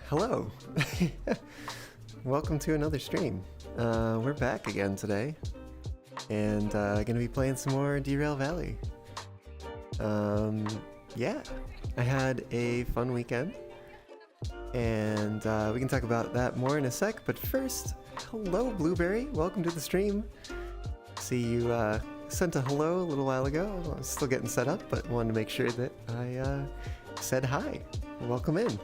Hello. Welcome to another stream. We're back again today, and gonna be playing some more Derail Valley. Yeah, I had a fun weekend, and we can talk about that more in a sec, but first, hello Blueberry, welcome to the stream. See you sent a hello a little while ago. I was still getting set up, but wanted to make sure that I said hi. Welcome in.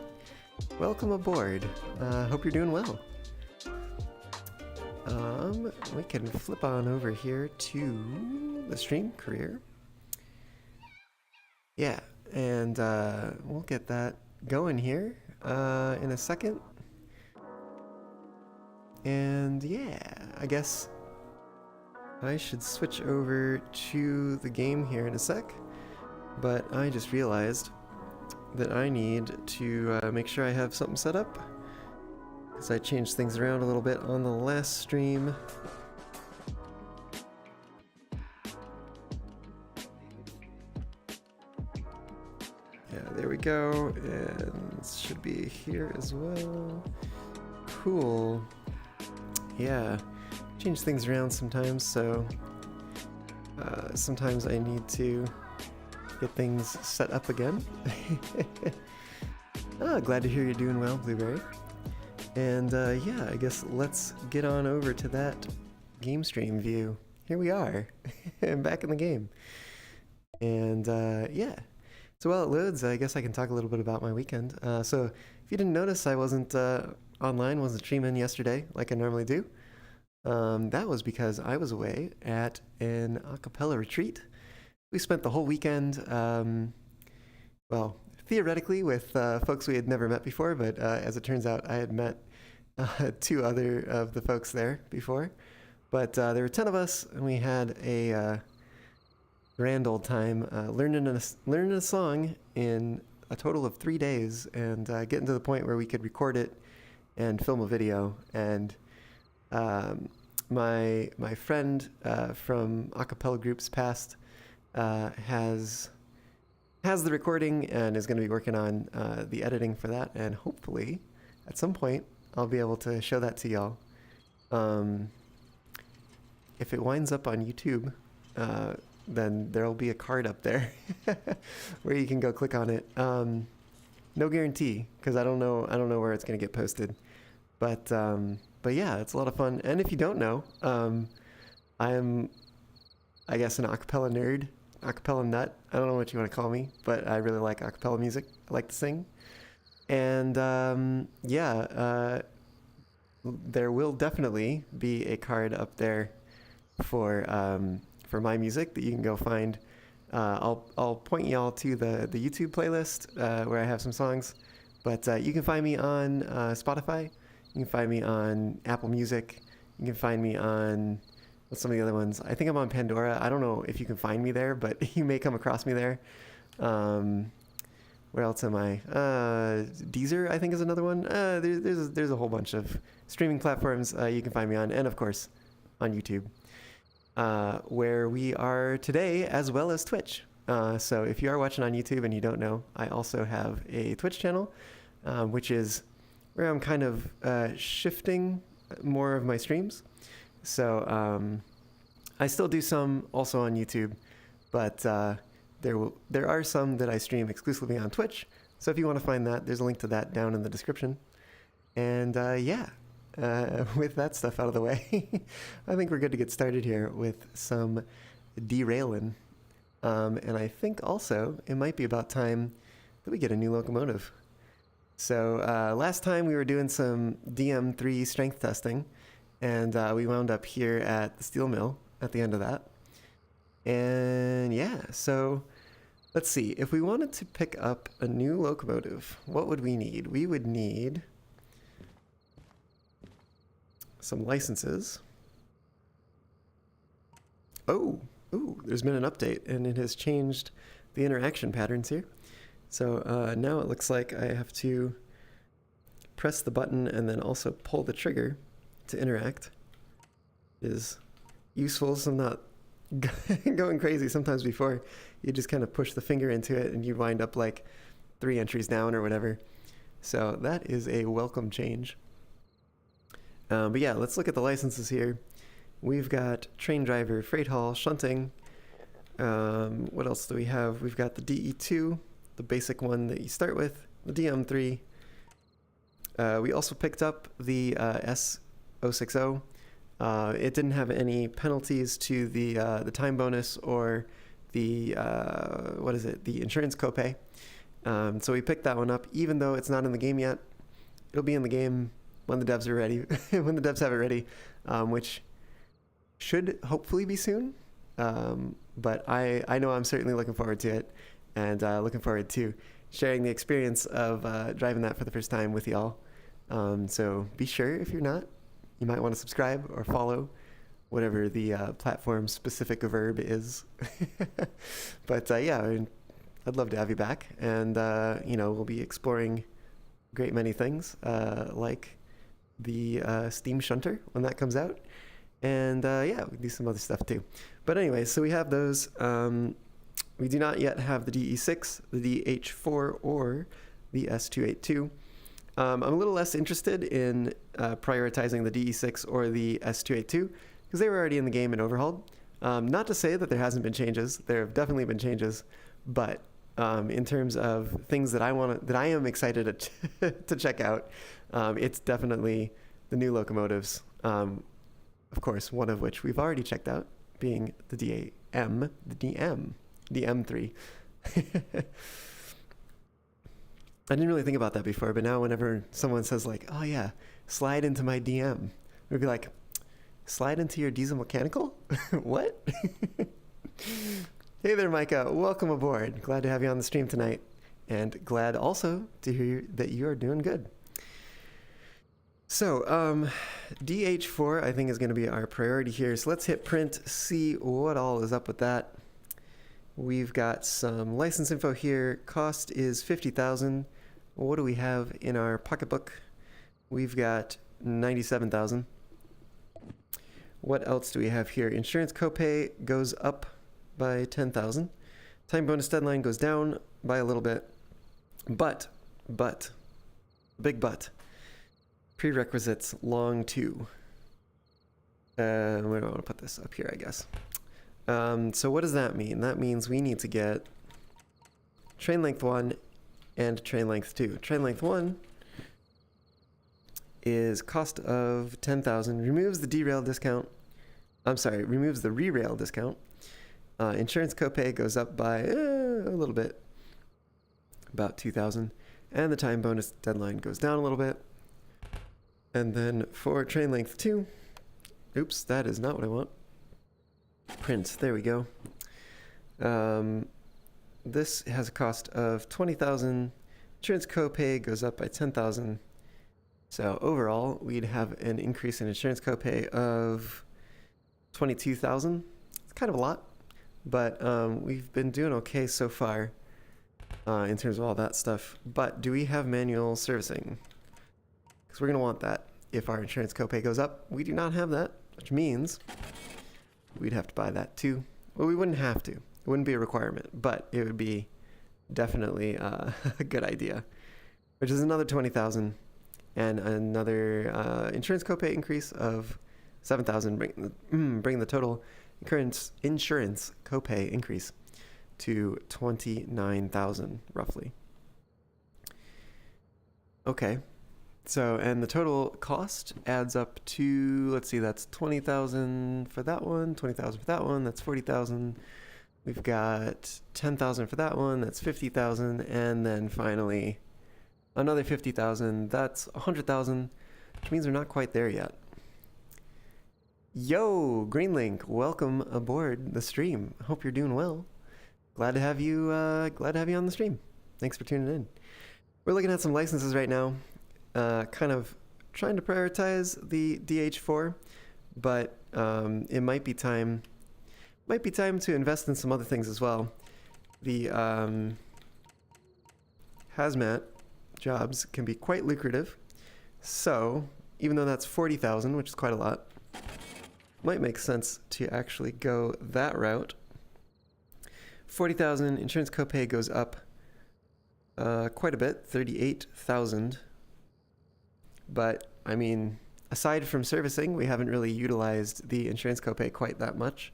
Welcome aboard. Hope you're doing well. We can flip on over here to the stream career. Yeah, and we'll get that going here in a second. And yeah, I guess I should switch over to the game here in a sec, but I just realized that I need to make sure I have something set up, because I changed things around a little bit on the last stream. Yeah, there we go, and it should be here as well. Cool. Yeah, change things around sometimes, so sometimes I need to get things set up again. Glad to hear you're doing well, Blueberry. And yeah, I guess let's get on over to that game stream view. Here we are. I'm back in the game. And yeah, so while it loads, I guess I can talk a little bit about my weekend. So if you didn't notice, I wasn't online, wasn't streaming yesterday like I normally do. That was because I was away at an a cappella retreat. We spent the whole weekend, well, theoretically with folks we had never met before, but as it turns out, I had met two other of the folks there before. But there were 10 of us, and we had a grand old time learning a song in a total of 3 days, and getting to the point where we could record it and film a video. And my friend from a cappella groups past has the recording and is going to be working on the editing for that, and hopefully at some point I'll be able to show that to y'all. If it winds up on YouTube, then there'll be a card up there where you can go click on it. No guarantee, because I don't know where it's going to get posted, but yeah, it's a lot of fun. And if you don't know, I am, I guess, an acapella nerd, acapella nut. I don't know what you want to call me, but I really like acapella music. I like to sing. And yeah, there will definitely be a card up there for my music that you can go find. I'll point y'all to the YouTube playlist where I have some songs, but you can find me on Spotify. You can find me on Apple Music. You can find me on, what's some of the other ones? I think I'm on Pandora. I don't know if you can find me there, but you may come across me there. Where else am I? Deezer, I think, is another one. There's a whole bunch of streaming platforms you can find me on, and of course on YouTube, where we are today, as well as Twitch. So if you are watching on YouTube and you don't know, I also have a Twitch channel, which is where I'm kind of shifting more of my streams. So I still do some also on YouTube, but there are some that I stream exclusively on Twitch. So if you want to find that, there's a link to that down in the description. And yeah, with that stuff out of the way, I think we're good to get started here with some derailing. And I think also it might be about time that we get a new locomotive. So last time we were doing some DM3 strength testing, and we wound up here at the steel mill at the end of that. And yeah, so let's see. If we wanted to pick up a new locomotive, what would we need? We would need some licenses. Oh, there's been an update, and it has changed the interaction patterns here. So now it looks like I have to press the button and then also pull the trigger to interact. It is useful, so I'm not going crazy. Sometimes before, you just kind of push the finger into it and you wind up like 3 entries down or whatever. So that is a welcome change. But yeah, let's look at the licenses here. We've got train driver, freight haul, shunting. What else do we have? We've got the DE2, the basic one that you start with, the DM3. We also picked up the S060. It didn't have any penalties to the time bonus or the the insurance copay. So we picked that one up, even though it's not in the game yet. It'll be in the game when the devs are ready, when the devs have it ready, which should hopefully be soon. But I know I'm certainly looking forward to it, and looking forward to sharing the experience of driving that for the first time with y'all. So be sure, if you're not, you might want to subscribe or follow, whatever the platform-specific verb is. But yeah, I'd love to have you back, and we'll be exploring a great many things, like the Steam Shunter when that comes out, and yeah, we can do some other stuff too. But anyway, so we have those. We do not yet have the DE6, the DH4, or the S282. I'm a little less interested in prioritizing the DE6 or the S282 because they were already in the game and overhauled. Not to say that there hasn't been changes. There have definitely been changes, but in terms of things that I am excited to check out, it's definitely the new locomotives. Of course, one of which we've already checked out, being the DM3. I didn't really think about that before, but now whenever someone says like, oh yeah, slide into my DM, we'd be like, slide into your diesel mechanical? What? Hey there, Micah. Welcome aboard. Glad to have you on the stream tonight, and glad also to hear that you are doing good. So, DH4 I think is going to be our priority here. So let's hit print, see what all is up with that. We've got some license info here. Cost is $50,000. What do we have in our pocketbook? We've got $97,000. What else do we have here? Insurance copay goes up by $10,000. Time bonus deadline goes down by a little bit. But, big but. Prerequisites long 2. Where do I want to put this? Up here, I guess. So what does that mean? That means we need to get train length 1 and train length 2. Train length 1 is cost of $10,000, removes the derail discount. Removes the re-rail discount. Insurance copay goes up by a little bit, about $2,000, and the time bonus deadline goes down a little bit. And then for train length 2, oops, that is not what I want. Print, there we go. This has a cost of $20,000. Insurance copay goes up by $10,000. So overall, we'd have an increase in insurance copay of $22,000. It's kind of a lot, but we've been doing okay so far in terms of all that stuff. But do we have manual servicing? Because we're going to want that if our insurance copay goes up. We do not have that, which means we'd have to buy that too. Well, we wouldn't have to. It wouldn't be a requirement, but it would be definitely a good idea, which is another $20,000 and another insurance copay increase of $7,000, bring the total insurance copay increase to $29,000 roughly. Okay. So, and the total cost adds up to, let's see, that's $20,000 for that one, $20,000 for that one, that's $40,000. We've got $10,000 for that one, that's $50,000, and then finally another $50,000, that's $100,000, which means we're not quite there yet. Yo, Greenlink, welcome aboard the stream. I hope you're doing well. Glad to have you on the stream. Thanks for tuning in. We're looking at some licenses right now. Kind of trying to prioritize the DH4, but it might be time to invest in some other things as well. The hazmat jobs can be quite lucrative, so even though that's $40,000, which is quite a lot, might make sense to actually go that route. 40,000 insurance copay goes up quite a bit, 38,000. But I mean, aside from servicing, we haven't really utilized the insurance copay quite that much.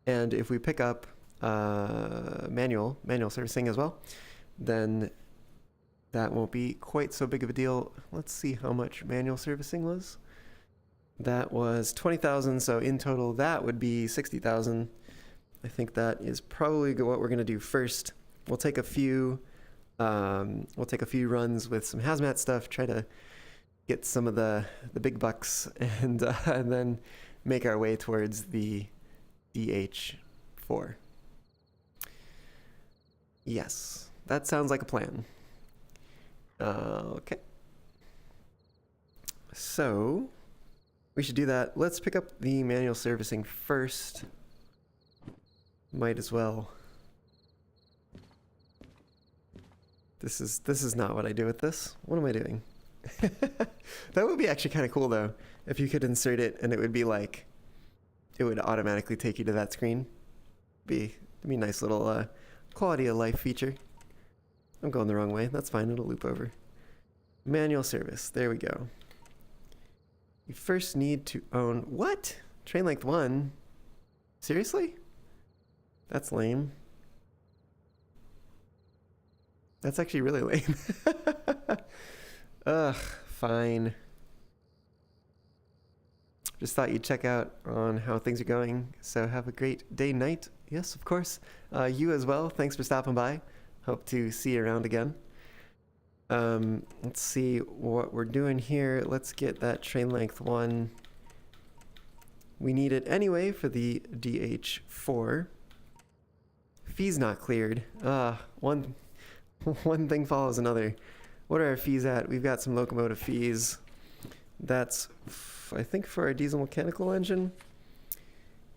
And if we pick up manual servicing as well, then that won't be quite so big of a deal. Let's see how much manual servicing was. That was 20,000, so in total that would be 60,000. I think that is probably what we're gonna do first. We'll take a few runs with some hazmat stuff, try to get some of the big bucks, and then make our way towards the DH4. Yes, that sounds like a plan. Okay. So we should do that. Let's pick up the manual servicing first. Might as well. This is not what I do with this. What am I doing? That would be actually kind of cool though, if you could insert it and it would be like, it would automatically take you to that screen. It'd be a nice little quality of life feature. I'm going the wrong way. That's fine. It'll loop over. Manual service. There we go. You first need to own... What? Train length 1? Seriously? That's lame. That's actually really lame. Ugh, fine. Just thought you'd check out on how things are going. So have a great day, night. Yes, of course. You as well. Thanks for stopping by. Hope to see you around again. Let's see what we're doing here. Let's get that train length 1. We need it anyway for the DH4. Fees not cleared. One thing follows another. What are our fees at? We've got some locomotive fees. That's, I think, for our diesel mechanical engine.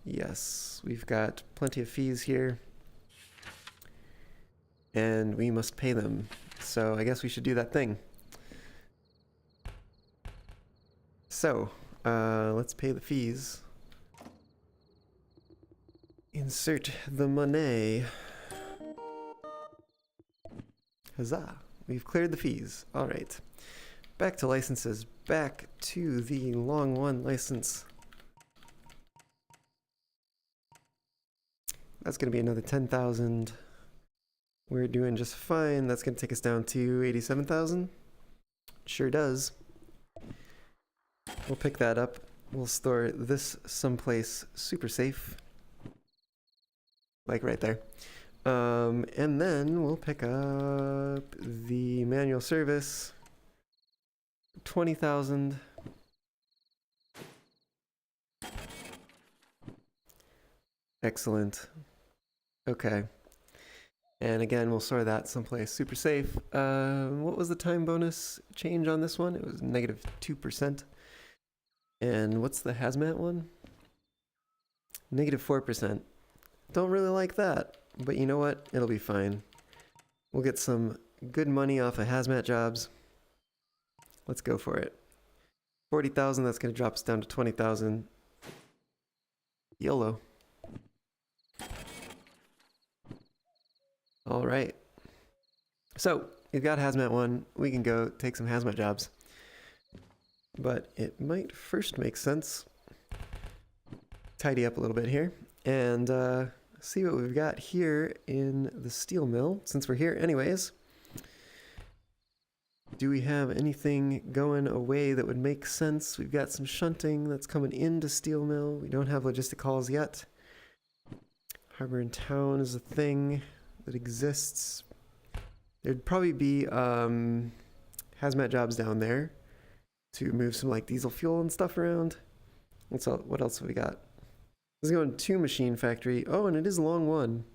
Yes, we've got plenty of fees here. And we must pay them. So I guess we should do that thing. So, let's pay the fees. Insert the money. Huzzah. We've cleared the fees. All right. Back to licenses. Back to the long one license. That's going to be another 10,000. We're doing just fine. That's going to take us down to 87,000. Sure does. We'll pick that up. We'll store this someplace super safe. Like right there. And then we'll pick up the manual service. 20,000. Excellent. Okay. And again, we'll store that someplace super safe. What was the time bonus change on this one? It was negative 2%. And what's the hazmat one? Negative 4%. Don't really like that. But you know what? It'll be fine. We'll get some good money off of hazmat jobs. Let's go for it. 40,000, that's going to drop us down to 20,000. YOLO. All right. So, we've got hazmat 1. We can go take some hazmat jobs. But it might first make sense. Tidy up a little bit here. And see what we've got here in the steel mill, since we're here anyways. Do we have anything going away that would make sense? We've got some shunting that's coming into steel mill. We don't have logistic calls yet. Harbor in town is a thing that exists. There'd probably be hazmat jobs down there to move some like diesel fuel and stuff around. What else have we got? Let's go into machine factory. Oh, and it is long one.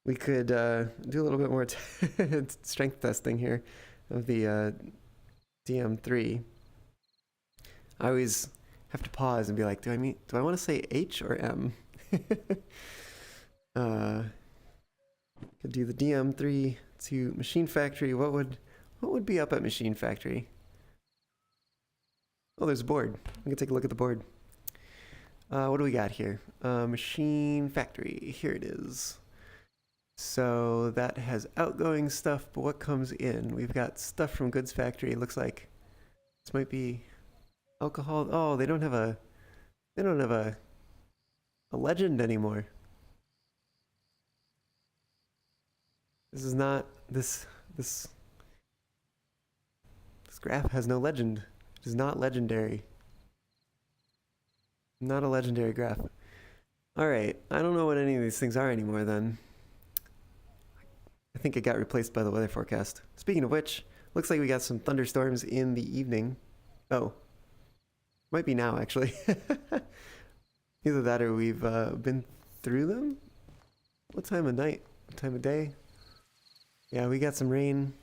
We could do a little bit more strength testing here of the DM3. I always have to pause and be like, do I want to say H or M? Could do the DM3 to machine factory. What would be up at machine factory? Oh, there's a board. We can take a look at the board. What do we got here? Machine factory. Here it is. So that has outgoing stuff, but what comes in? We've got stuff from goods factory. It looks like this might be alcohol. Oh, they don't have a legend anymore. This is not this graph has no legend. It is not legendary. Not a legendary graph. Alright, I don't know what any of these things are anymore then. I think it got replaced by the weather forecast. Speaking of which, looks like we got some thunderstorms in the evening. Oh. Might be now, actually. Either that or we've been through them? What time of night? What time of day? Yeah, we got some rain.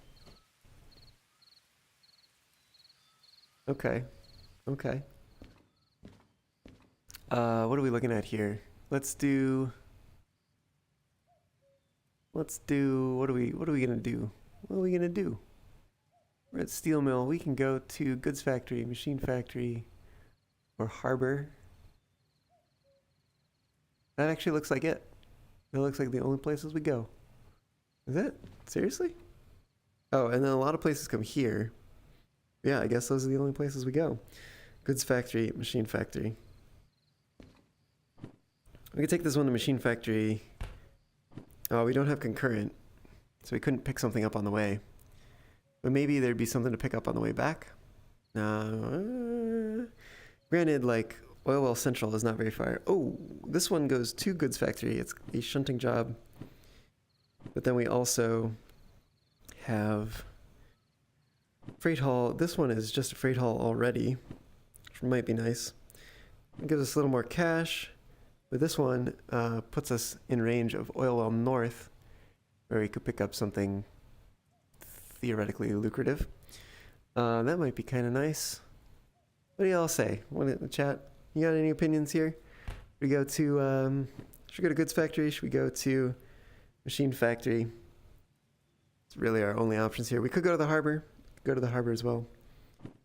Okay. Okay. What are we looking at here? Let's do, what are we gonna do? What are we gonna do? We're at steel mill. We can go to goods factory, machine factory, or harbor. That actually looks like it. It looks like the only places we go. Is it? Seriously? Oh, and then a lot of places come here. Yeah, I guess those are the only places we go. Goods factory, machine factory. We could take this one to machine factory. Oh, we don't have concurrent, so we couldn't pick something up on the way. But maybe there'd be something to pick up on the way back. Granted, like, Oil Well Central is not very far. Oh, this one goes to goods factory. It's a shunting job. But then we also have freight haul. This one is just a freight haul already, which might be nice. It gives us a little more cash. But this one puts us in range of Oil Well North, where we could pick up something theoretically lucrative. That might be kind of nice. What do y'all say? Want it in the chat? You got any opinions here? Should we go to should we go to goods factory? Should we go to machine factory? It's really our only options here. We could go to the harbor. Go to the harbor as well.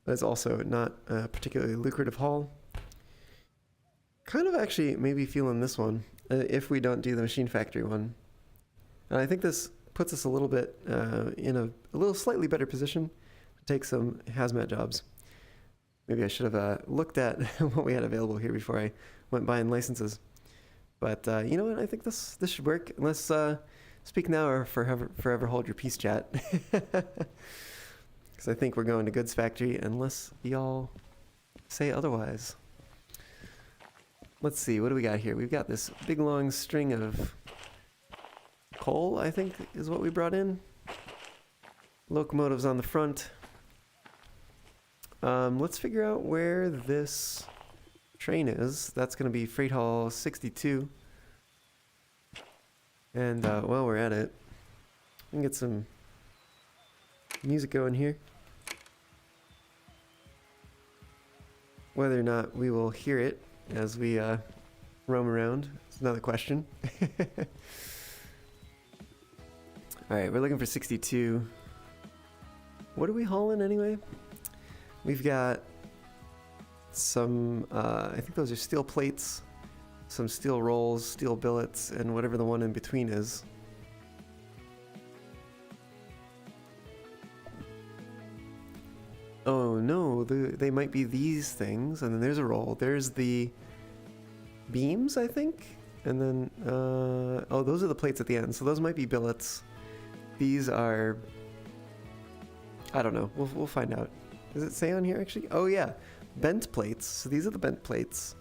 But it's also not a particularly lucrative haul. Kind of actually maybe feeling this one if we don't do the machine factory one. And I think this puts us a little bit in a little slightly better position to take some hazmat jobs. Maybe I should have looked at what we had available here before I went buying licenses. But you know what? I think this should work. Unless speak now or forever hold your peace, chat. Because I think we're going to goods factory unless y'all say otherwise. Let's see, what do we got here? We've got this big long string of coal, I think is what we brought in. Locomotives on the front. Let's figure out where this train is. That's going to be Freight Hall 62. And while we're at it, we can get some music going here. Whether or not we will hear it as we roam around, it's another question. Alright, we're looking for 62. What are we hauling anyway? We've got some, I think those are steel plates, some steel rolls, steel billets, and whatever the one in between is. Oh no, they might be these things, and then there's a roll. There's the beams, I think, and then, oh, those are the plates at the end, so those might be billets. These are, I don't know, we'll find out. Does it say on here actually? Oh yeah, bent plates. So these are the bent plates.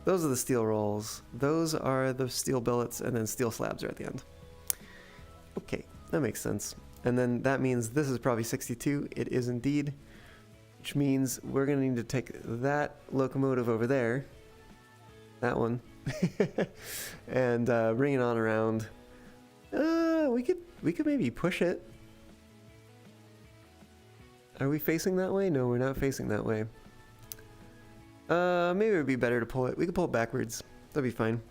Those are the steel rolls. Those are the steel billets, and then steel slabs are at the end. Okay, that makes sense. And then that means this is probably 62. It is indeed, which means we're gonna need to take that locomotive over there, that one, and bring it on around. We could maybe push it. Are we facing that way? No, we're not facing that way. Maybe it would be better to pull it. We could pull it backwards. That'd be fine.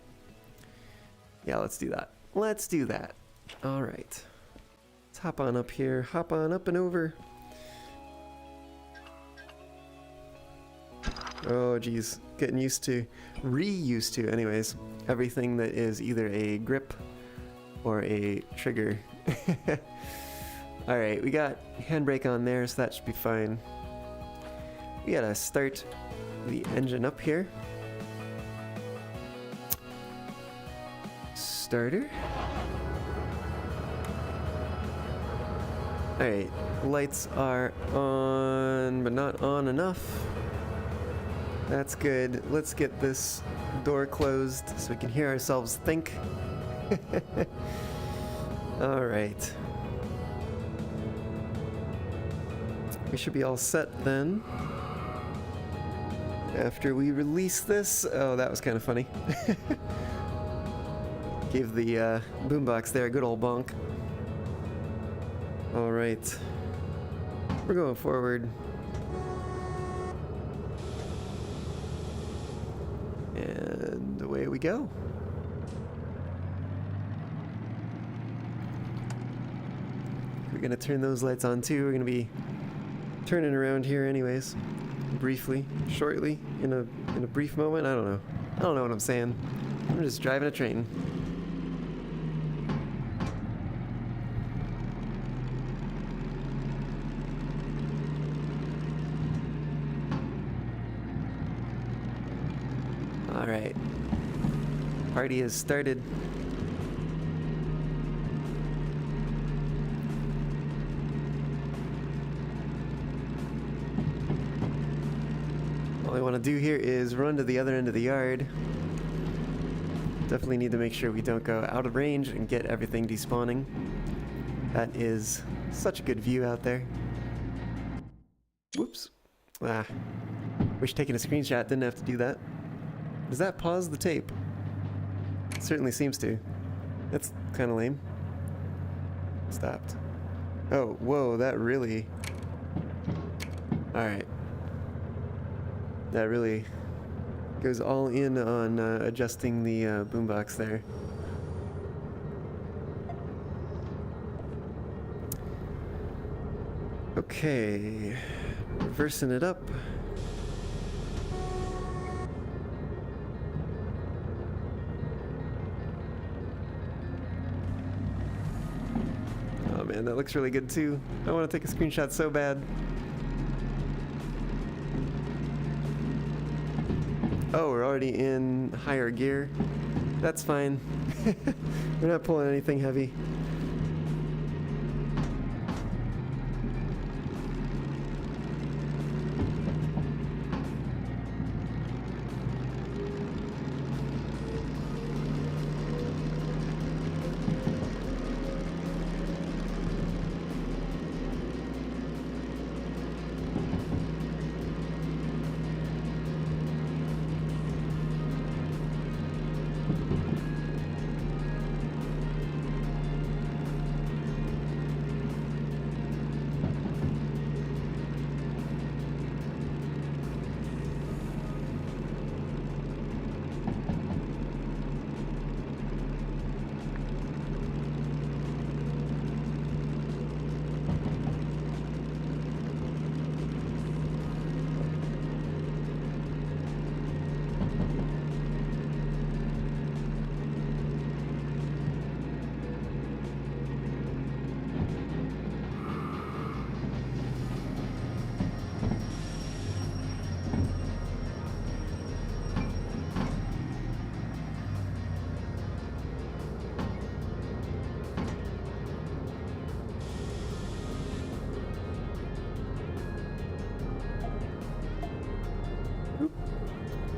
Yeah, let's do that. Let's do that. All right. Let's hop on up here. Hop on up and over. Oh, geez. Getting used to, re-used to, anyways, everything that is either a grip or a trigger. Alright, we got handbrake on there, so that should be fine. We gotta start the engine up here. Starter. Alright, lights are on, but not on enough. That's good. Let's get this door closed so we can hear ourselves think. Alright. We should be all set then. After we release this... Oh, that was kind of funny. Gave the boombox there a good old bonk. Alright. We're going forward. And away we go. We're gonna turn those lights on too. We're gonna be turning around here anyways. Briefly, shortly, in a brief moment. I don't know what I'm saying. I'm just driving a train. Alright. Party has started. All I want to do here is run to the other end of the yard. Definitely need to make sure we don't go out of range and get everything despawning. That is such a good view out there. Whoops. Ah. Wish taking a screenshot didn't have to do that. Does that pause the tape? It certainly seems to. That's kind of lame. Stopped. Oh, whoa, that really... Alright. That really goes all in on adjusting the boombox there. Okay. Reversing it up. Oh man, that looks really good too. I want to take a screenshot so bad. Oh, we're already in higher gear. That's fine. We're not pulling anything heavy.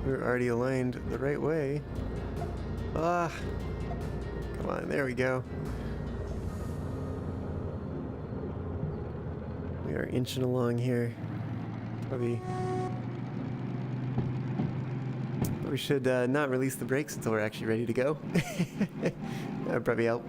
We're already aligned the right way. Ah, come on, there we go. We are inching along here. Probably should not release the brakes until we're actually ready to go. That would probably help.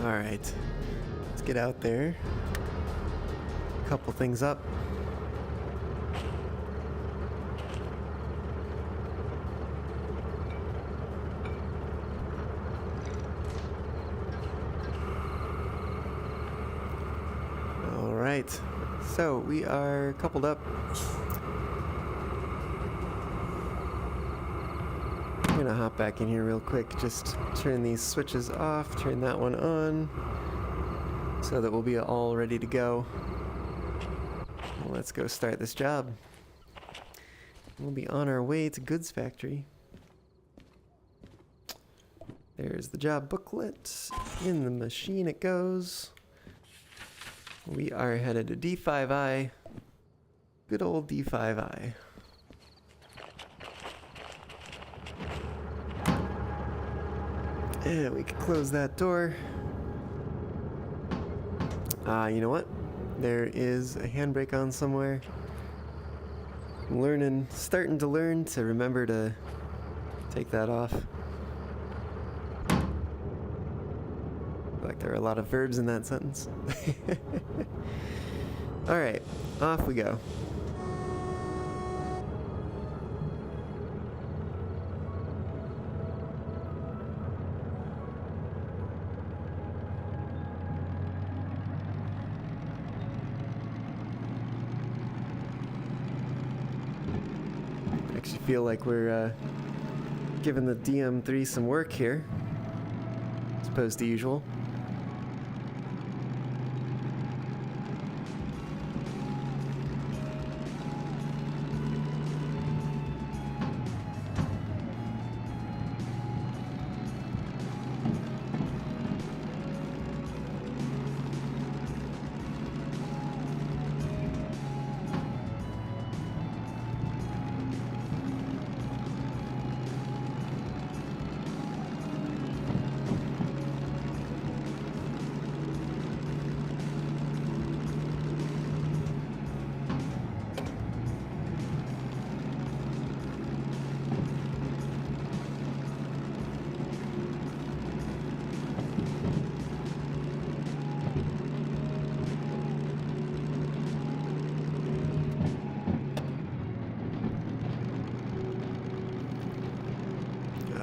Alright. Let's get out there. Couple things up. Alright. So we are coupled up. I'm gonna hop back in here real quick, just turn these switches off, turn that one on, so that we'll be all ready to go. Let's go start this job. We'll be on our way to Goods Factory. There's the job booklet. In the machine it goes. We are headed to D5I. Good old D5I. And we can close that door. You know what? There is a handbrake on somewhere. I'm starting to learn to remember to take that off. Like there are a lot of verbs in that sentence. Alright, off we go. Actually feel like we're giving the DM3 some work here, as opposed to usual.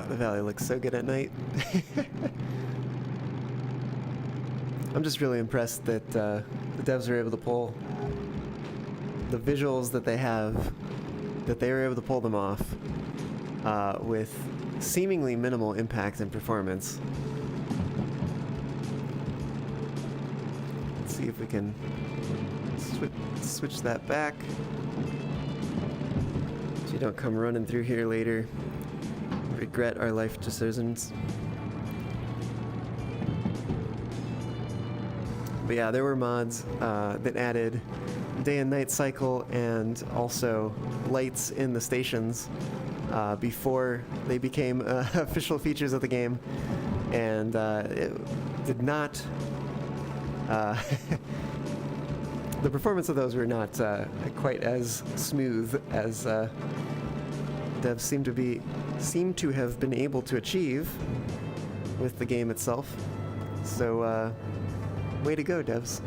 The valley looks so good at night. I'm just really impressed that the devs are able to pull the visuals that they have, that they were able to pull them off with seemingly minimal impact and performance. Let's see if we can switch that back so you don't come running through here later. Regret our life decisions. But yeah, there were mods that added day and night cycle and also lights in the stations before they became official features of the game, and it did not the performance of those were not quite as smooth as devs seem to have been able to achieve with the game itself. So, way to go, devs.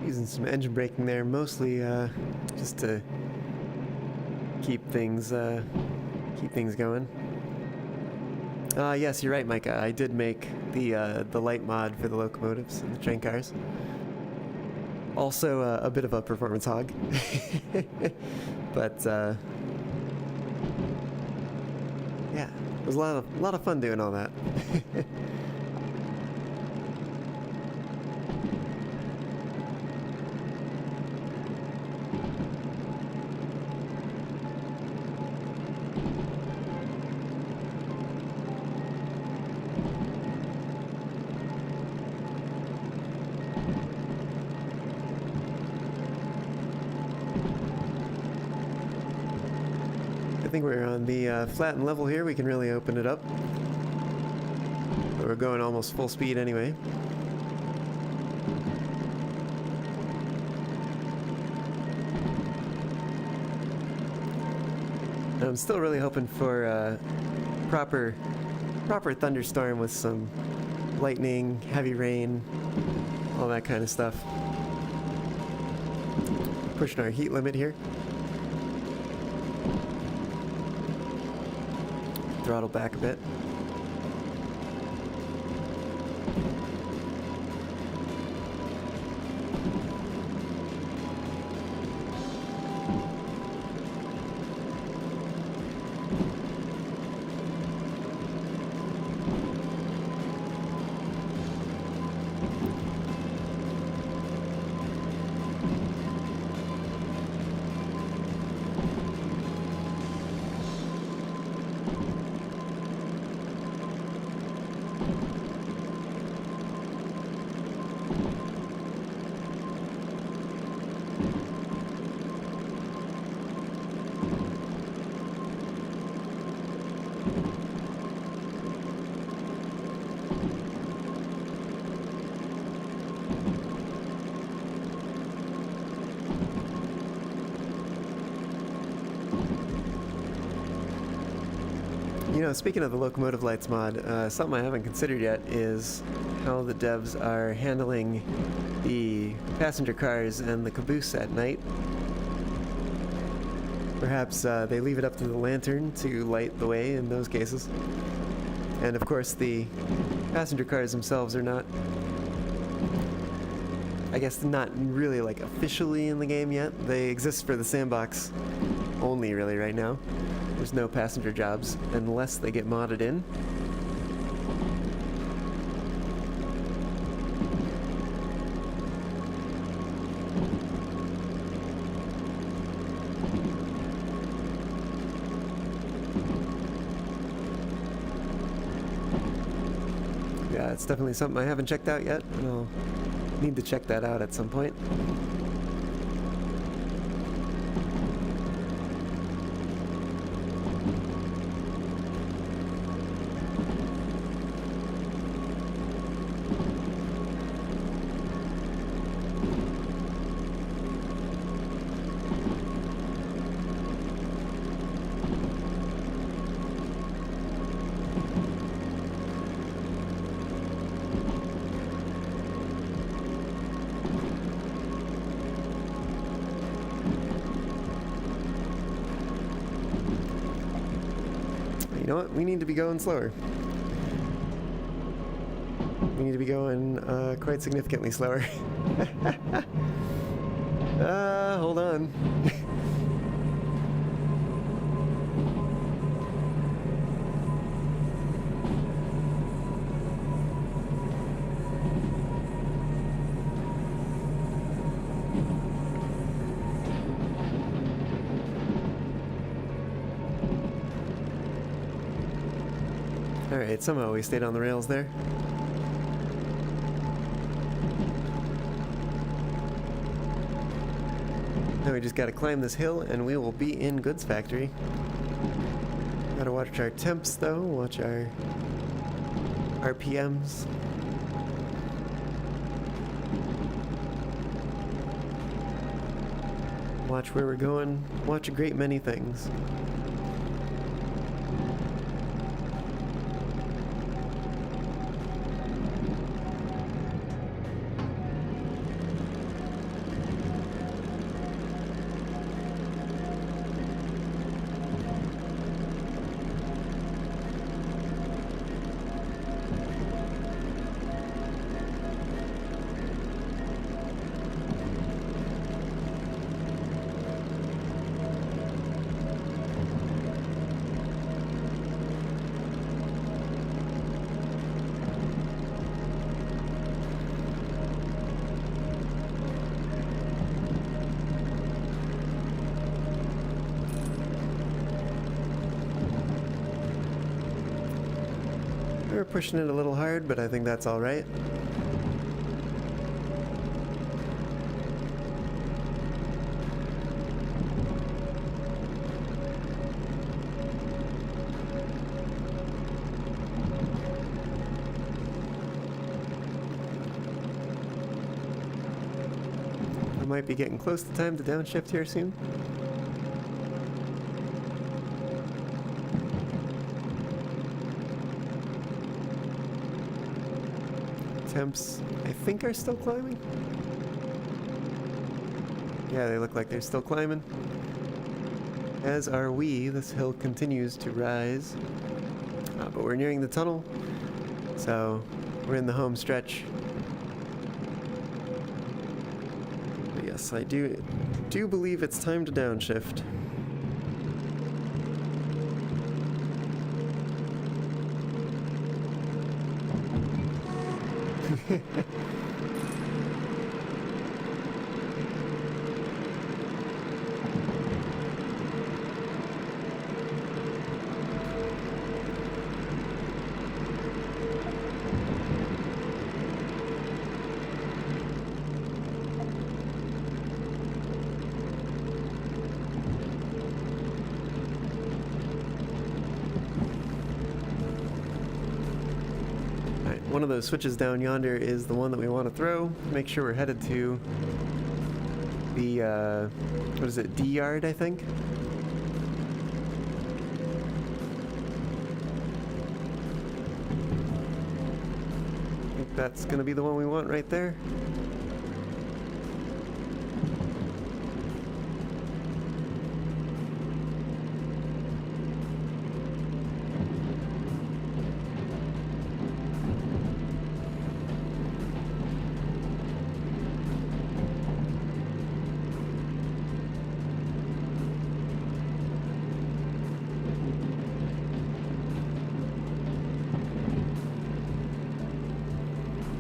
Using some engine braking there, mostly just to keep things going. Yes, you're right, Micah. I did make the light mod for the locomotives and the train cars. Also, a bit of a performance hog, but Yeah, it was a lot of fun doing all that. I think we're on the flattened level here. We can really open it up. But we're going almost full speed anyway. And I'm still really hoping for a proper thunderstorm with some lightning, heavy rain, all that kind of stuff. Pushing our heat limit here. Throttle back a bit. You know, speaking of the locomotive lights mod, something I haven't considered yet is how the devs are handling the passenger cars and the caboose at night. Perhaps they leave it up to the lantern to light the way in those cases. And of course the passenger cars themselves are not, I guess, not really like officially in the game yet. They exist for the sandbox only really right now. There's no passenger jobs unless they get modded in. Yeah, it's definitely something I haven't checked out yet, and I'll need to check that out at some point. You know what? We need to be going slower. We need to be going quite significantly slower. Hold on. Alright, somehow we stayed on the rails there. Now we just gotta climb this hill and we will be in Goods Factory. Gotta watch our temps though, watch our RPMs. Watch where we're going, watch a great many things. We're pushing it a little hard, but I think that's all right. We might be getting close to time to downshift here soon. Temps, I think, are still climbing. Yeah, they look like they're still climbing. As are we. This hill continues to rise. But we're nearing the tunnel, so we're in the home stretch. But yes, I do believe it's time to downshift. One of those switches down yonder is the one that we want to throw. Make sure we're headed to the, what is it, D yard, I think? I think that's going to be the one we want right there.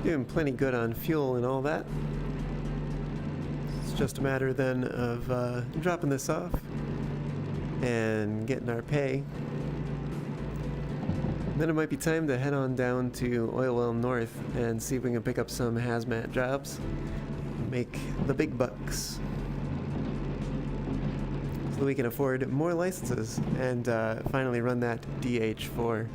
Doing plenty good on fuel and all that. It's just a matter then of dropping this off and getting our pay. Then it might be time to head on down to Oil Well North and see if we can pick up some hazmat jobs. Make the big bucks. So we can afford more licenses and finally run that DH4.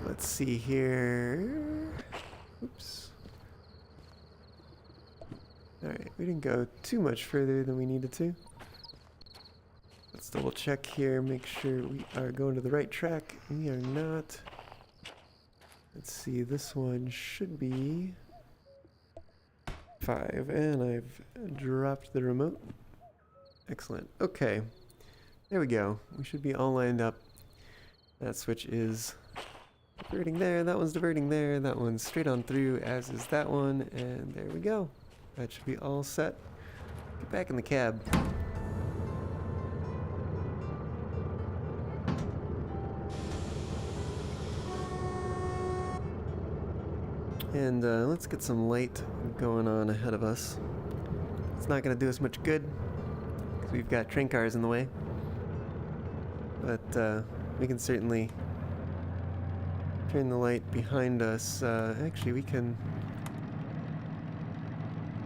Let's see here. Oops. Alright, we didn't go too much further than we needed to. Let's double check here, make sure we are going to the right track. We are not. Let's see, this one should be 5, and I've dropped the remote. Excellent. Okay. There we go. We should be all lined up. That switch is diverting there, that one's diverting there, that one's straight on through, as is that one, and there we go. That should be all set. Get back in the cab. And let's get some light going on ahead of us. It's not going to do us much good, because we've got train cars in the way. But we can certainly turn the light behind us. Actually, we can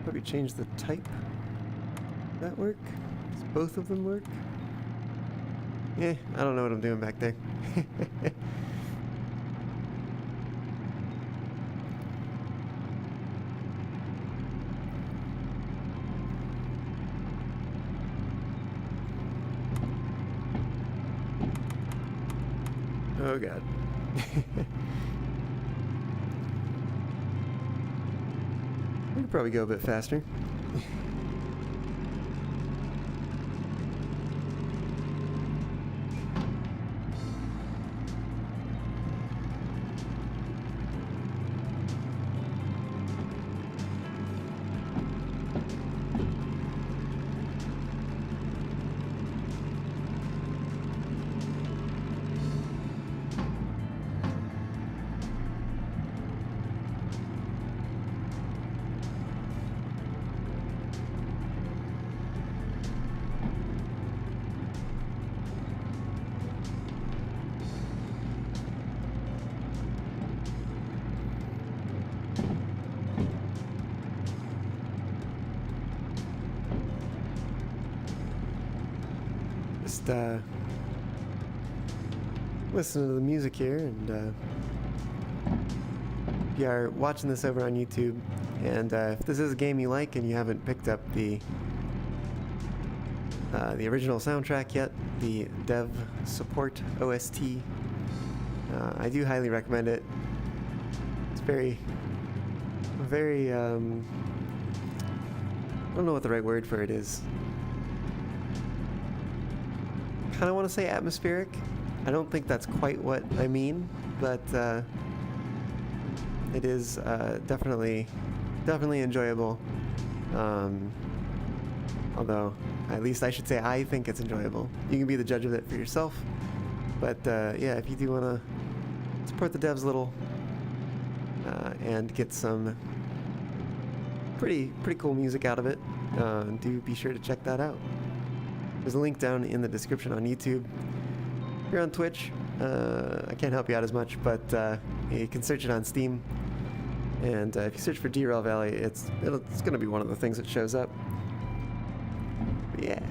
probably change the type. Does that work? Does both of them work? Yeah, I don't know what I'm doing back there. Oh god. We could probably go a bit faster. Just listen to the music here, and if you are watching this over on YouTube, and if this is a game you like and you haven't picked up the original soundtrack yet, the Dev Support OST, I do highly recommend it. It's very, I don't know what the right word for it is. Kind of want to say atmospheric. I don't think that's quite what I mean, but it is definitely enjoyable. Although, at least I should say I think it's enjoyable. You can be the judge of it for yourself. But yeah, if you do want to support the devs a little and get some pretty cool music out of it, do be sure to check that out. There's a link down in the description on YouTube. If you're on Twitch, I can't help you out as much, but you can search it on Steam. And if you search for Derail Valley, it's going to be one of the things that shows up. But yeah,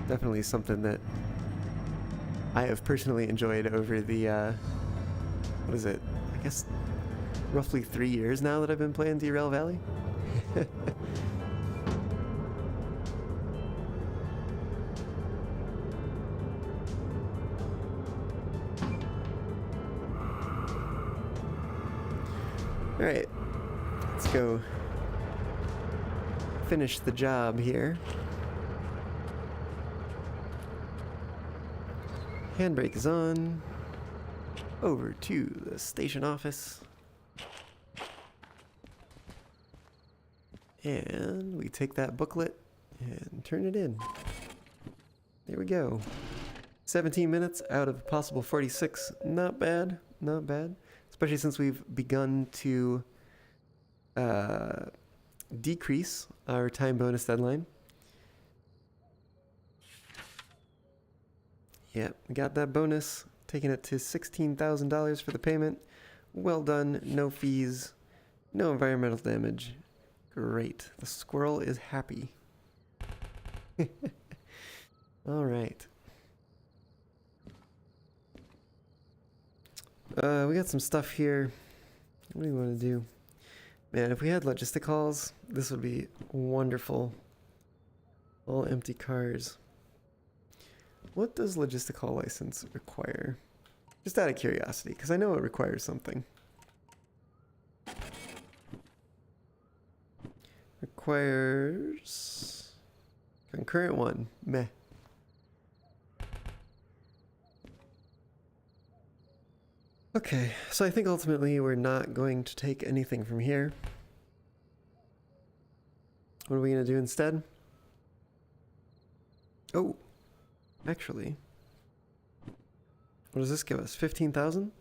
definitely something that I have personally enjoyed over the, what is it? I guess roughly 3 years now that I've been playing Derail Valley. Alright, let's go finish the job here. Handbrake is on. Over to the station office. And we take that booklet and turn it in. There we go. 17 minutes out of possible 46. Not bad, not bad. Especially since we've begun to decrease our time bonus deadline. Yep, we got that bonus, taking it to $16,000 for the payment. Well done, no fees, no environmental damage. Great, the squirrel is happy. All right. We got some stuff here. What do you want to do? Man, if we had logistic halls, this would be wonderful. All empty cars. What does logistic hall license require? Just out of curiosity, because I know it requires something. Requires concurrent one. Meh. Okay, so I think ultimately we're not going to take anything from here. What are we going to do instead? Oh, actually, what does this give us? 15,000?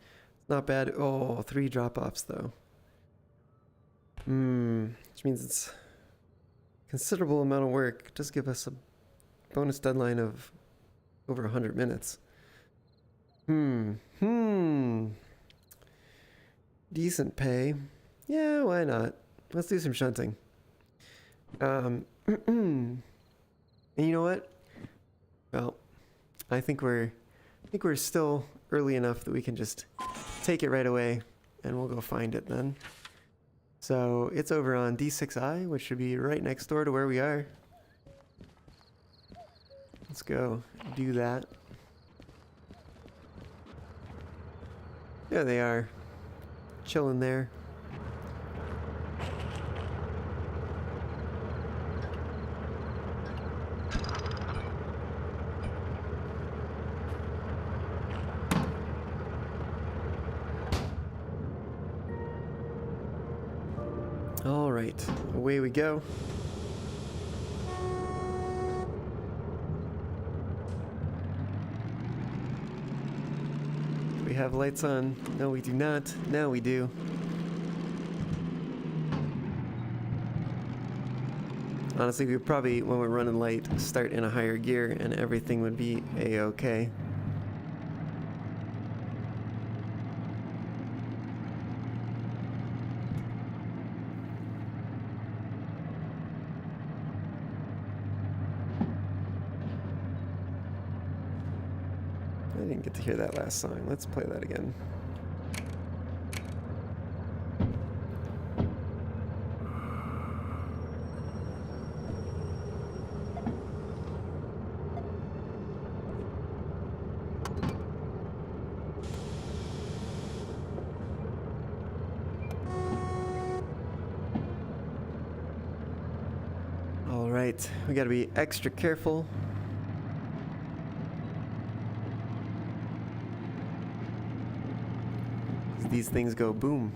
Not bad. Oh, 3 drop-offs though. Which means it's a considerable amount of work. It does give us a bonus deadline of over 100 minutes. Decent pay. Yeah, why not? Let's do some shunting. And you know what? Well, I think we're still early enough that we can just take it right away, and we'll go find it then. So it's over on D6I, which should be right next door to where we are. Let's go do that. There they are, chilling there. All right, away we go. Do we have lights on? No, we do not. Now we do. Honestly, we would probably, when we're running light, start in a higher gear and everything would be a-okay. I didn't get to hear that last song. Let's play that again. All right, we gotta be extra careful. These things go boom.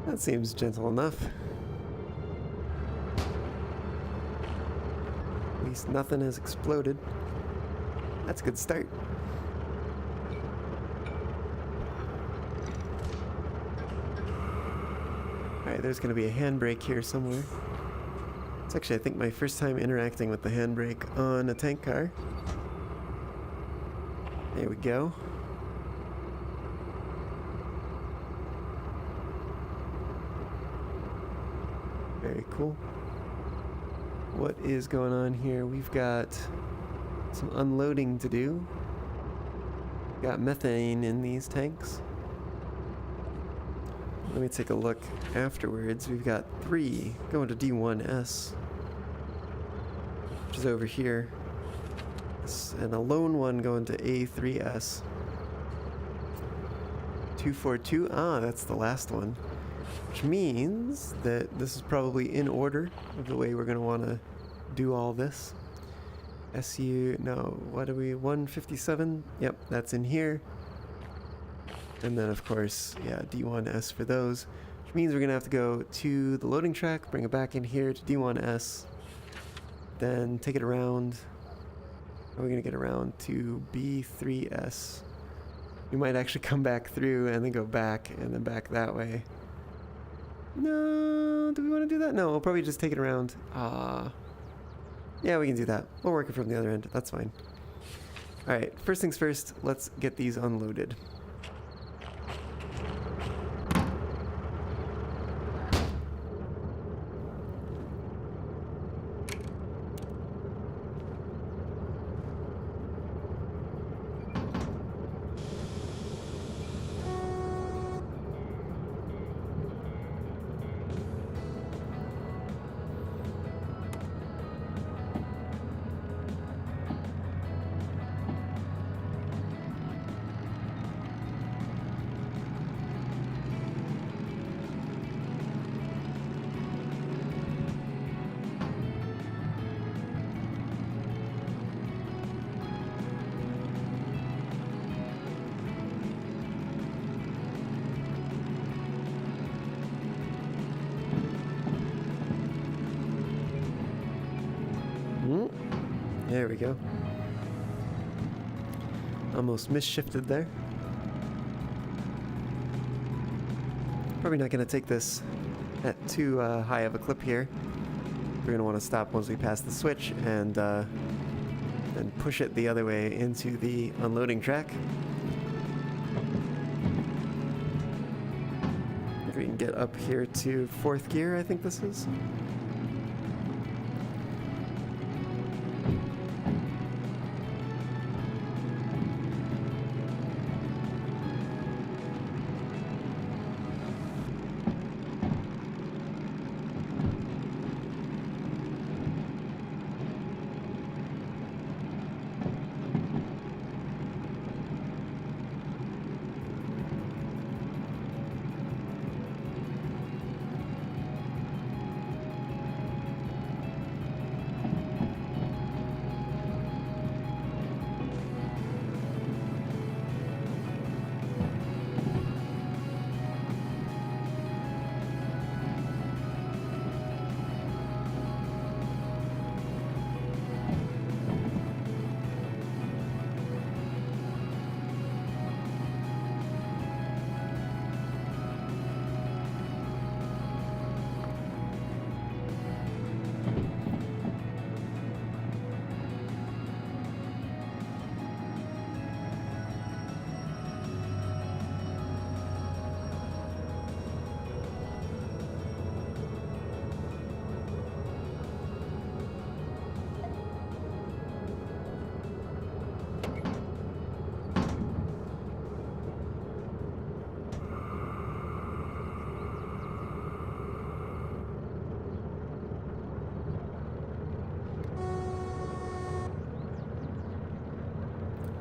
That seems gentle enough. At least nothing has exploded. That's a good start. Alright, there's gonna be a handbrake here somewhere. It's actually, I think, my first time interacting with the handbrake on a tank car. There we go. Very cool. What is going on here? We've got some unloading to do. Got methane in these tanks. Let me take a look afterwards. We've got 3 going to D1S, which is over here, and a lone one going to A3S. 242, that's the last one. Which means that this is probably in order of the way we're going to want to do all this. What are we, 157? Yep, that's in here. And then, of course, yeah, D1S for those. Which means we're going to have to go to the loading track, bring it back in here to D1S, then take it around. We're going to get around to B3S. We might actually come back through and then go back and then back that way. No, do we want to do that? No, we'll probably just take it around. Yeah, we can do that. We'll work it from the other end. That's fine. Alright, first things first, let's get these unloaded. There we go. Almost misshifted there. Probably not going to take this at too high of a clip here. We're going to want to stop once we pass the switch and then push it the other way into the unloading track. If we can get up here to 4th gear, I think this is.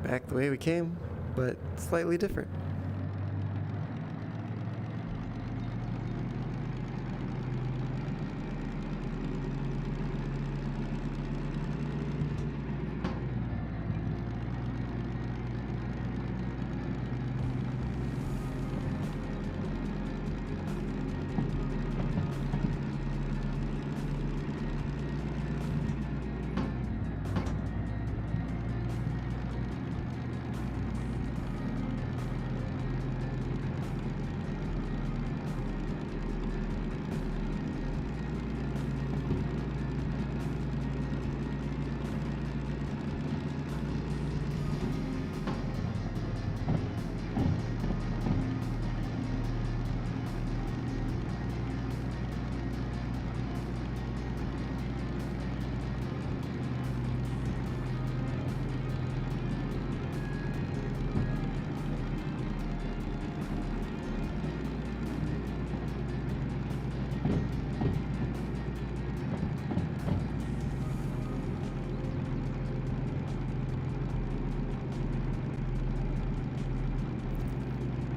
Back the way we came, but slightly different.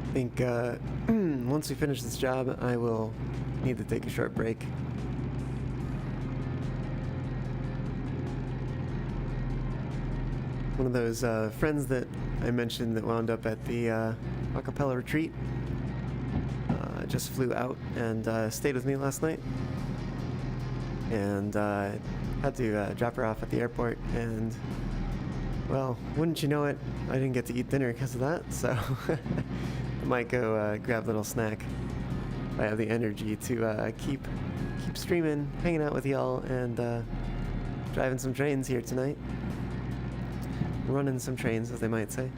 I think once we finish this job, I will need to take a short break. One of those friends that I mentioned that wound up at the acapella retreat just flew out and stayed with me last night. And had to drop her off at the airport, and well, wouldn't you know it, I didn't get to eat dinner because of that, so I might go grab a little snack. I have the energy to keep streaming, hanging out with y'all, and driving some trains here tonight. Running some trains, as they might say.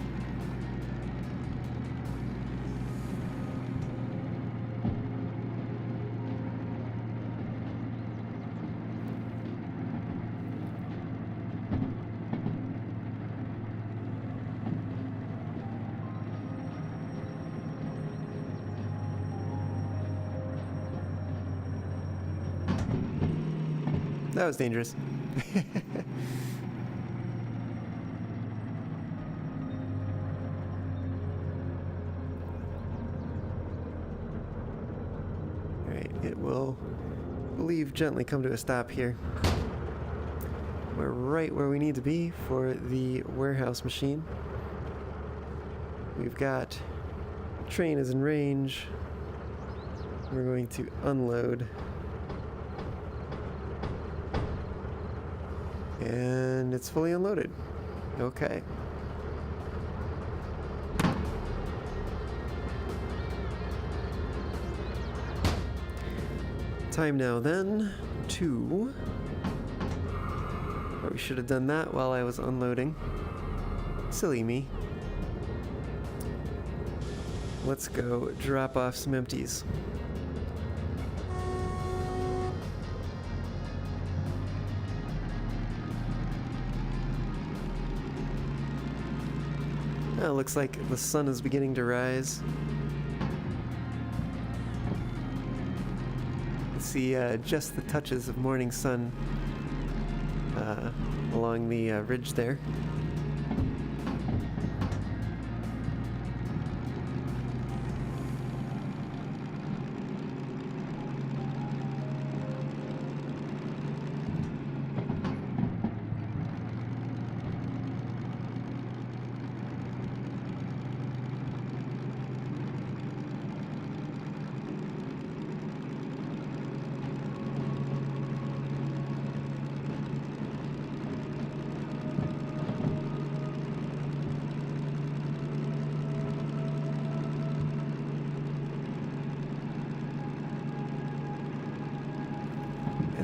That was dangerous. Alright, it will, I believe, gently come to a stop here. We're right where we need to be for the warehouse machine. We've got the train is in range. We're going to unload And it's fully unloaded. Okay. Time now then to... Probably should have done that while I was unloading. Silly me. Let's go drop off some empties. Oh, looks like the sun is beginning to rise. See just the touches of morning sun along the ridge there.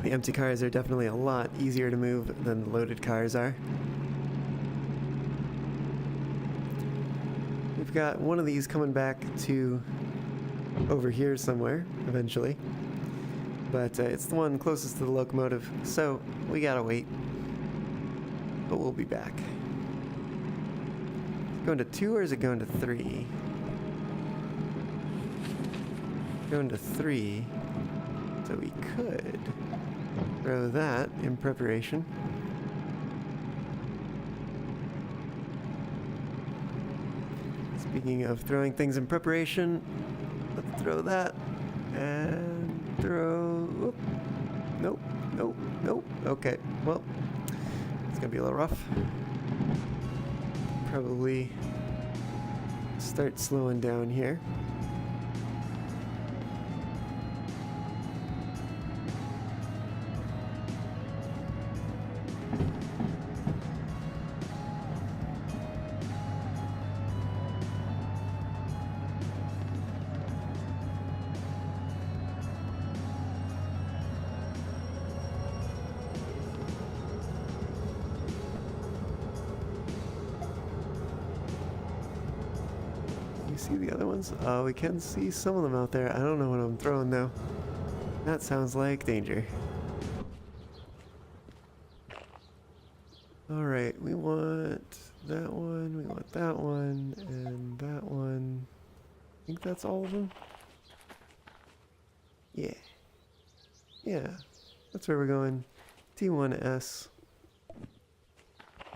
The empty cars are definitely a lot easier to move than the loaded cars are. We've got one of these coming back to over here somewhere, eventually. But it's the one closest to the locomotive, so we gotta wait. But we'll be back. Going to 2 or is it going to 3? Going to 3, so we could throw that in preparation. Speaking of throwing things in preparation, let's throw that and throw... Whoop. Nope, nope, nope. Okay, well, it's gonna be a little rough. Probably start slowing down here. See the other ones? Oh, we can see some of them out there. I don't know what I'm throwing though. That sounds like danger. Alright, we want that one, we want that one, and that one. I think that's all of them? Yeah. Yeah, that's where we're going. T1S.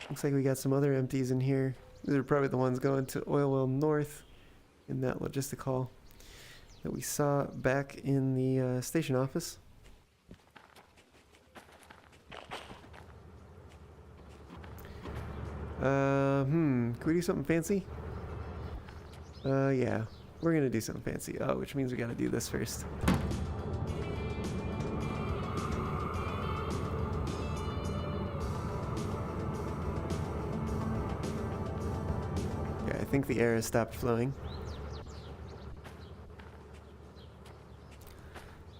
Looks like we got some other empties in here. These are probably the ones going to Oil Well North in that logistic hall that we saw back in the station office. Can we do something fancy? Yeah, we're gonna do something fancy. Oh, which means we gotta do this first. Yeah, I think the air has stopped flowing.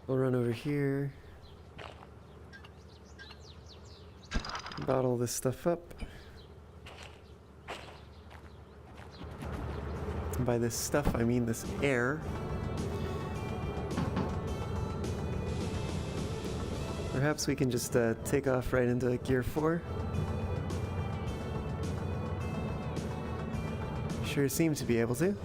We'll run over here. Bottle this stuff up. And by this stuff, I mean this air. Perhaps we can just take off right into Gear 4. Sure seem to be able to.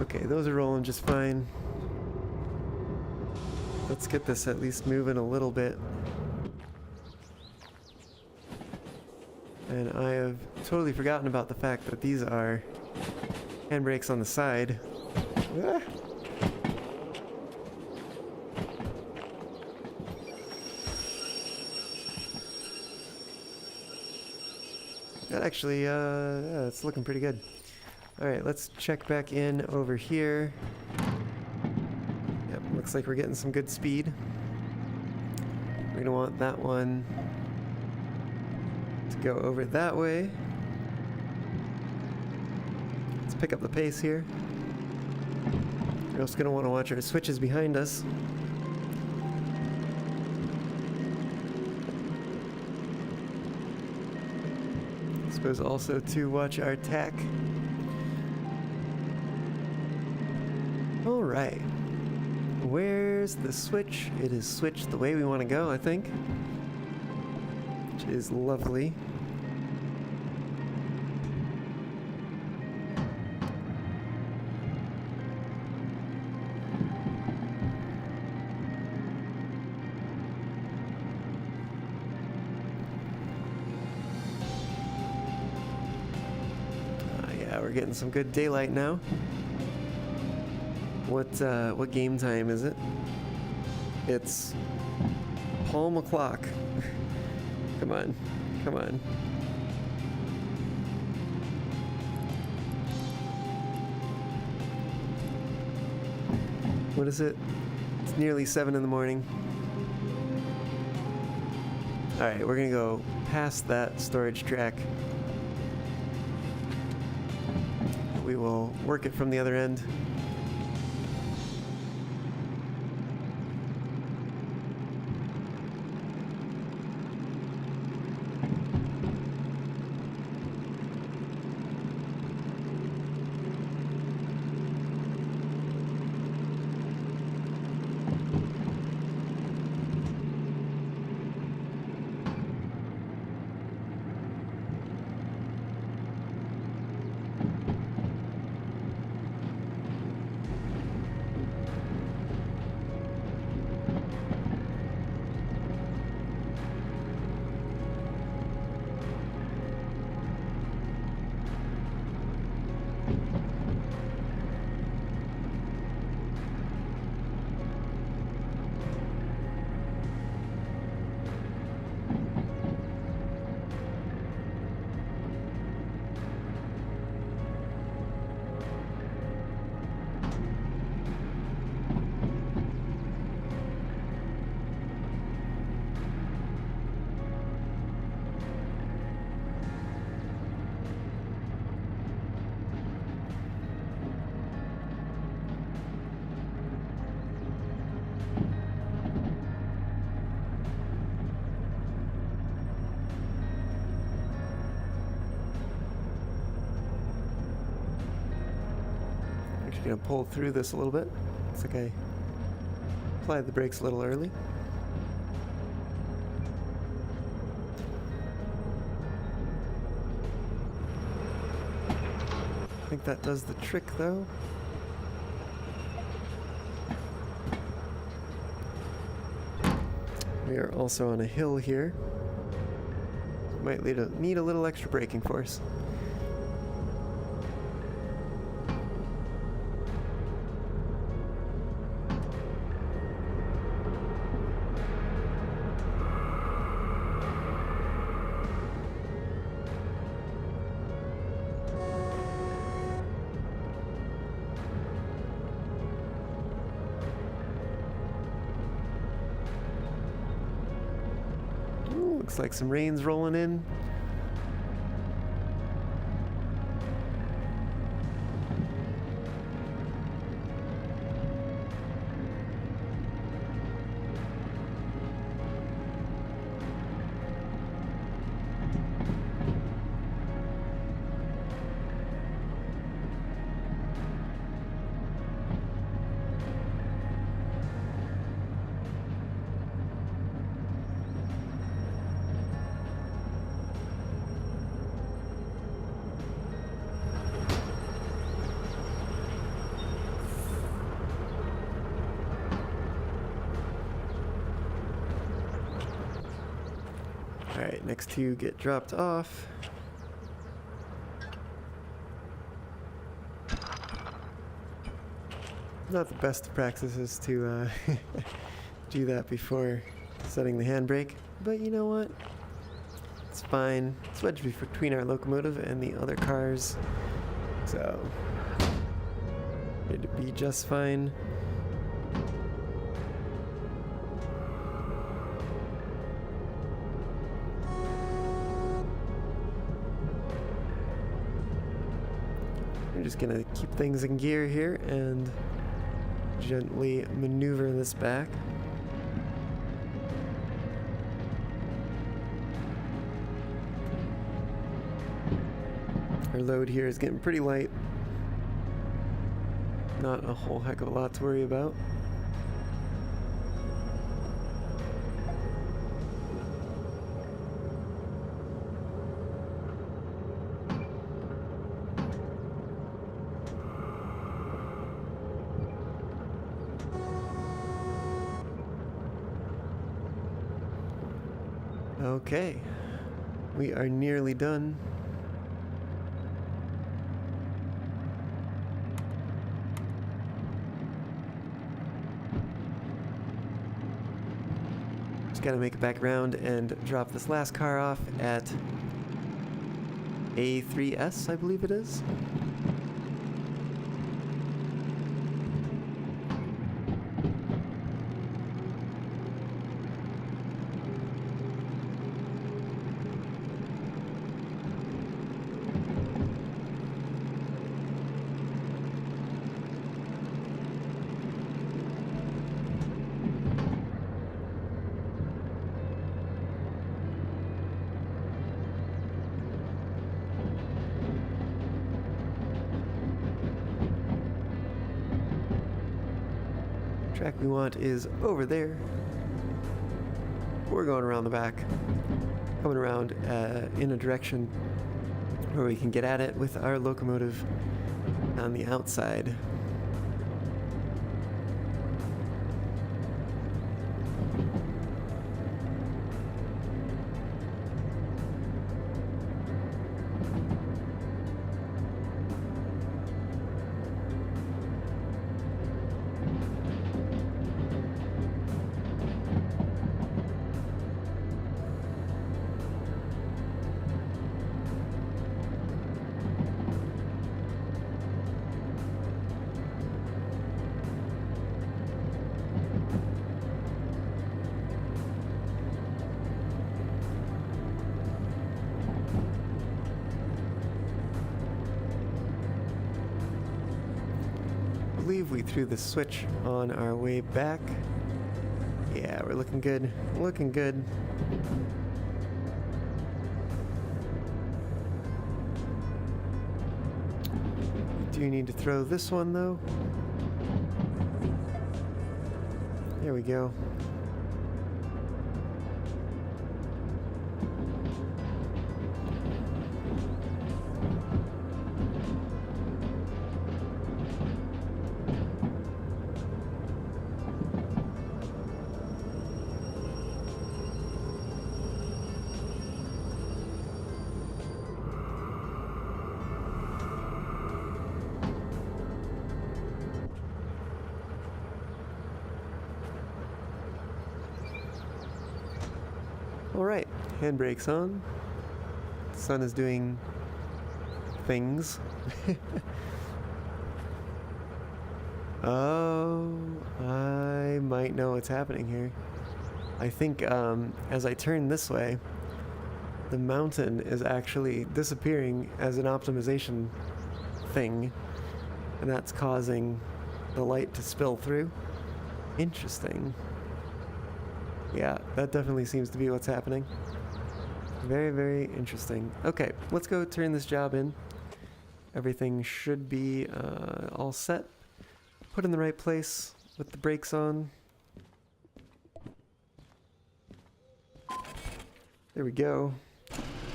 Okay, those are rolling just fine. Let's get this at least moving a little bit. And I have totally forgotten about the fact that these are handbrakes on the side. Ah. That actually, yeah, it's looking pretty good. Alright, let's check back in over here. Yep, looks like we're getting some good speed. We're gonna want that one to go over that way. Let's pick up the pace here. We're also gonna want to watch our switches behind us. I suppose also to watch our tack. Alright. Where's the switch? It is switched the way we want to go, I think. Which is lovely. Yeah, we're getting some good daylight now. What game time is it? It's palm o'clock. Come on. Come on. What is it? It's nearly 7 in the morning. Alright, we're gonna go past that storage track. We will work it from the other end. Gonna pull through this a little bit. Looks like I applied the brakes a little early. I think that does the trick though. We are also on a hill here. Might need a little extra braking force. Looks like some rain's rolling in. next two get dropped off. Not the best of practices to do that before setting the handbrake, but you know what? It's fine. It's wedged between our locomotive and the other cars, so it'd be just fine. We're just gonna keep things in gear here and gently maneuver this back. Our load here is getting pretty light. Not a whole heck of a lot to worry about. Okay, we are nearly done. Just gotta make it back around and drop this last car off at A3S, I believe it is. Track we want is over there. We're going around the back, coming around in a direction where we can get at it with our locomotive on the outside. I believe we threw the switch on our way back. Yeah, we're looking good. Looking good. We do need to throw this one though. There we go. Alright, handbrake's on. The sun is doing things. Oh, I might know what's happening here. I think as I turn this way, the mountain is actually disappearing as an optimization thing, and that's causing the light to spill through. Interesting. Yeah, that definitely seems to be what's happening. Very, very interesting. Okay, let's go turn this job in. Everything should be all set. Put in the right place with the brakes on. There we go.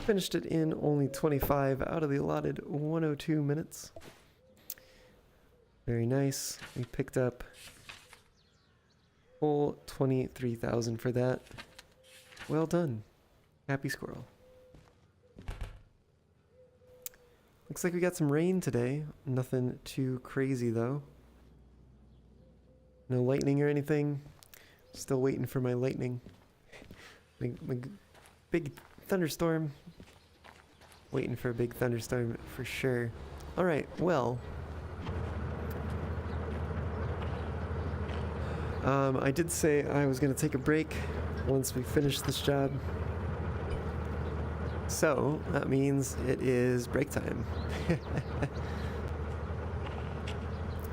Finished it in only 25 out of the allotted 102 minutes. Very nice. We picked up full 23,000 for that. Well done. Happy squirrel. Looks like we got some rain today. Nothing too crazy though. No lightning or anything. Still waiting for my lightning. My big thunderstorm. Waiting for a big thunderstorm for sure. Alright, well. I did say I was going to take a break once we finish this job. So, that means it is break time.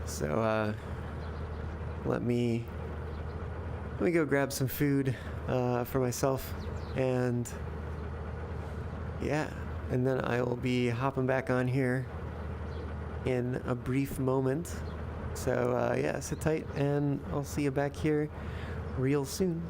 So, let me go grab some food for myself, and yeah, and then I will be hopping back on here in a brief moment. So yeah, sit tight, and I'll see you back here real soon.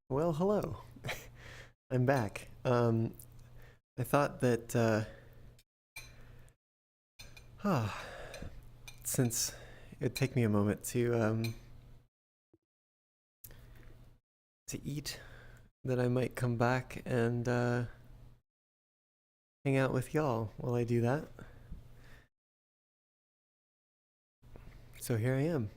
Well, hello. I'm back. I thought that ah, since it'd take me a moment to eat, that I might come back and hang out with y'all while I do that. So here I am.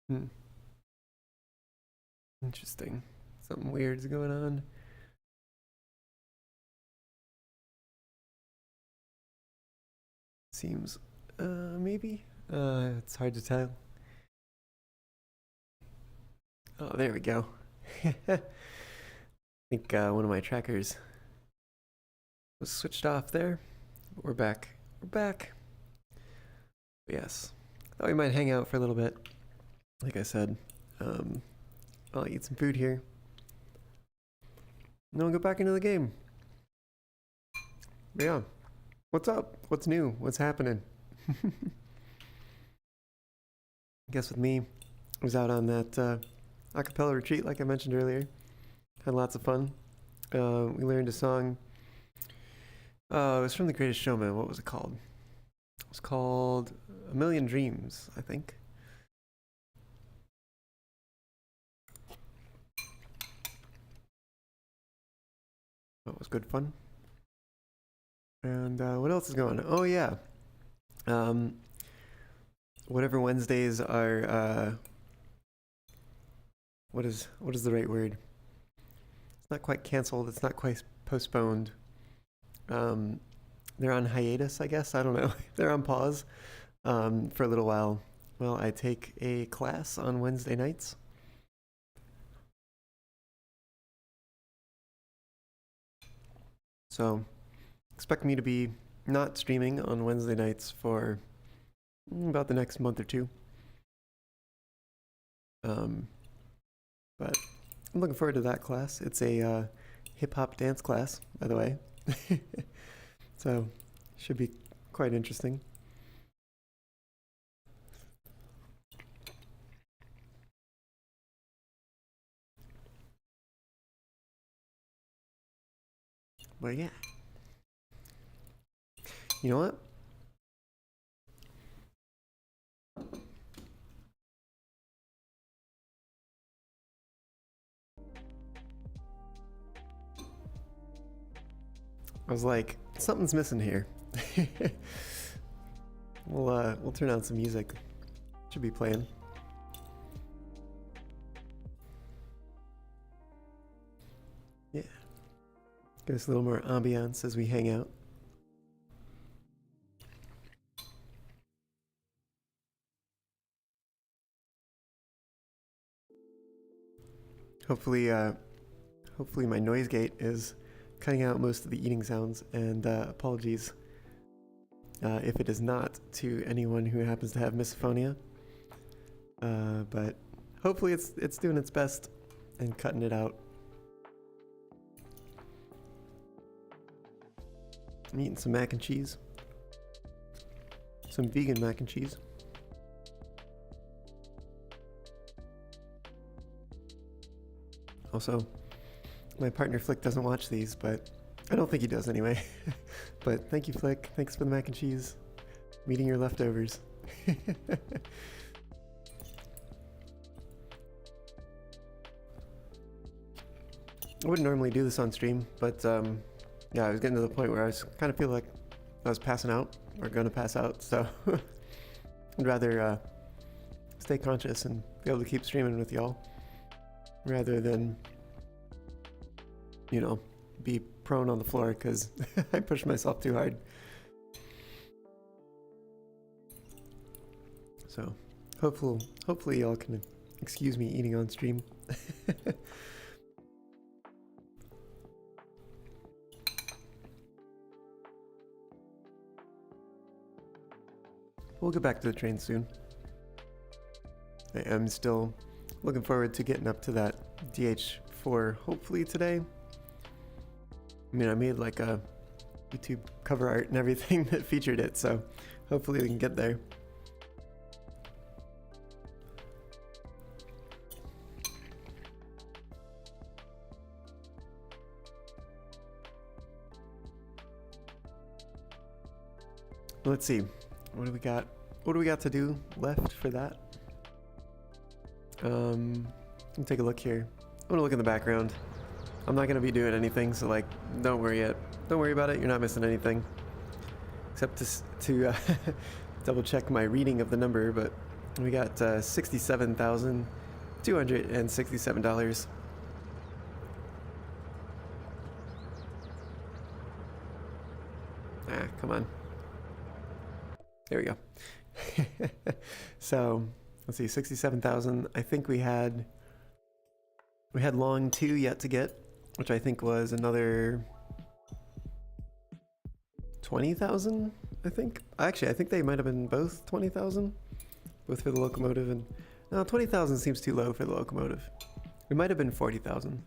Hmm, interesting. Something weird's going on. Seems, maybe. It's hard to tell. Oh, there we go. I think one of my trackers was switched off there. We're back. We're back. Yes. Thought we might hang out for a little bit. Like I said, um, I'll eat some food here. And then we'll go back into the game. Yeah. What's up? What's new? What's happening? I guess with me, I was out on that acapella retreat, like I mentioned earlier. Had lots of fun. We learned a song. It was from The Greatest Showman. What was it called? It was called A Million Dreams, I think. That was good fun. And what else is going on? Oh, yeah. Um, whatever Wednesdays are. What is the right word? It's not quite canceled. It's not quite postponed. Um, they're on hiatus, I guess. I don't know. They're on pause for a little while. Well, I take a class on Wednesday nights. So expect me to be not streaming on Wednesday nights for about the next month or two. But I'm looking forward to that class. It's a hip hop dance class, by the way. So should be quite interesting. But yeah, you know what? I was like, something's missing here. We'll turn on some music. Should be playing. Yeah. Give us a little more ambiance as we hang out. Hopefully, hopefully my noise gate is cutting out most of the eating sounds. And apologies if it is not to anyone who happens to have misophonia. But hopefully it's doing its best and cutting it out. I'm eating some mac and cheese. Some vegan mac and cheese. Also, my partner Flick doesn't watch these, but I don't think he does anyway. But thank you, Flick. Thanks for the mac and cheese. I'm eating your leftovers. I wouldn't normally do this on stream, but yeah, I was getting to the point where I was kind of feel like I was passing out or gonna pass out, so I'd rather stay conscious and be able to keep streaming with y'all rather than, you know, be prone on the floor because I push myself too hard. So hopefully y'all can excuse me eating on stream. We'll get back to the train soon. I am still looking forward to getting up to that DH4 hopefully today. I mean, I made like a YouTube cover art and everything that featured it, so hopefully we can get there. Let's see. What do we got? What do we got to do left for that? Let me take a look here. I'm gonna look in the background. I'm not gonna be doing anything, so like, don't worry about it. You're not missing anything, except to double check my reading of the number. But we got $67,267. Ah, come on. There we go. So let's see, 67,000. I think we had long 2 yet to get, which I think was another 20,000. I think actually I think they might have been both 20,000, both for the locomotive, and no, 20,000 seems too low for the locomotive. It might have been 40,000.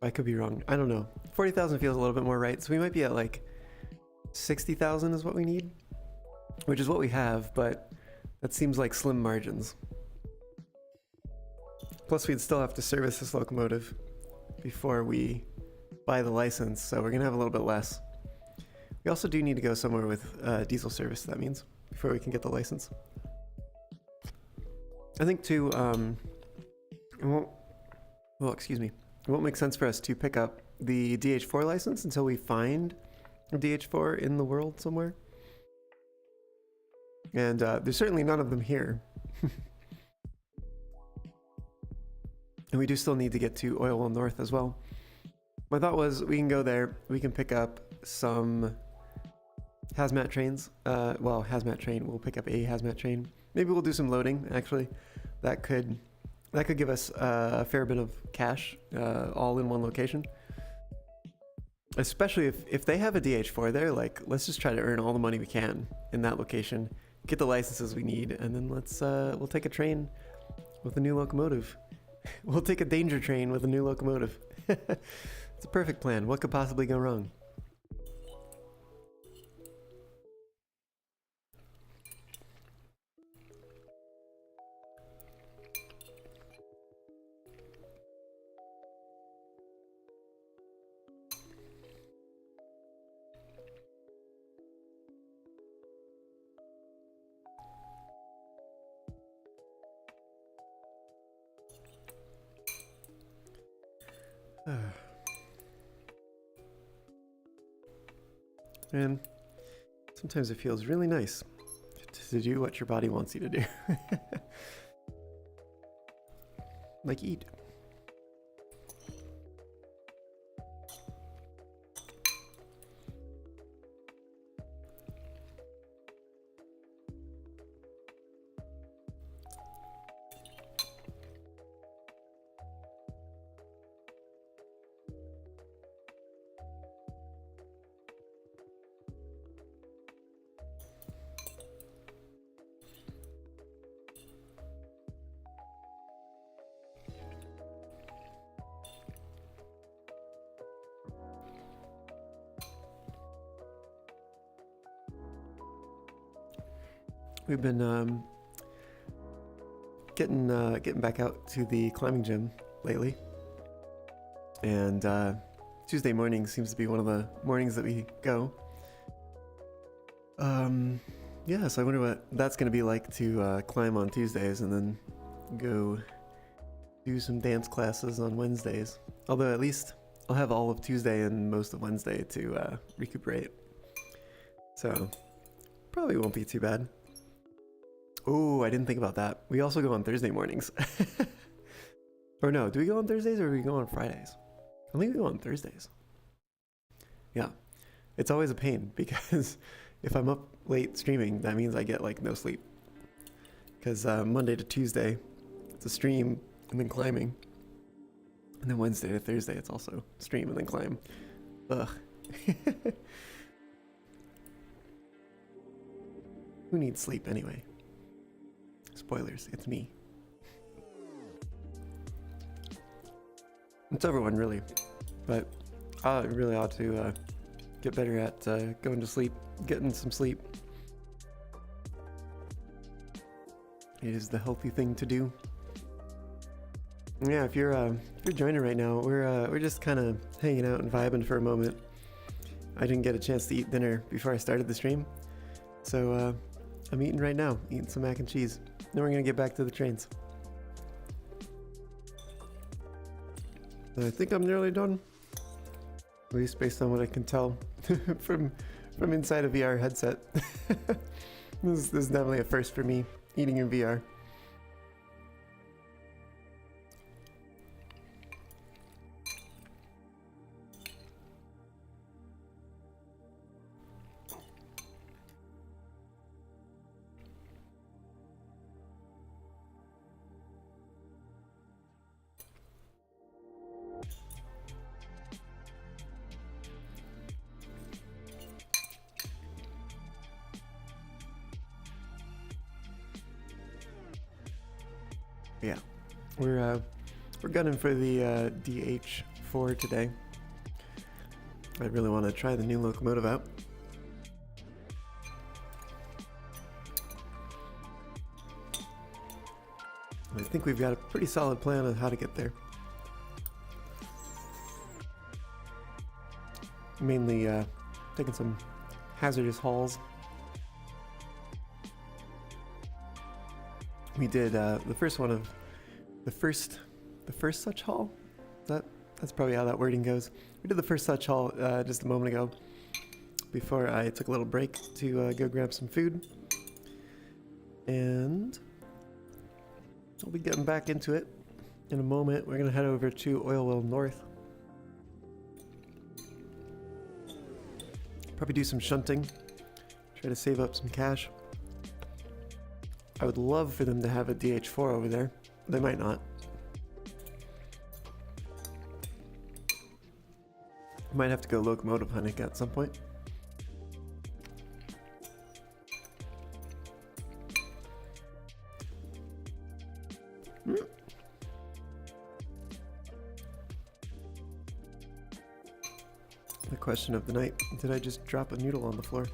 I could be wrong. I don't know. 40,000 feels a little bit more right. So we might be at like 60,000 is what we need, which is what we have, but that seems like slim margins. Plus we'd still have to service this locomotive before we buy the license, so we're gonna have a little bit less. We also do need to go somewhere with diesel service, that means, before we can get the license. I think too, it won't make sense for us to pick up the DH4 license until we find a DH4 in the world somewhere. And there's certainly none of them here. And we do still need to get to Oil Well North as well. My thought was we can go there, we can pick up some hazmat trains. Well, hazmat train, we'll pick up a hazmat train. Maybe we'll do some loading, actually. That could give us a fair bit of cash all in one location. Especially if they have a DH4 there, like, let's just try to earn all the money we can in that location, get the licenses we need, and then we'll take a train with a new locomotive. We'll take a danger train with a new locomotive. It's a perfect plan. What could possibly go wrong? And sometimes it feels really nice to do what your body wants you to do. Like eat. We've been getting back out to the climbing gym lately, and Tuesday morning seems to be one of the mornings that we go. Yeah, so I wonder what that's going to be like to climb on Tuesdays and then go do some dance classes on Wednesdays. Although at least I'll have all of Tuesday and most of Wednesday to recuperate, so probably won't be too bad. Oh, I didn't think about that. We also go on Thursday mornings. Or no, do we go on Thursdays or do we go on Fridays? I think we go on Thursdays. Yeah. It's always a pain because if I'm up late streaming, that means I get like no sleep. Because Monday to Tuesday, it's a stream and then climbing. And then Wednesday to Thursday, it's also stream and then climb. Ugh. Who needs sleep anyway? Spoilers, it's me. It's everyone, really. But I really ought to get better at going to sleep, getting some sleep. It is the healthy thing to do. Yeah, if you're joining right now, we're just kind of hanging out and vibing for a moment. I didn't get a chance to eat dinner before I started the stream, so I'm eating right now, eating some mac and cheese. Then we're gonna get back to the trains. I think I'm nearly done, at least based on what I can tell from inside a VR headset. This is definitely a first for me, eating in VR. Yeah, we're gunning for the DH4 today. I really want to try the new locomotive out. I think we've got a pretty solid plan on how to get there. Mainly taking some hazardous hauls. We did the first one of the first such haul. That's probably how that wording goes. We did the first such haul just a moment ago, before I took a little break to go grab some food, and I'll be getting back into it in a moment. We're gonna head over to Oil Well North. Probably do some shunting, try to save up some cash. I would love for them to have a DH4 over there. They might not. Might have to go locomotive hunting at some point. The question of the night, did I just drop a noodle on the floor?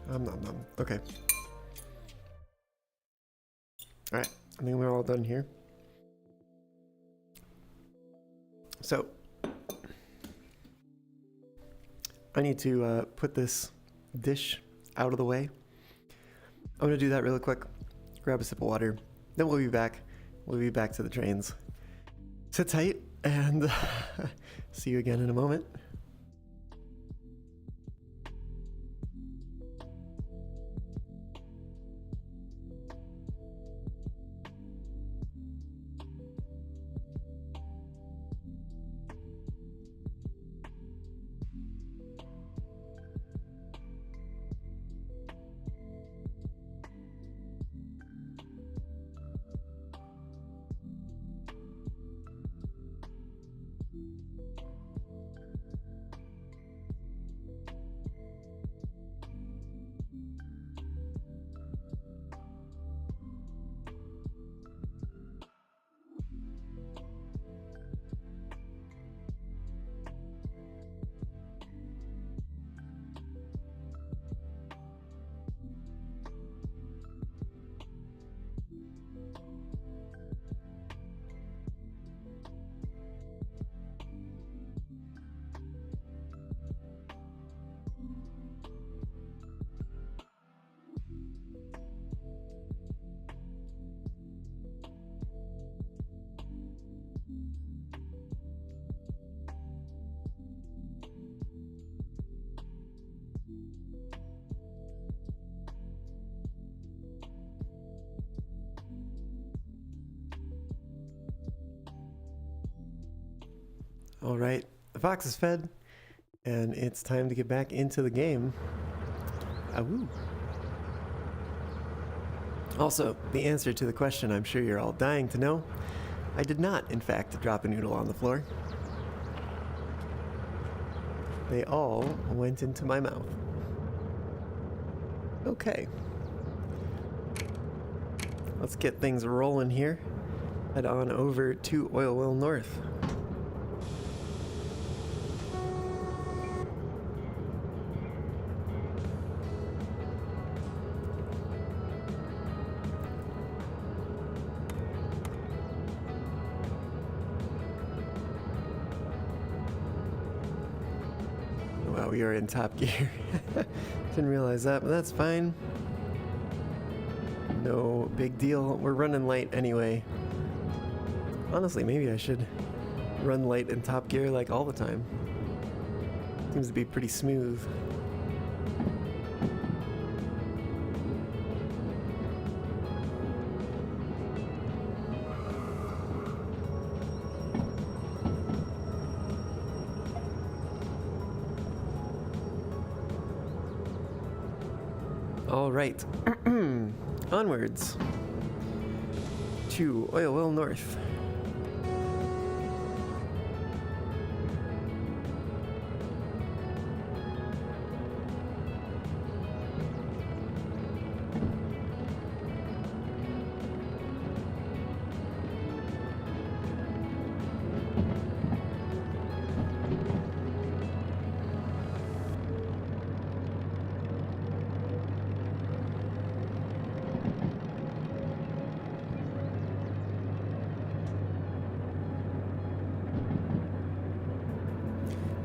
Nom. Okay. Alright, I think we're all done here. So, I need to put this dish out of the way. I'm gonna do that really quick. Grab a sip of water. Then we'll be back. We'll be back to the trains. Sit tight, and see you again in a moment. All right, the fox is fed, and it's time to get back into the game. Awoo. Also, the answer to the question I'm sure you're all dying to know, I did not, in fact, drop a noodle on the floor. They all went into my mouth. Okay. let's get things rolling here. Head on over to Oil Well North. Wow, we are in top gear. Didn't realize that, but that's fine. No big deal. We're running light anyway. Honestly, maybe I should run light in top gear like all the time. Seems to be pretty smooth. All right, onwards to Oil Well North.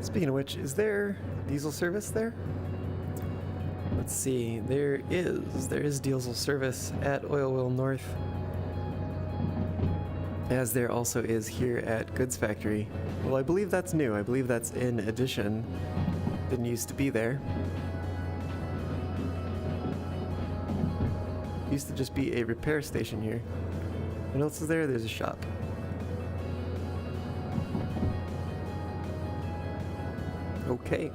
Speaking of which, is there diesel service there? Let's see, there is diesel service at Oil Well North, as there also is here at Goods Factory. Well, I believe that's new. I believe that's in addition. Didn't used to be there. Used to just be a repair station here. What else is there? There's a shop. Okay.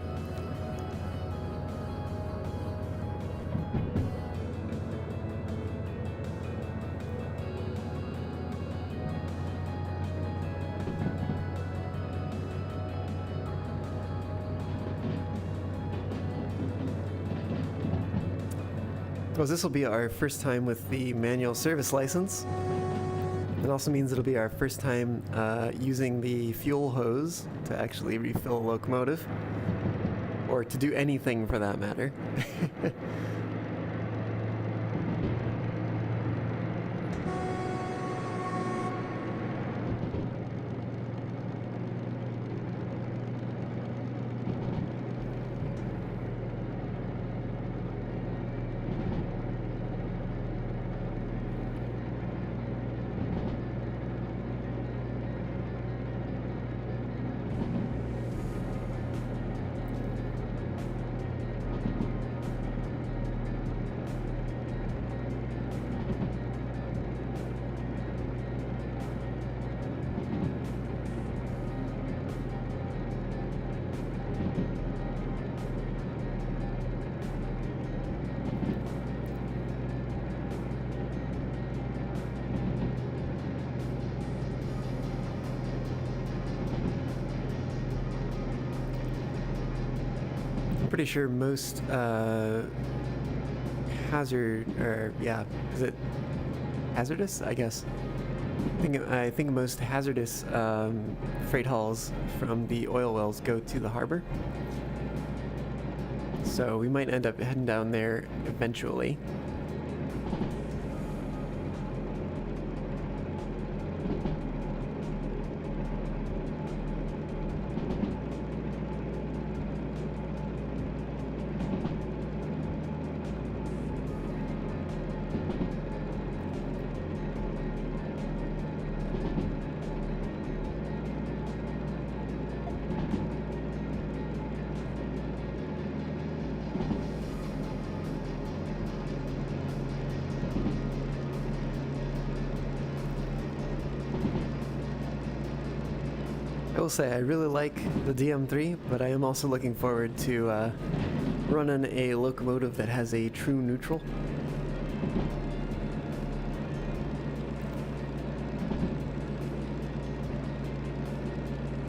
Well, this will be our first time with the manual service license. It also means it'll be our first time using the fuel hose to actually refill a locomotive, or to do anything for that matter. Pretty sure most is it hazardous? I guess. I think most hazardous freight hauls from the oil wells go to the harbor. So we might end up heading down there eventually. I will say I really like the DM3, but I am also looking forward to running a locomotive that has a true neutral.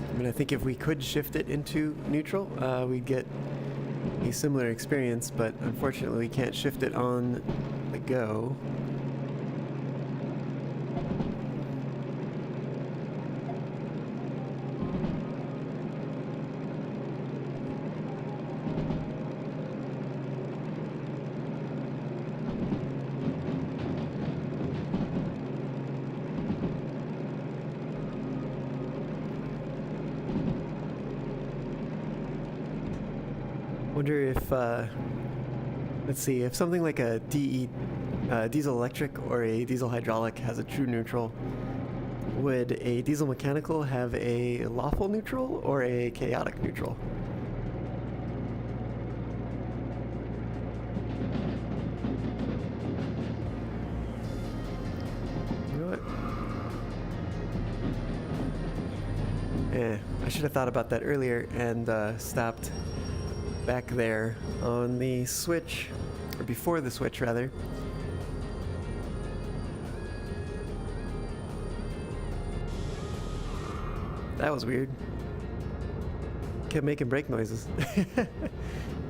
I mean, I think if we could shift it into neutral, we'd get a similar experience, but unfortunately we can't shift it on the go. Wonder if, let's see, if something like a diesel electric or a diesel hydraulic has a true neutral, would a diesel mechanical have a lawful neutral or a chaotic neutral? You know what? I should have thought about that earlier and stopped back there on the switch, or before the switch rather. That was weird. Kept making brake noises.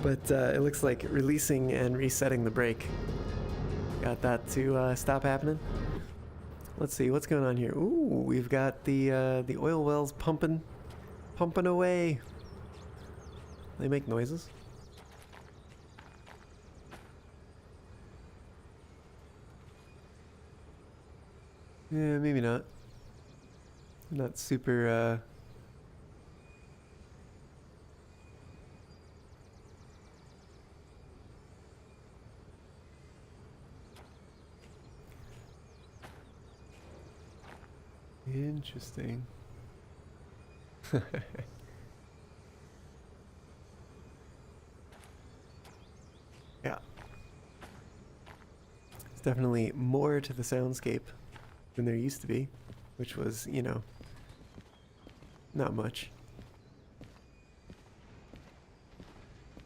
But it looks like releasing and resetting the brake got that to stop happening. Let's see what's going on here. Ooh, we've got the oil wells pumping away. They make noises. Yeah, maybe not. Not super, interesting. Yeah. There's definitely more to the soundscape than there used to be, which was, you know, not much.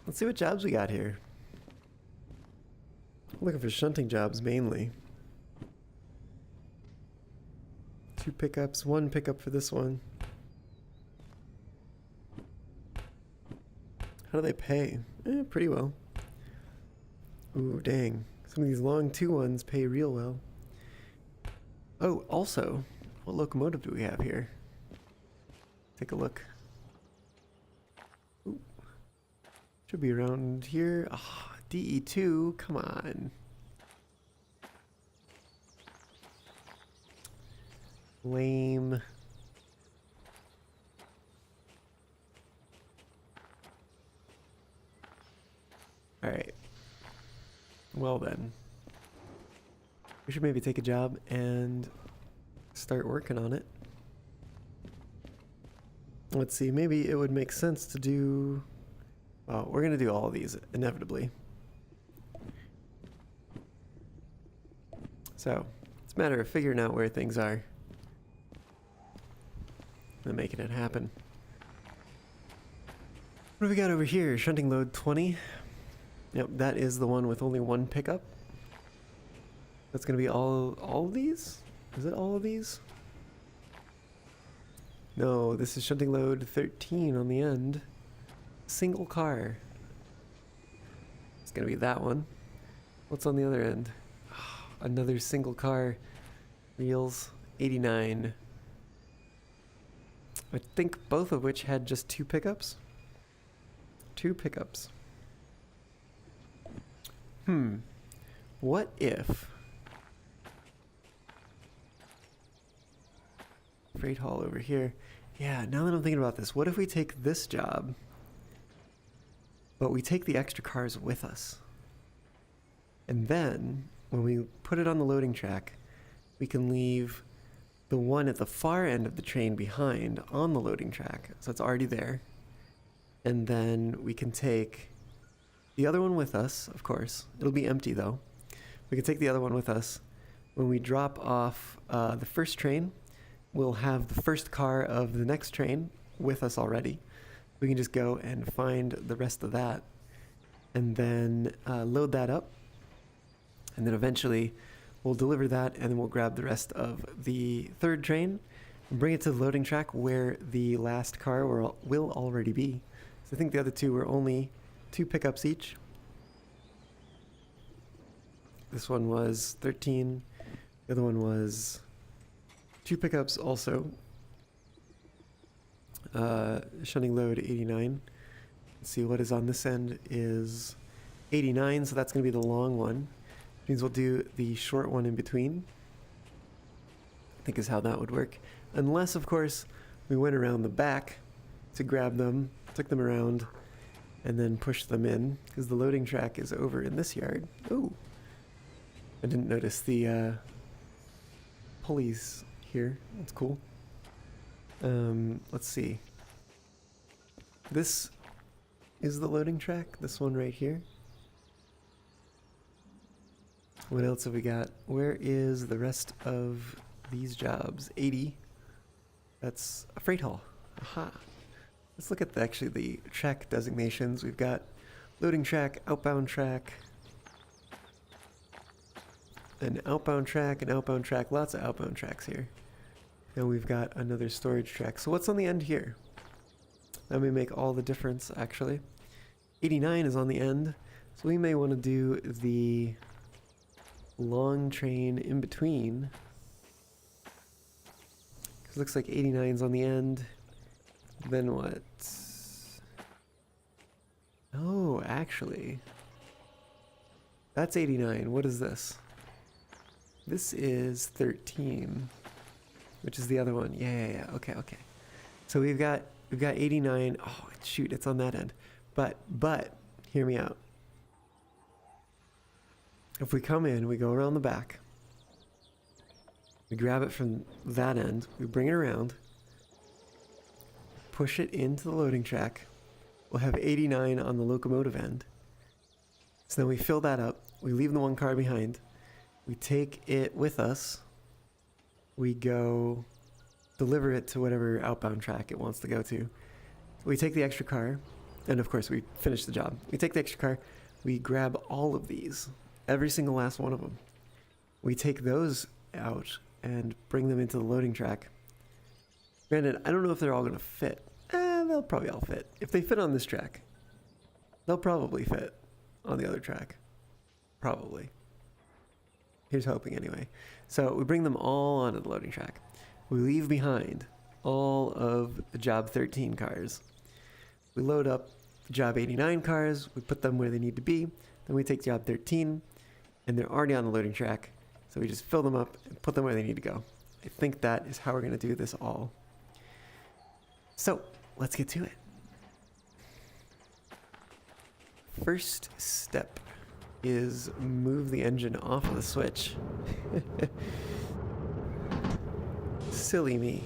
Let's see what jobs we got here. Looking for shunting jobs mainly. 2 pickups, 1 pickup for this one. How do they pay? Pretty well. Ooh, dang. Some of these long 2 ones pay real well. Oh, also, what locomotive do we have here? Take a look. Ooh. Should be around here. Oh, DE2, come on. Lame. Alright. Well then. We should maybe take a job and start working on it. Let's see, maybe it would make sense to do... Well, we're going to do all of these, inevitably. So, it's a matter of figuring out where things are and making it happen. What do we got over here? Shunting load 20. Yep, that is the one with only 1 pickup. That's going to be all of these? Is it all of these? No, this is shunting load 13 on the end. Single car. It's going to be that one. What's on the other end? Another single car. Reels 89. I think both of which had just 2 pickups. 2 pickups. What if... Freight haul over here. Yeah, now that I'm thinking about this, what if we take this job, but we take the extra cars with us? And then, when we put it on the loading track, we can leave the one at the far end of the train behind on the loading track, so it's already there. And then we can take the other one with us, of course. It'll be empty though. We can take the other one with us. When we drop off the first train, we'll have the first car of the next train with us already. We can just go and find the rest of that and then load that up. And then eventually we'll deliver that and then we'll grab the rest of the third train and bring it to the loading track where the last car will already be. So I think the other two were only 2 pickups each. This one was 13. The other one was 2 pickups also. Shunning load 89. Let's see what is on this end is 89, so that's going to be the long one. Which means we'll do the short one in between. I think is how that would work. Unless, of course, we went around the back to grab them, took them around, and then pushed them in, because the loading track is over in this yard. Ooh. I didn't notice the pulleys here. That's cool. Let's see. This is the loading track, this one right here. What else have we got? Where is the rest of these jobs? 80. That's a freight haul. Aha. Let's look at actually the track designations. We've got loading track, outbound track, an outbound track, lots of outbound tracks here. And we've got another storage track. So what's on the end here? That may make all the difference, actually. 89 is on the end, so we may want to do the long train in between. Because it looks like 89 is on the end. Then what? Oh, actually. That's 89. What is this? This is 13. Which is the other one. Yeah. Okay. So we've got 89. Oh, shoot, it's on that end. But, hear me out. If we come in, we go around the back. We grab it from that end. We bring it around. Push it into the loading track. We'll have 89 on the locomotive end. So then we fill that up. We leave the one car behind. We take it with us. We go deliver it to whatever outbound track it wants to go to. We take the extra car, and of course we finish the job. We take the extra car, we grab all of these, every single last one of them. We take those out and bring them into the loading track. Granted, I don't know if they're all going to fit. They'll probably all fit. If they fit on this track, they'll probably fit on the other track. Probably. Here's hoping anyway. So we bring them all onto the loading track. We leave behind all of the job 13 cars. We load up the job 89 cars, we put them where they need to be, then we take job 13, and they're already on the loading track, so we just fill them up and put them where they need to go. I think that is how we're going to do this all. So, let's get to it. First step is move the engine off of the switch. Silly me.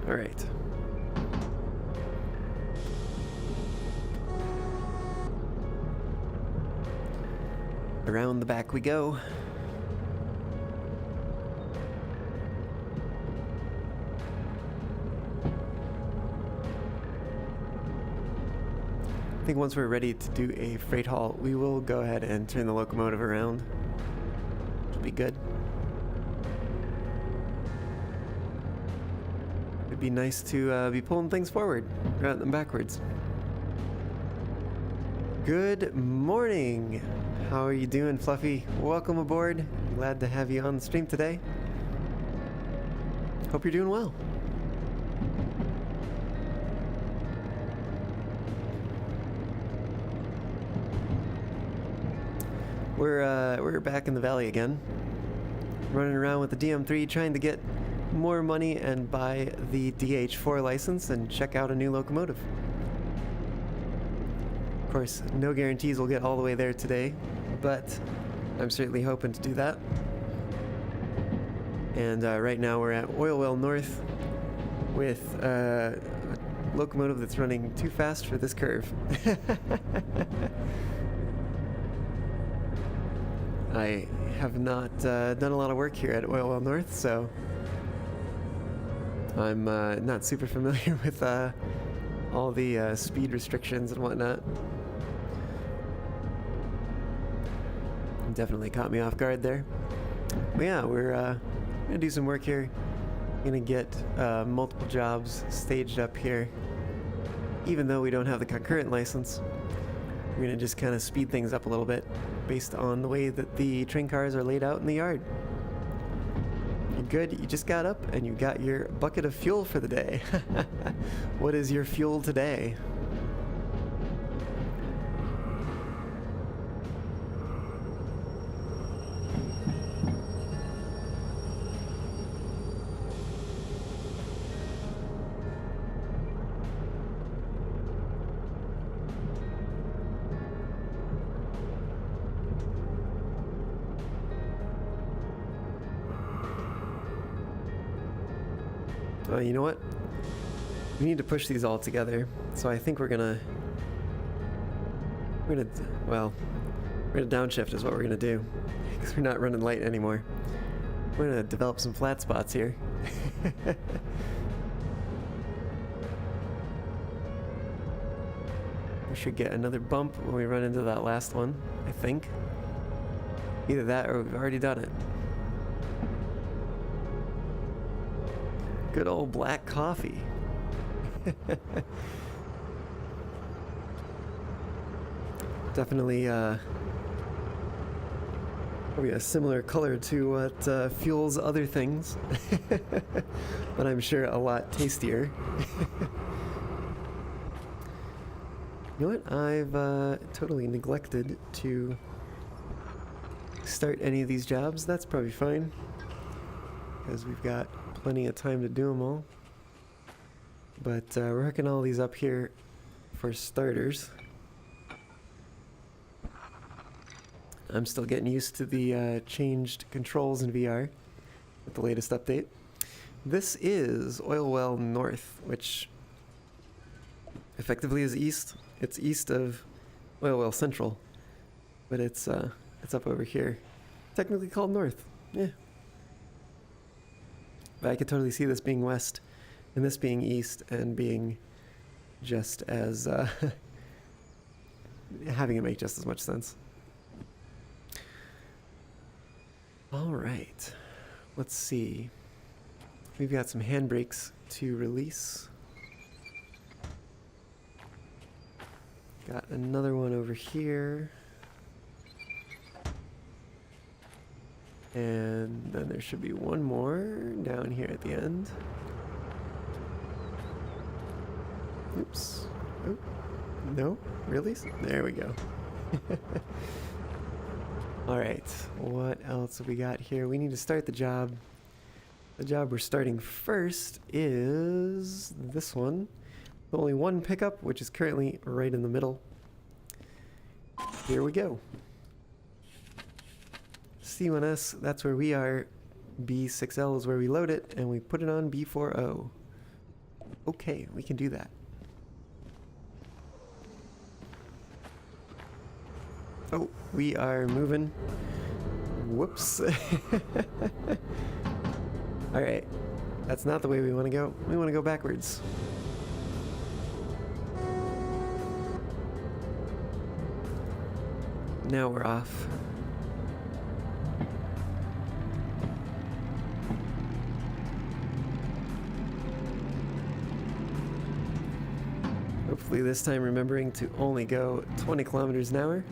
All right. Around the back we go. I think once we're ready to do a freight haul, we will go ahead and turn the locomotive around. Which will be good. It'd be nice to be pulling things forward rather than backwards. Good morning. How are you doing, Fluffy? Welcome aboard. Glad to have you on the stream today. Hope you're doing well. We're back in the valley again, running around with the DM3 trying to get more money and buy the DH4 license and check out a new locomotive. Of course, no guarantees we'll get all the way there today, but I'm certainly hoping to do that. And right now we're at Oil Well North with a locomotive that's running too fast for this curve. I have not done a lot of work here at Oil Well North, so I'm not super familiar with all the speed restrictions and whatnot. Definitely caught me off guard there. But yeah, we're gonna do some work here. Gonna get multiple jobs staged up here. Even though we don't have the concurrent license, we're gonna just kind of speed things up a little bit based on the way that the train cars are laid out in the yard. You're good, you just got up and you got your bucket of fuel for the day. What is your fuel today? You know what? We need to push these all together. So I think we're gonna downshift is what we're gonna do. Because we're not running light anymore. We're gonna develop some flat spots here. We should get another bump when we run into that last one, I think. Either that or we've already done it. Good old black coffee. Definitely probably a similar color to what fuels other things. But I'm sure a lot tastier. You know what? I've totally neglected to start any of these jobs. That's probably fine, because we've got plenty of time to do them all. But we're hooking all these up here for starters. I'm still getting used to the changed controls in VR with the latest update. This is Oil Well North, which effectively is east. It's east of Oil Well Central, but it's up over here. Technically called North. Yeah. But I could totally see this being west, and this being east, and being just as, having it make just as much sense. Alright, let's see. We've got some handbrakes to release. Got another one over here. And then there should be one more down here at the end. Oops. Oh. No? Really? There we go. Alright, what else have we got here? We need to start the job. The job we're starting first is this one. Only one pickup, which is currently right in the middle. Here we go. C1S, that's where we are. B6L is where we load it, and we put it on B40. Okay, we can do that. Oh, we are moving. Whoops. Alright, that's not the way we want to go. We want to go backwards. Now we're off. Hopefully this time remembering to only go 20 kilometers an hour.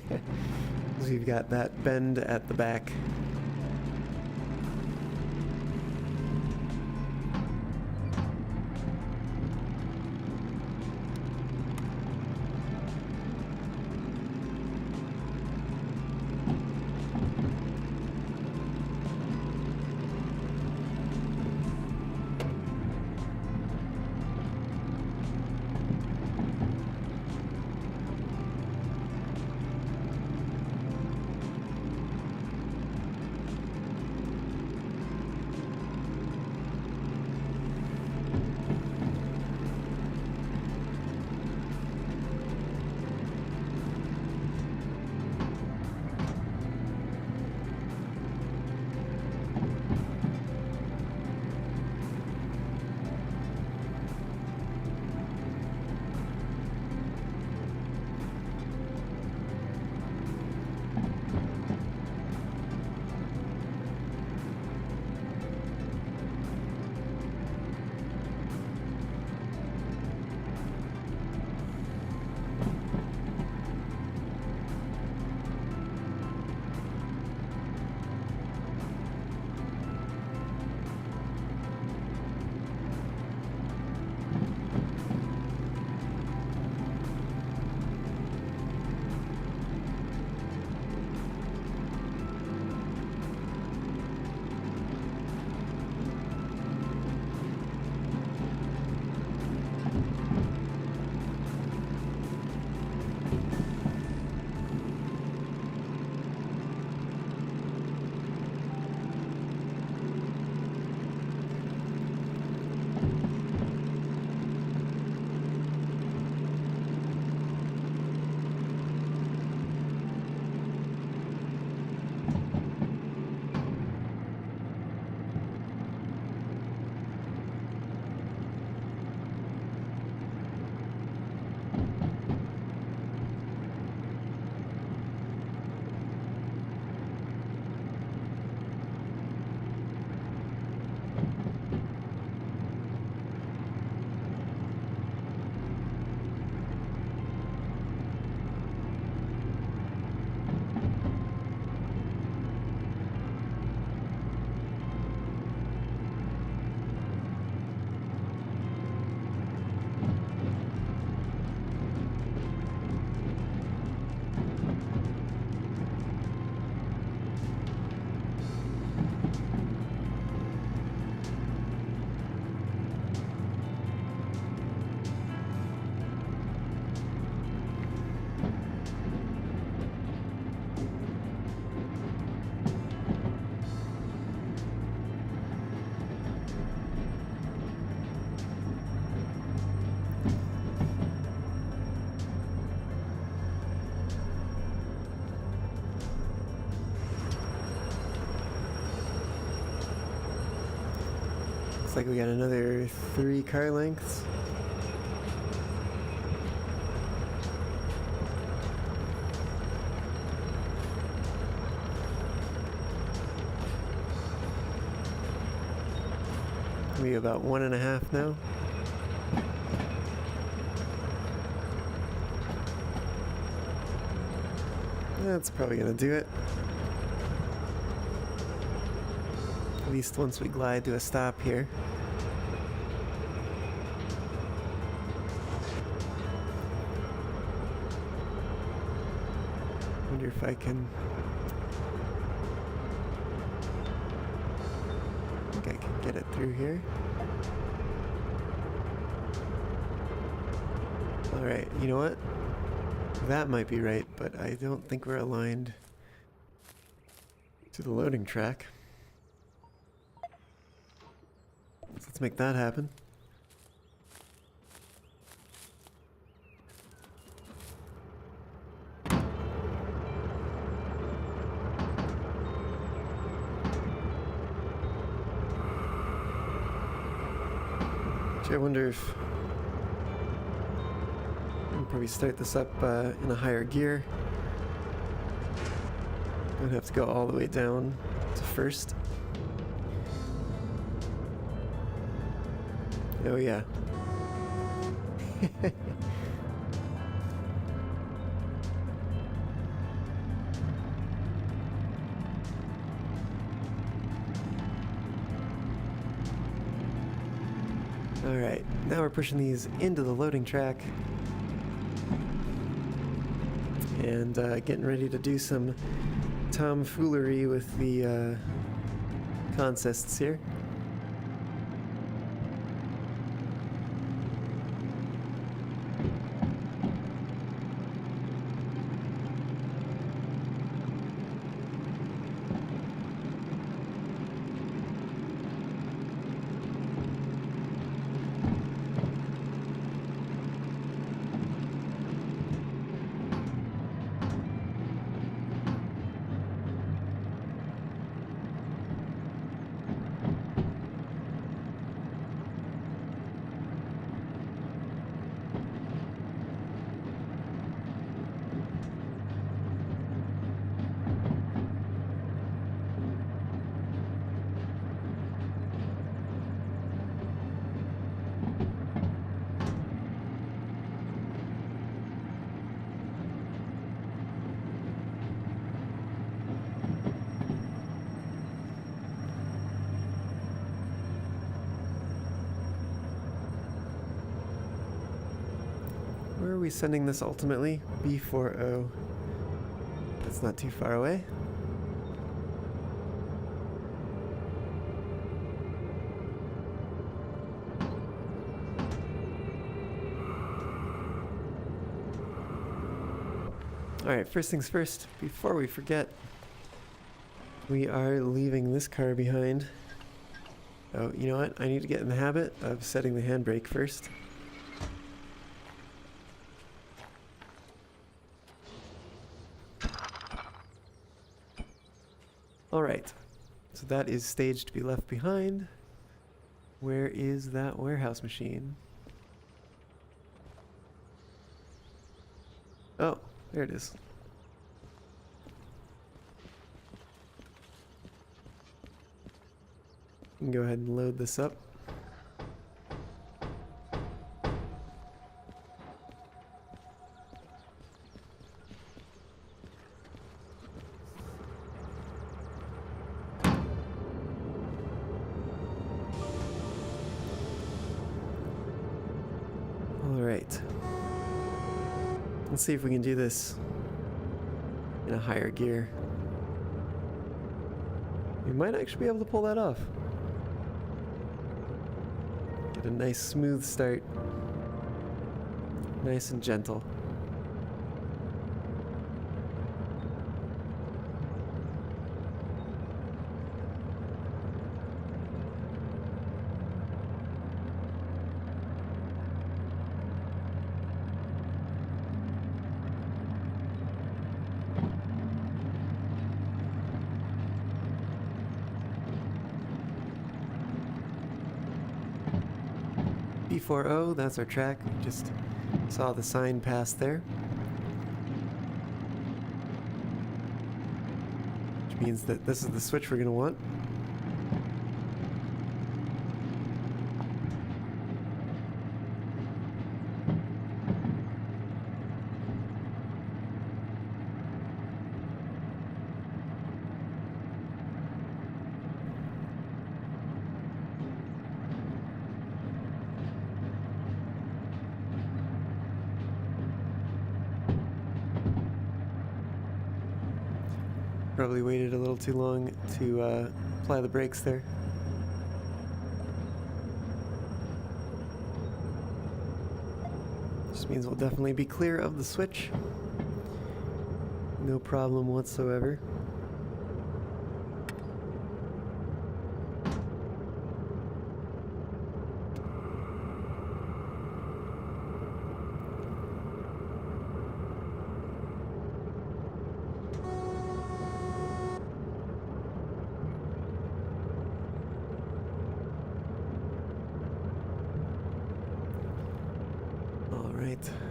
Because we've got that bend at the back. Looks like we got another 3 car lengths. We about 1.5 now. That's probably gonna do it. At least once we glide to a stop here. Wonder if I can... I think I can get it through here. Alright, you know what? That might be right, but I don't think we're aligned to the loading track. So let's make that happen. Actually, I wonder if I'll probably start this up in a higher gear. Don't have to go all the way down to first. Oh yeah. Alright, now we're pushing these into the loading track. And getting ready to do some tomfoolery with the consists here. Where are we sending this ultimately? B40. That's not too far away. Alright, first things first, before we forget, we are leaving this car behind. Oh, you know what? I need to get in the habit of setting the handbrake first. Alright, so that is staged to be left behind. Where is that warehouse machine? Oh, there it is. You can go ahead and load this up. Alright. Let's see if we can do this in a higher gear. We might actually be able to pull that off. Get a nice smooth start. Nice and gentle. B40, that's our track. Just saw the sign pass there. Which means that this is the switch we're going to want. Probably waited a little too long to apply the brakes there. Just means we'll definitely be clear of the switch. No problem whatsoever.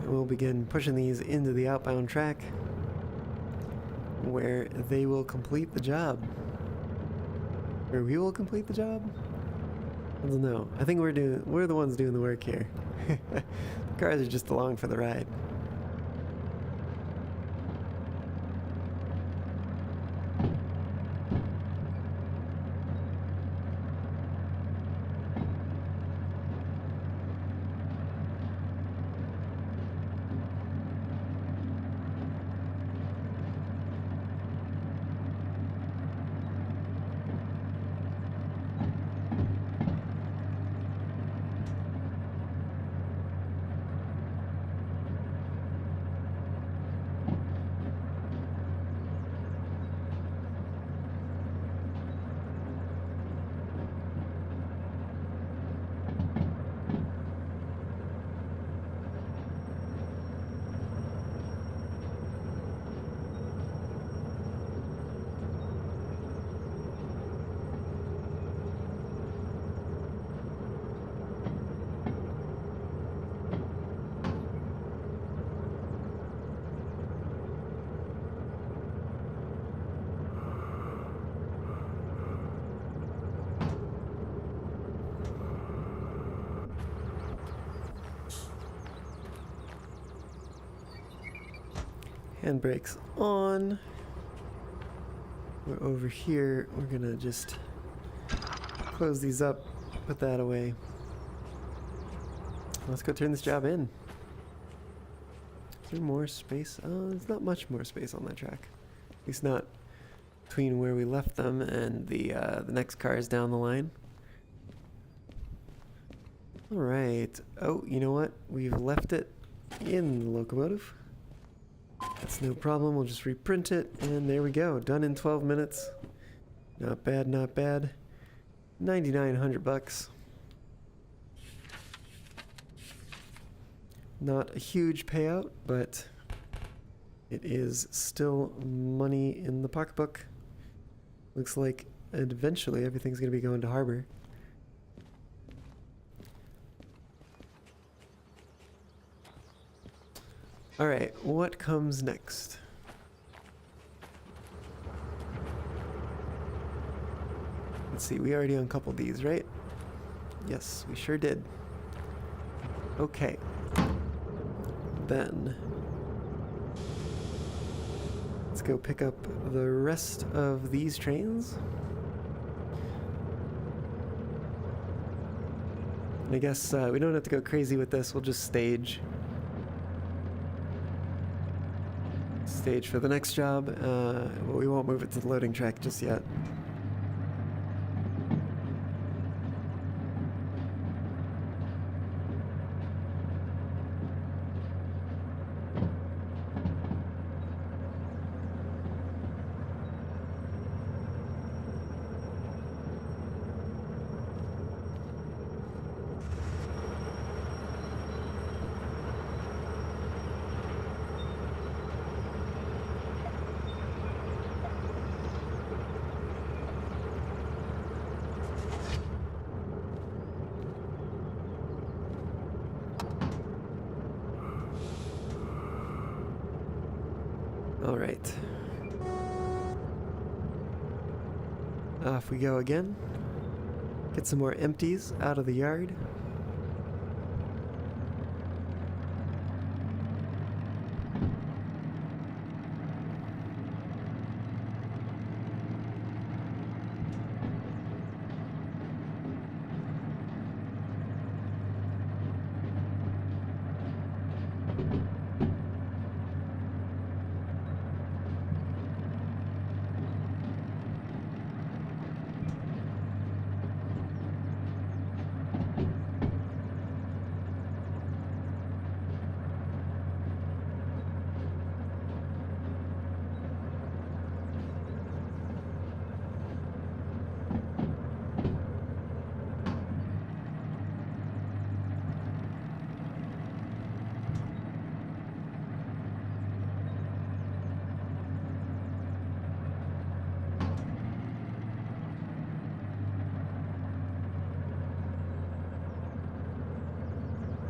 We'll begin pushing these into the outbound track where they will complete the job. Or we will complete the job? I don't know. I think we're the ones doing the work here. The cars are just along for the ride. Handbrakes on. We're over here. We're gonna just close these up, put that away. Let's go turn this job in. Is there more space? There's not much more space on that track. At least not between where we left them and the next cars down the line. Alright. Oh, you know what? We've left it in the locomotive. That's no problem. We'll just reprint it, and there we go. Done in 12 minutes. Not bad, not bad. 9,900 bucks. Not a huge payout, but it is still money in the pocketbook. Looks like eventually everything's going to be going to harbor. Alright, what comes next? Let's see, we already uncoupled these, right? Yes, we sure did. Okay. Then let's go pick up the rest of these trains. And I guess we don't have to go crazy with this, we'll just stage. Stage for the next job. We won't move it to the loading track just yet. All right. Off we go again. Get some more empties out of the yard.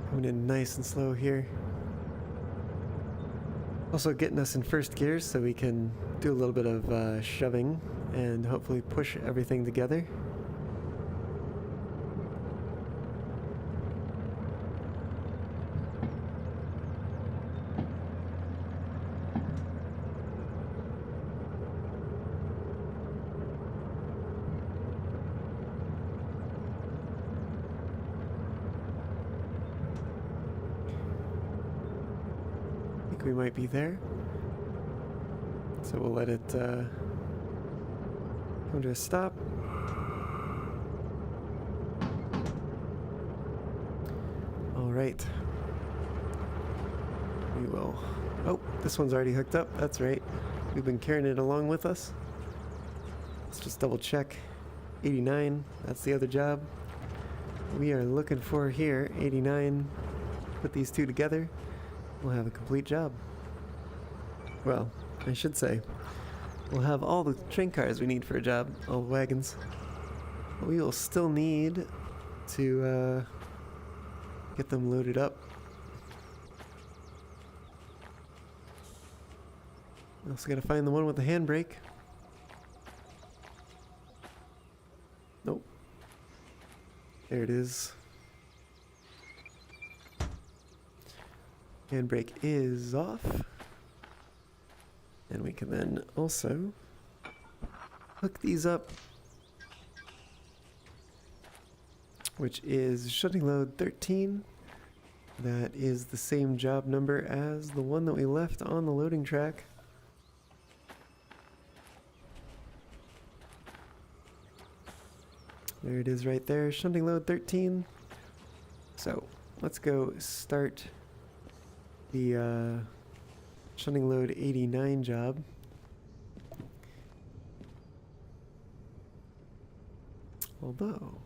Coming in nice and slow here. Also getting us in first gear so we can do a little bit of shoving and hopefully push everything together. We might be there, so we'll let it come to a stop. All right, we will. Oh, this one's already hooked up. That's right. We've been carrying it along with us. Let's just double check. 89. That's the other job we are looking for here. 89. Put these two together. We'll have a complete job. Well, I should say, we'll have all the train cars we need for a job, all the wagons. But we will still need to get them loaded up. Also gotta find the one with the handbrake. Nope. There it is. Handbrake is off. And we can then also hook these up, which is shunting load 13. That is the same job number as the one that we left on the loading track. There it is right there, shunting load 13. So let's go start the Shunning load 89 job. Although,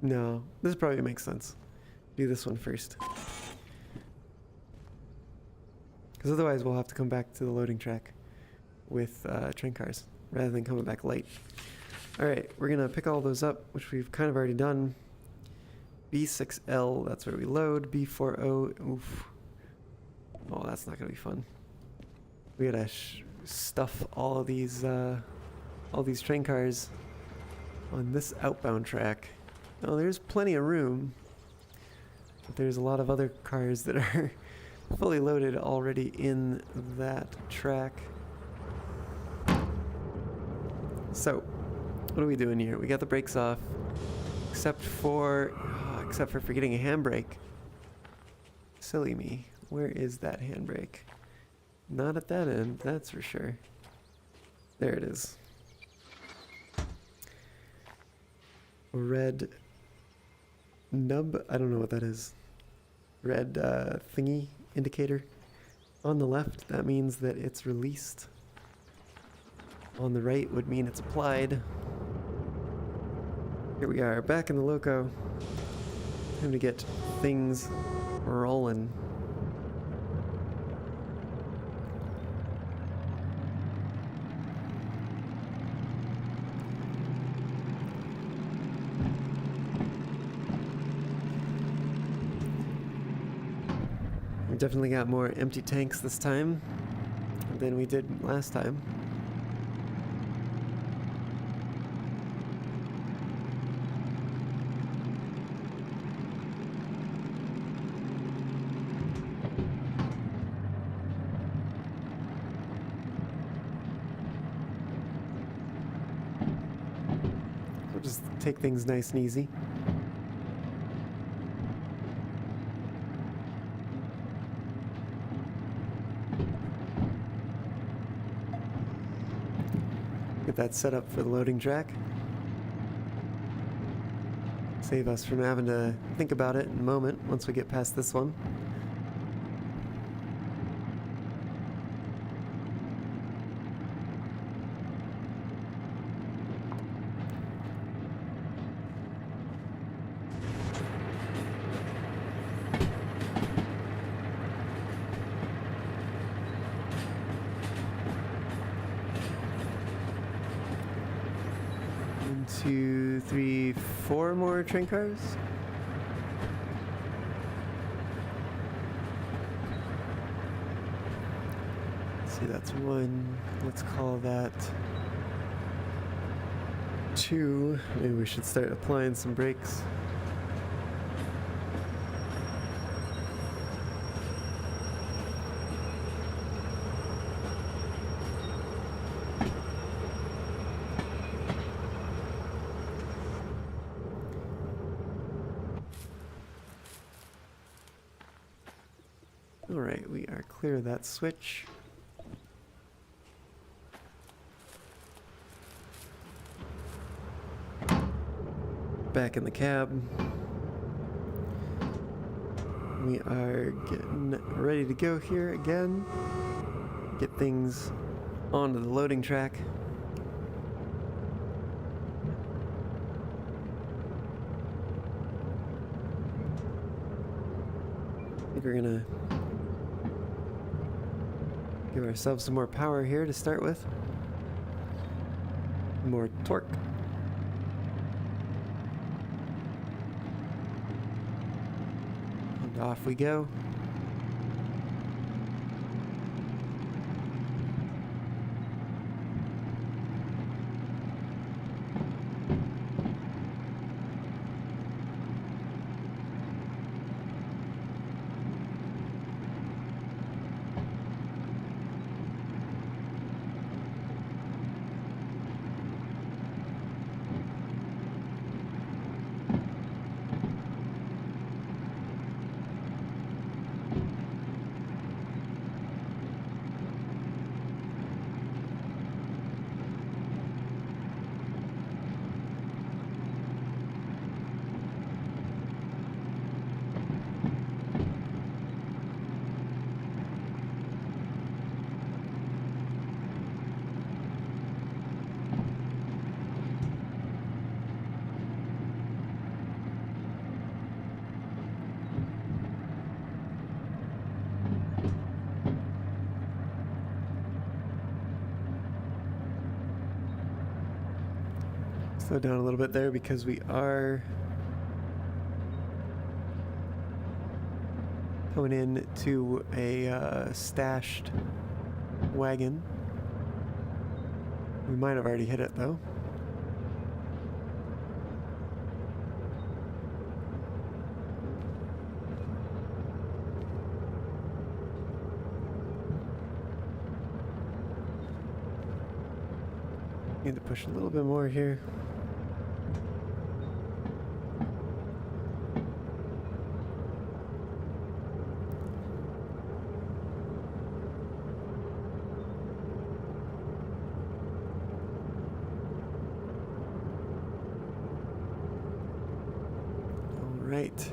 no, this probably makes sense. Do this one first. Because otherwise we'll have to come back to the loading track with train cars rather than coming back late. Alright, we're going to pick all those up, which we've kind of already done. B6L, that's where we load. B40, oof. Oh, that's not going to be fun. We gotta stuff all these train cars on this outbound track. Oh, there's plenty of room, but there's a lot of other cars that are fully loaded already in that track. So, what are we doing here? We got the brakes off, except for forgetting a handbrake. Silly me. Where is that handbrake? Not at that end, that's for sure. There it is. Red nub, I don't know what that is. Red thingy indicator on the left, that means that it's released. On the right would mean it's applied. Here we are, back in the loco. Time to get things rolling. We definitely got more empty tanks this time than we did last time. We'll just take things nice and easy. Get that set up for the loading track. Save us from having to think about it in a moment once we get past this one. One, two, three, four more train cars. Let's see, that's one. Let's call that two. Maybe we should start applying some brakes. Alright, we are clear of that switch. Back in the cab. We are getting ready to go here again. Get things onto the loading track. I think we're gonna give ourselves some more power here to start with. More torque. And off we go. Slow down a little bit there because we are coming in to a stashed wagon. We might have already hit it though. Need to push a little bit more here. All right.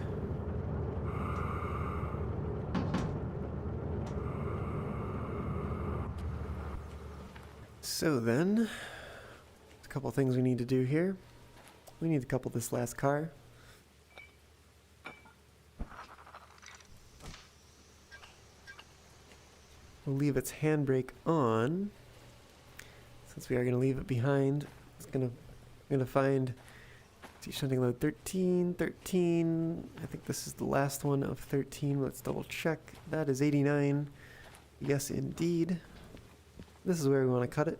So then, a couple things we need to do here. We need to couple this last car. We'll leave its handbrake on. Since we are going to leave it behind, it's going to find shunting load 13, 13. I think this is the last one of 13. Let's double check. That is 89. Yes, indeed. This is where we want to cut it.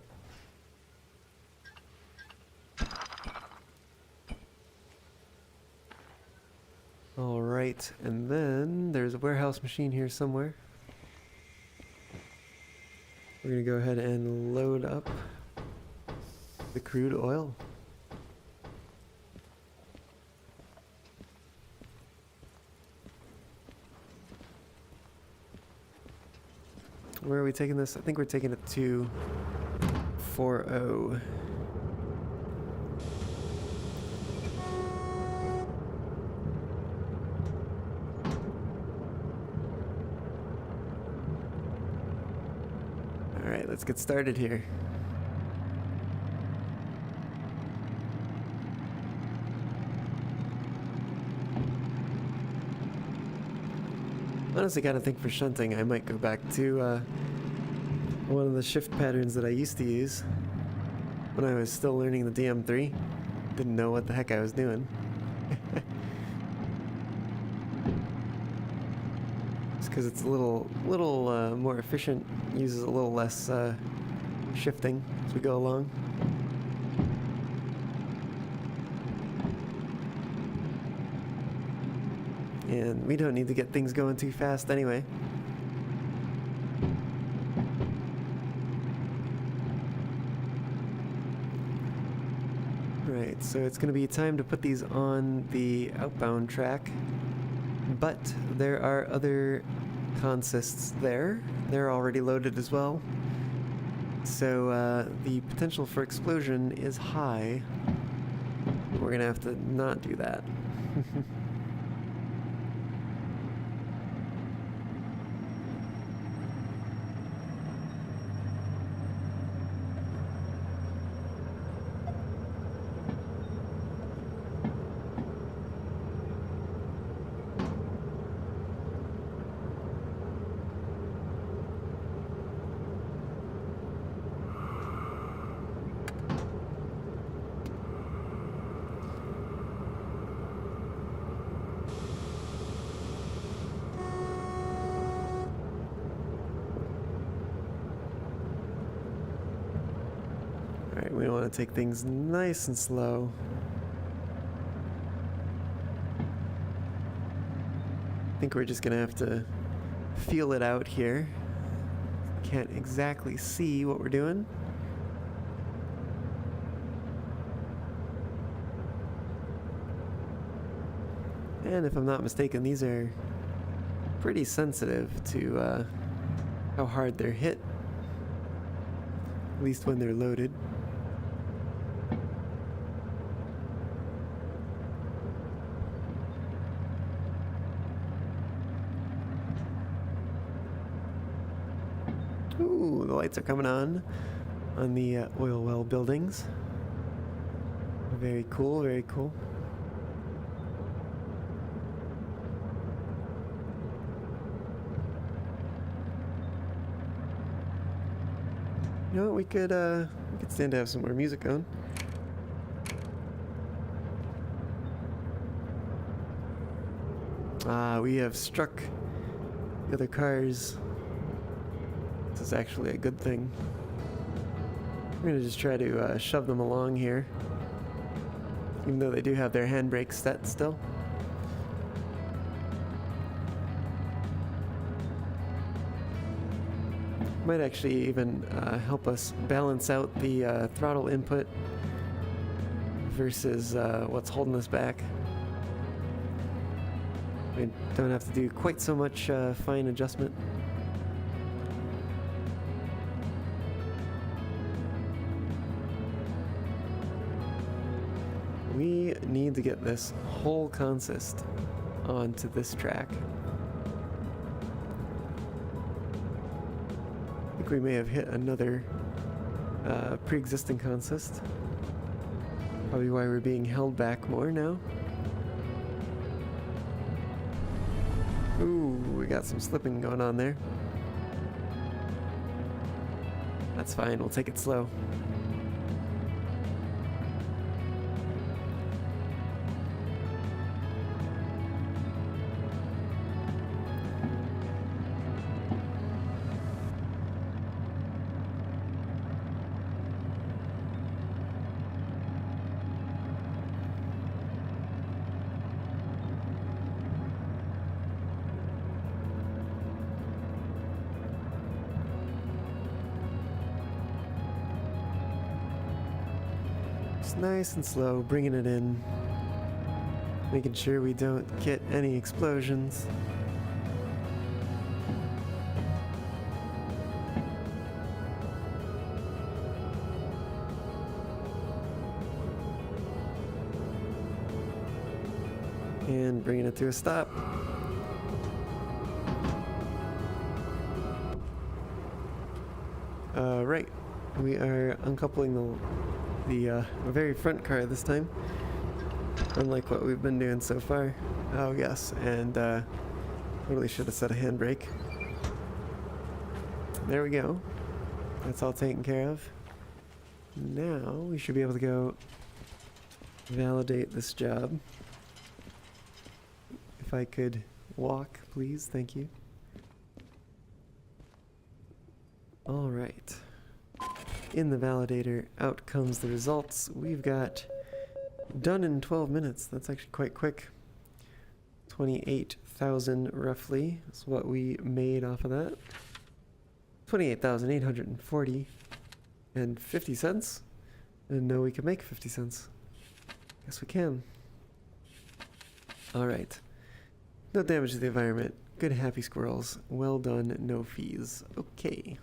All right, and then there's a warehouse machine here somewhere. We're gonna go ahead and load up the crude oil. Where are we taking this? I think we're taking it to 40. Alright, let's get started here. Honestly, kind of think for shunting, I might go back to one of the shift patterns that I used to use when I was still learning the DM3. Didn't know what the heck I was doing. Just because it's a little more efficient, uses a little less shifting as we go along. And we don't need to get things going too fast anyway. Right, so it's going to be time to put these on the outbound track. But there are other consists there. They're already loaded as well. So the potential for explosion is high. We're going to have to not do that. Alright, we want to take things nice and slow. I think we're just going to have to feel it out here. Can't exactly see what we're doing. And if I'm not mistaken, these are pretty sensitive to how hard they're hit, at least when they're loaded. Ooh, the lights are coming on the oil well buildings. Very cool, very cool. You know what, we could stand to have some more music on. We have struck the other cars. This is actually a good thing. We're gonna just try to shove them along here, even though they do have their handbrake set still. Might actually even help us balance out the throttle input versus what's holding us back. We don't have to do quite so much fine adjustment. We need to get this whole consist onto this track. I think we may have hit another pre-existing consist. Probably why we're being held back more now. Ooh, we got some slipping going on there. That's fine, we'll take it slow. Nice and slow, bringing it in, making sure we don't get any explosions. And bringing it to a stop. Right, we are uncoupling the very front car this time, unlike what we've been doing so far. Oh yes, and totally should have set a handbrake. There we go. That's all taken care of. Now we should be able to go validate this job. If I could walk, please, thank you. All right. In the validator, out comes the results. We've got done in 12 minutes. That's actually quite quick. 28,000 roughly is what we made off of that. 28,840 and 50 cents. I didn't know we could make 50 cents. Guess we can. All right. No damage to the environment. Good happy squirrels. Well done, no fees. Okay.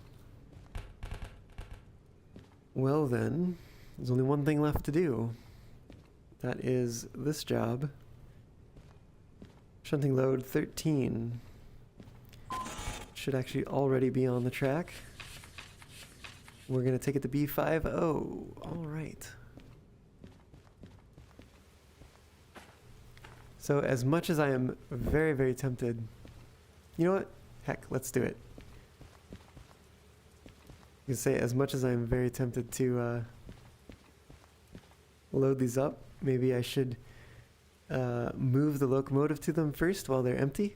Well then, there's only one thing left to do. That is this job. Shunting load 13. Should actually already be on the track. We're gonna take it to B50. All right. So as much as I am very, very tempted, you know what? Heck, let's do it. You can say, as much as I'm very tempted to load these up, maybe I should move the locomotive to them first while they're empty.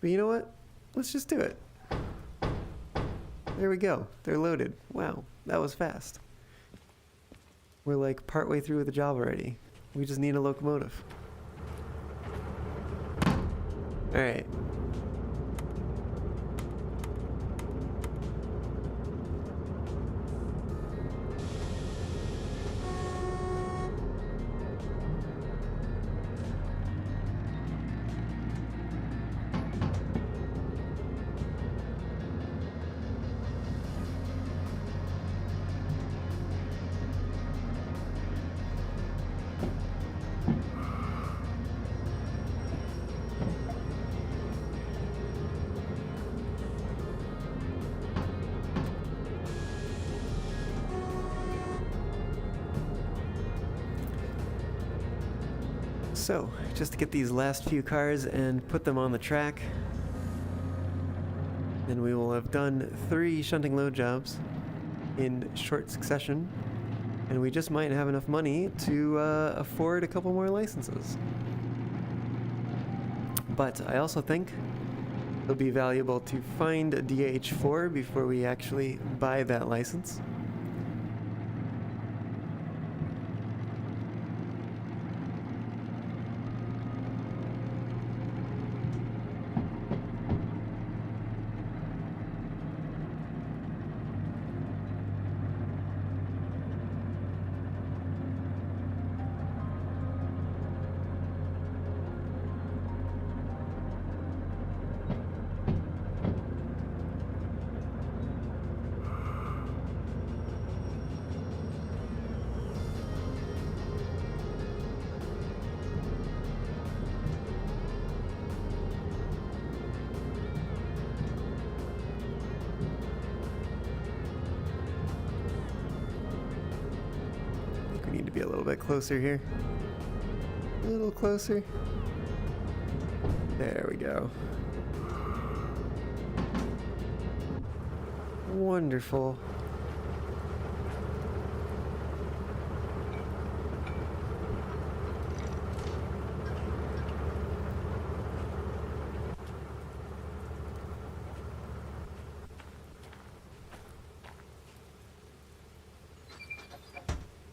But you know what? Let's just do it. There we go. They're loaded. Wow, that was fast. We're like partway through with the job already. We just need a locomotive. All right. So, just to get these last few cars and put them on the track, then we will have done 3 shunting load jobs in short succession, and we just might have enough money to afford a couple more licenses. But I also think it'll be valuable to find a DH4 before we actually buy that license. Need to be a little bit closer here. A little closer. There we go. Wonderful.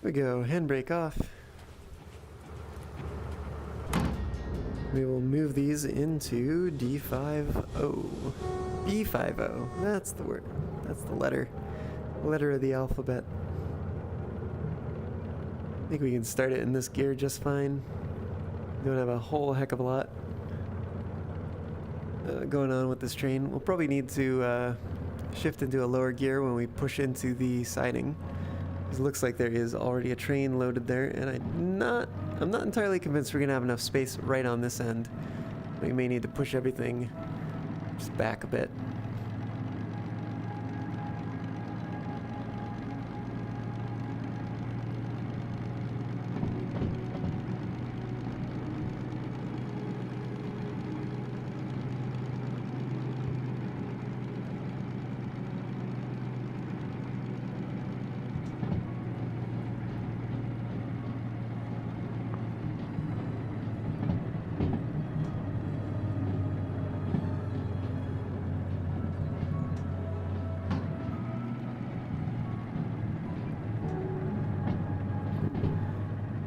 We go, handbrake off. We will move these into D50. B50. That's the word. That's the letter. Letter of the alphabet. I think we can start it in this gear just fine. Don't have a whole heck of a lot going on with this train. We'll probably need to shift into a lower gear when we push into the siding. It looks like there is already a train loaded there, and I'm not entirely convinced we're gonna have enough space right on this end. We may need to push everything just back a bit.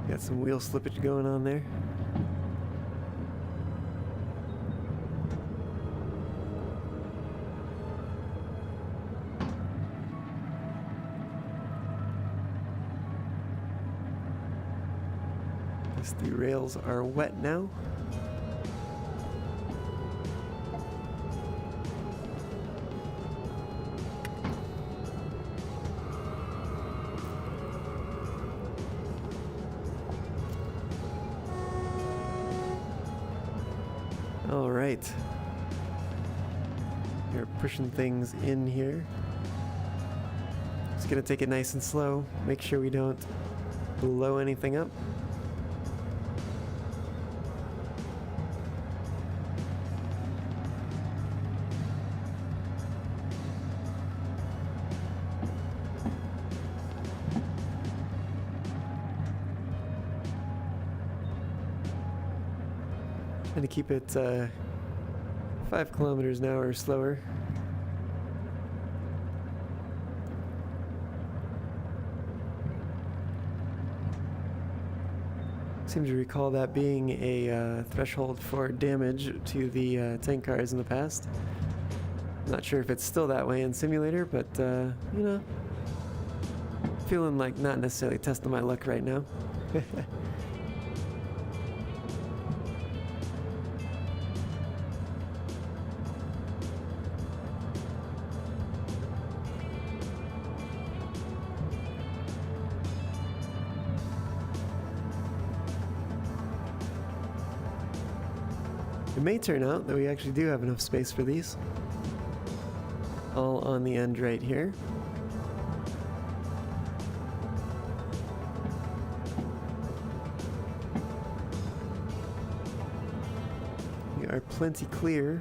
Got some wheel slippage going on there. Guess the rails are wet now. All right. We're pushing things in here. Just gonna take it nice and slow. Make sure we don't blow anything up. Trying to keep it 5 kilometers an hour or slower. Seem to recall that being a threshold for damage to the tank cars in the past. Not sure if it's still that way in simulator, but you know, feeling like not necessarily testing my luck right now. It may turn out that we actually do have enough space for these. All on the end right here. We are plenty clear.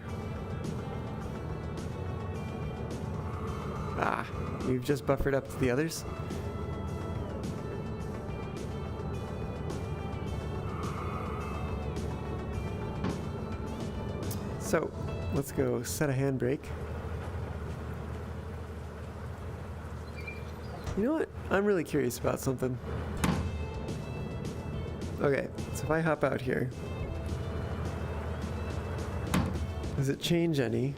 Ah, we've just buffered up to the others. So, let's go set a handbrake. You know what? I'm really curious about something. Okay, so if I hop out here, does it change any?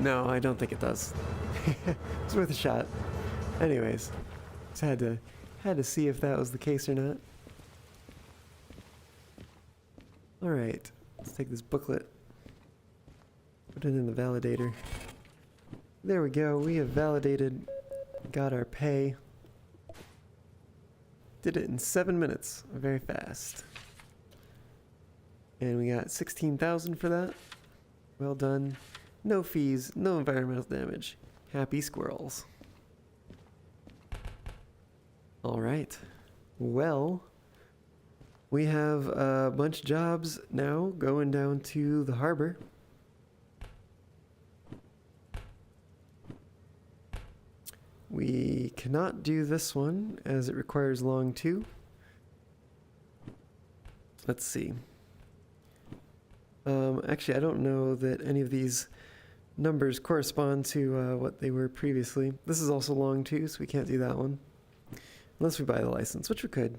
No, I don't think it does. It's worth a shot. Anyways, just had to see if that was the case or not. All right, let's take this booklet, put it in the validator. There we go. We have validated, got our pay. Did it in 7 minutes, very fast. And we got 16,000 for that. Well done. No fees, no environmental damage. Happy squirrels. All right. Well, we have a bunch of jobs now going down to the harbor. We cannot do this one as it requires long 2. Let's see. Actually, I don't know that any of these numbers correspond to what they were previously. This is also long 2, so we can't do that one. Unless we buy the license, which we could.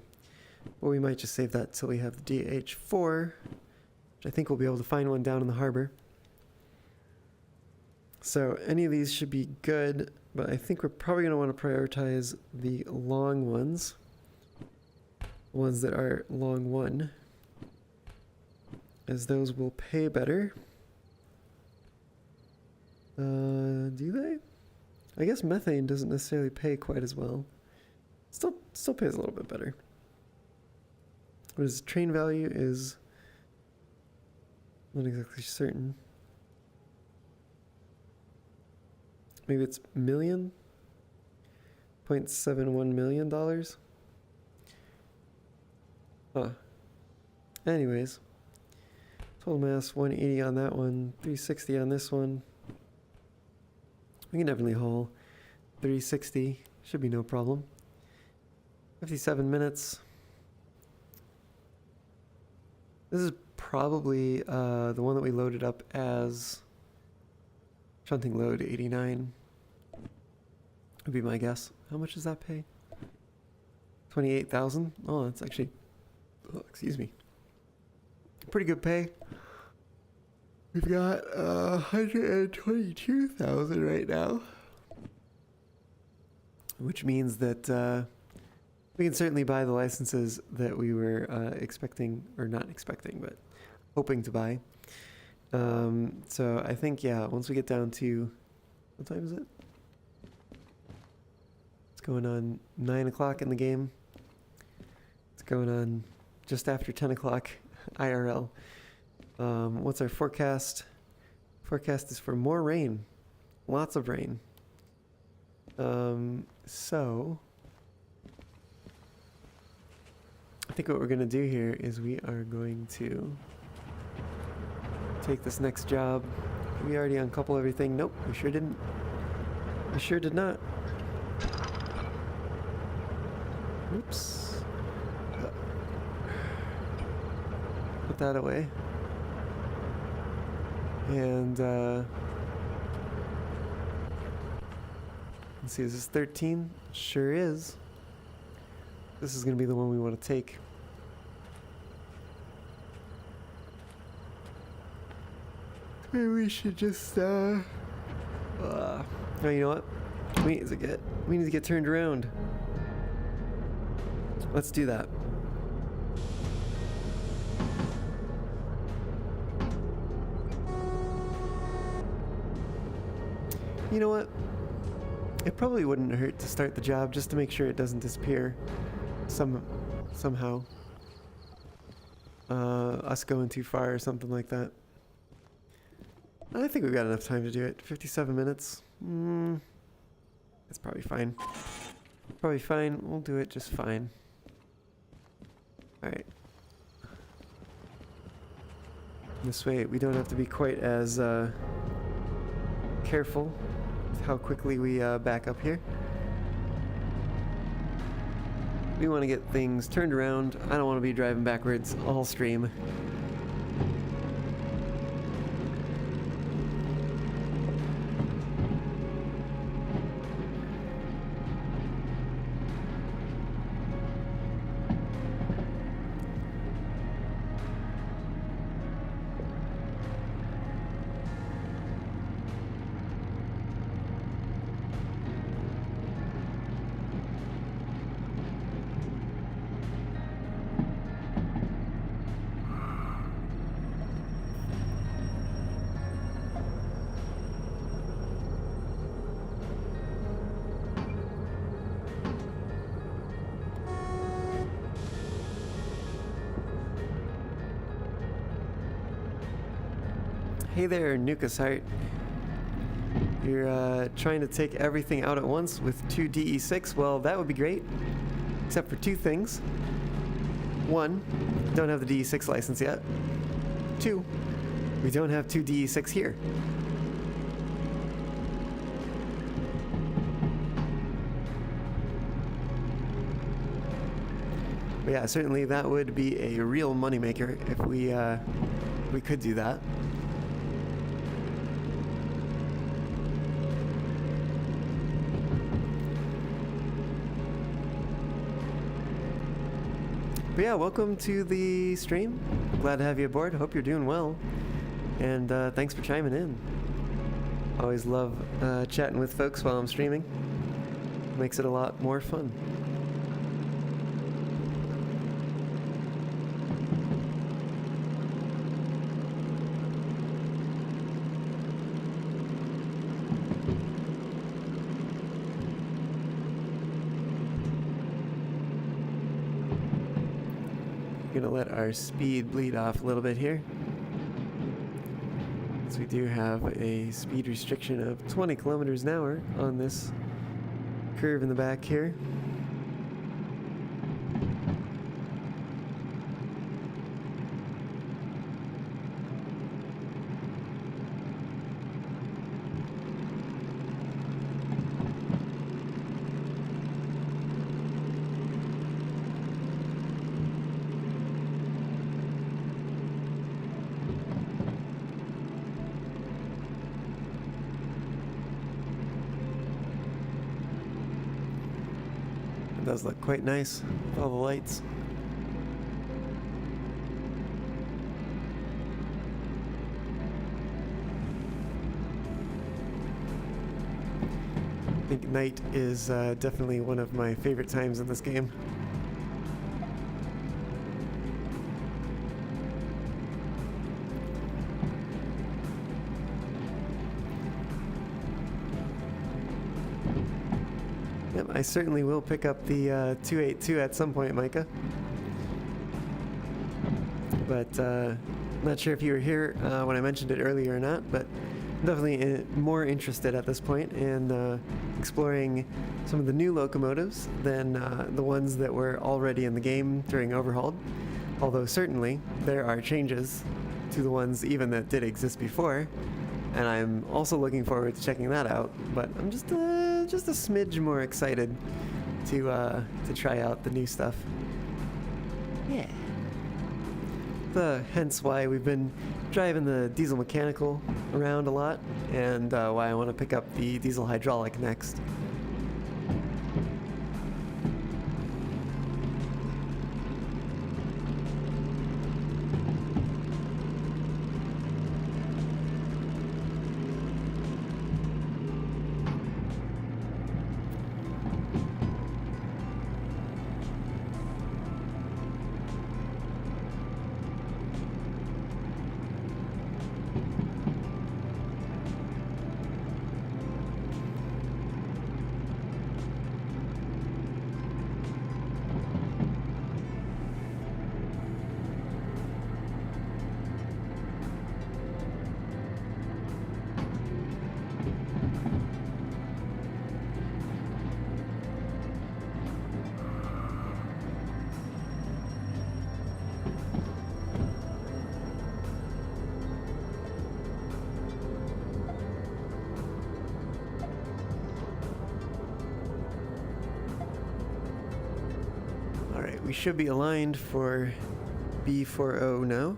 But we might just save that till we have the DH4, which I think we'll be able to find one down in the harbor. So any of these should be good, but I think we're probably going to want to prioritize the long ones. Ones that are long 1. As those will pay better. Do they? I guess methane doesn't necessarily pay quite as well. Still pays a little bit better. What is train value is not exactly certain. Maybe it's million? $0.71 million? Huh. Anyways. Total mass 180 on that one, 360 on this one. We can definitely haul 360, should be no problem. 57 minutes. This is probably the one that we loaded up as shunting load 89. Would be my guess. How much does that pay? 28,000? Oh, that's actually, oh, excuse me. Pretty good pay. We've got 122,000 right now, which means that we can certainly buy the licenses that we were expecting, or not expecting, but hoping to buy. So I think, yeah, once we get down to, what time is it? It's going on 9 o'clock in the game. It's going on just after 10 o'clock IRL. What's our forecast? Forecast is for more rain. Lots of rain. So I think what we're going to do here is we are going to take this next job. We already uncouple everything. Nope, we sure didn't. We sure did not. Oops. Put that away. And let's see, is this 13? Sure is. This is going to be the one we want to take. Maybe we should just oh, you know what? We need to get turned around. Let's do that. You know what? It probably wouldn't hurt to start the job just to make sure it doesn't disappear somehow. Us going too far or something like that. I think we've got enough time to do it. 57 minutes. It's probably fine. Probably fine. We'll do it just fine. Alright. This way we don't have to be quite as careful with how quickly we back up here. We want to get things turned around. I don't want to be driving backwards all stream. Hey there, Nuka's Heart. You're trying to take everything out at once with 2 DE6? Well, that would be great. Except for 2 things. 1, don't have the DE6 license yet. 2, we don't have 2 DE6 here. But yeah, certainly that would be a real moneymaker if we could do that. But yeah, welcome to the stream. Glad to have you aboard. Hope you're doing well. And thanks for chiming in. Always love chatting with folks while I'm streaming. Makes it a lot more fun. Gonna let our speed bleed off a little bit here, so we do have a speed restriction of 20 kilometers an hour on this curve in the back here. Does look quite nice with all the lights. I think night is definitely one of my favorite times in this game. I certainly will pick up the 282 at some point, Micah. But not sure if you were here when I mentioned it earlier or not, but I'm definitely more interested at this point in exploring some of the new locomotives than the ones that were already in the game during Overhauled. Although certainly there are changes to the ones even that did exist before, and I'm also looking forward to checking that out. But I'm just a smidge more excited to try out the new stuff. Yeah. Hence why we've been driving the diesel mechanical around a lot, and why I want to pick up the diesel hydraulic next. should be aligned for B40 now.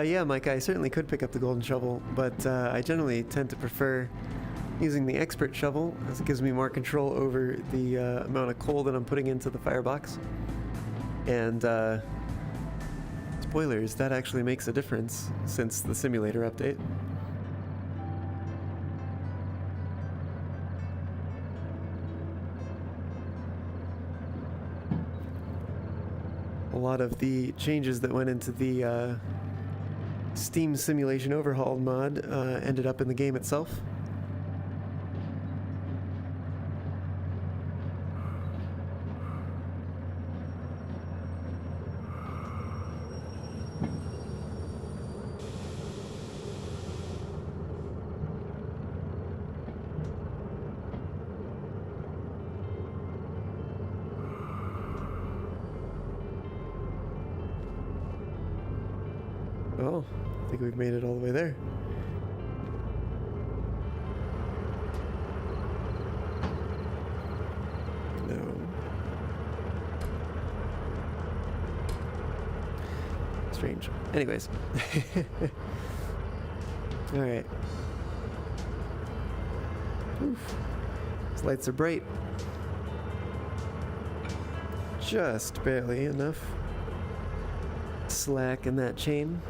Yeah, Mike, I certainly could pick up the golden shovel, but I generally tend to prefer using the expert shovel, as it gives me more control over the amount of coal that I'm putting into the firebox. And spoilers, that actually makes a difference since the simulator update. A lot of the changes that went into the Steam Simulation Overhaul mod ended up in the game itself. Oh, I think we've made it all the way there. No. Strange. Anyways. Alright. These lights are bright. Just barely enough slack in that chain.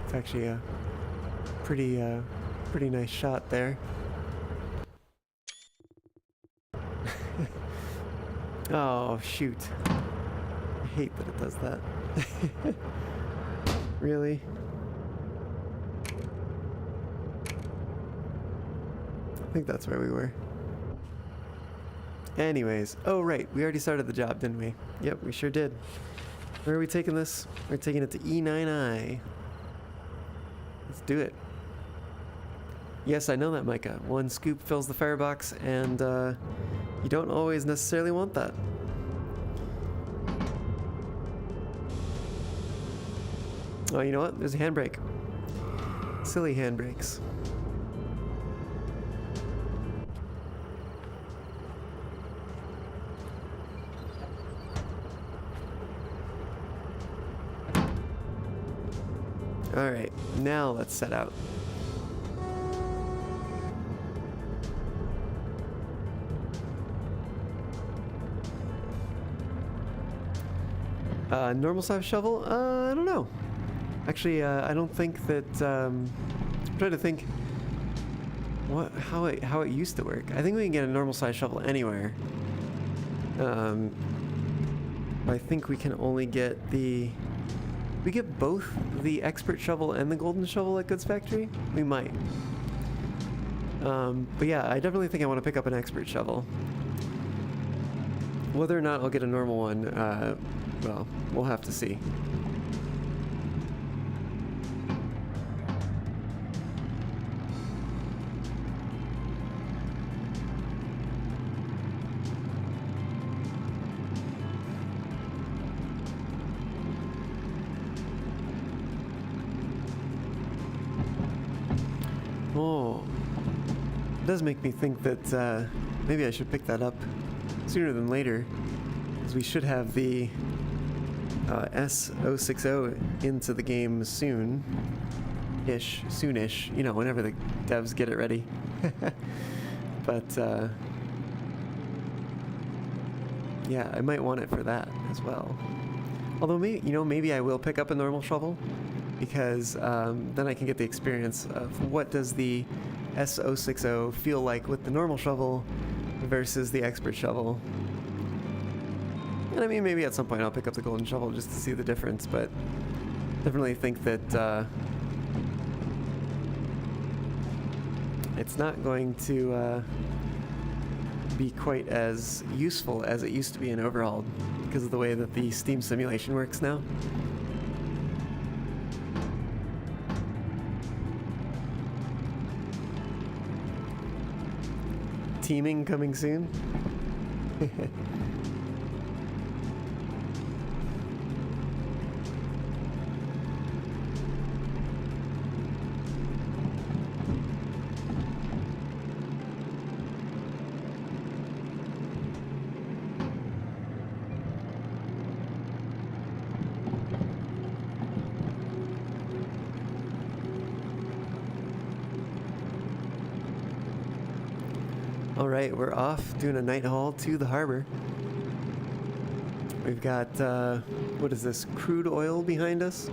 It's actually a pretty nice shot there. Oh, shoot. I hate that it does that. Really? I think that's where we were. Anyways, oh right, we already started the job, didn't we? Yep, we sure did. Where are we taking this? We're taking it to E9I. Let's do it. Yes, I know that, Micah. One scoop fills the firebox, and you don't always necessarily want that. Oh, you know what? There's a handbrake. Silly handbrakes. Alright, now let's set out. Normal size shovel? I don't know. Actually, I don't think that, I'm trying to think how it used to work. I think we can get a normal size shovel anywhere. I think we can only get the... We get both the expert shovel and the golden shovel at Goods Factory? We might. But yeah, I definitely think I want to pick up an expert shovel. Whether or not I'll get a normal one, well, we'll have to see. Oh, it does make me think that maybe I should pick that up sooner than later, because we should have the S060 into the game soon-ish, you know, whenever the devs get it ready. But yeah, I might want it for that as well. Although maybe, you know, maybe I will pick up a normal shovel, because then I can get the experience of what does the S060 feel like with the normal shovel versus the expert shovel. And I mean, maybe at some point I'll pick up the golden shovel just to see the difference, but definitely think that it's not going to be quite as useful as it used to be in Overhauled because of the way that the Steam simulation works now. teaming coming soon. All right, we're off doing a night haul to the harbor. We've got, what is this, crude oil behind us?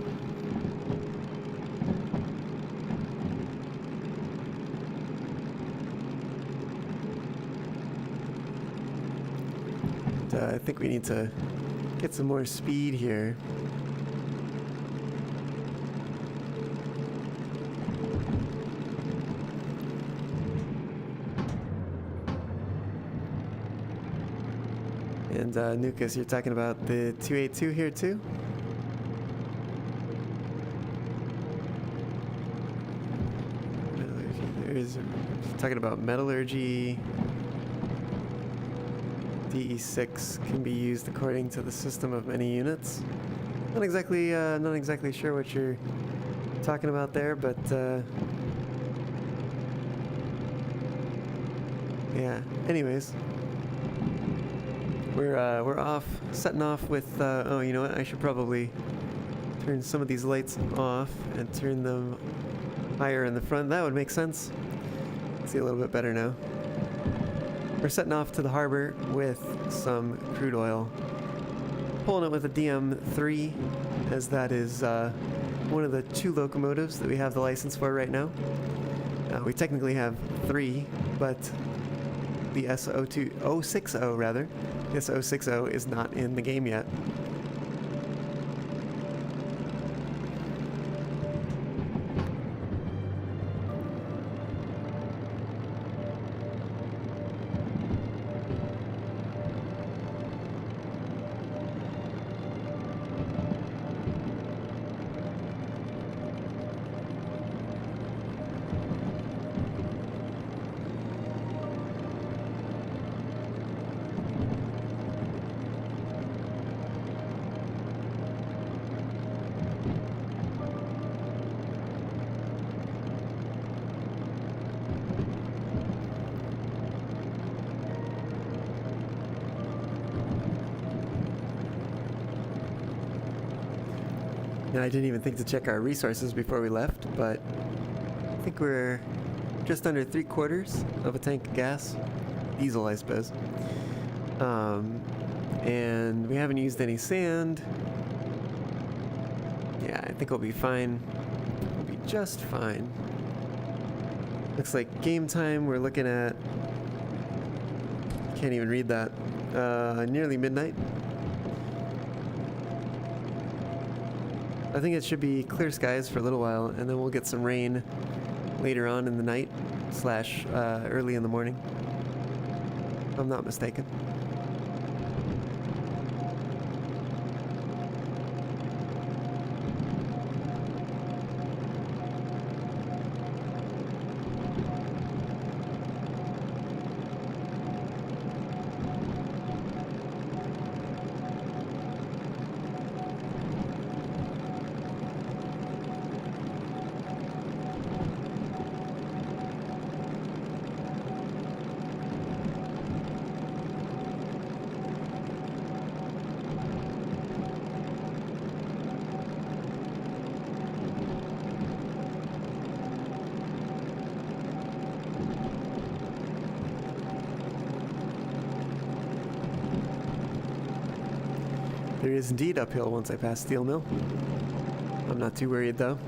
And, I think we need to get some more speed here. And Nukas, you're talking about the 282 here too? Metallurgy. Talking about metallurgy. DE6 can be used according to the system of many units. Not exactly sure what you're talking about there, but yeah. Anyways. We're off, setting off with, oh, you know what, I should probably turn some of these lights off and turn them higher in the front. That would make sense. See a little bit better now. We're setting off to the harbor with some crude oil. Pulling it with a DM3, as that is one of the 2 locomotives that we have the license for right now. We technically have 3, but the S060 rather. The S060 is not in the game yet. And I didn't even think to check our resources before we left, but I think we're just under 3/4 of a tank of gas. Diesel, I suppose. And we haven't used any sand. Yeah, I think we'll be fine. We'll be just fine. Looks like game time, we're looking at... Can't even read that. Nearly midnight. I think it should be clear skies for a little while, and then we'll get some rain later on in the night / early in the morning, if I'm not mistaken. There is indeed uphill once I pass Steel Mill. I'm not too worried though.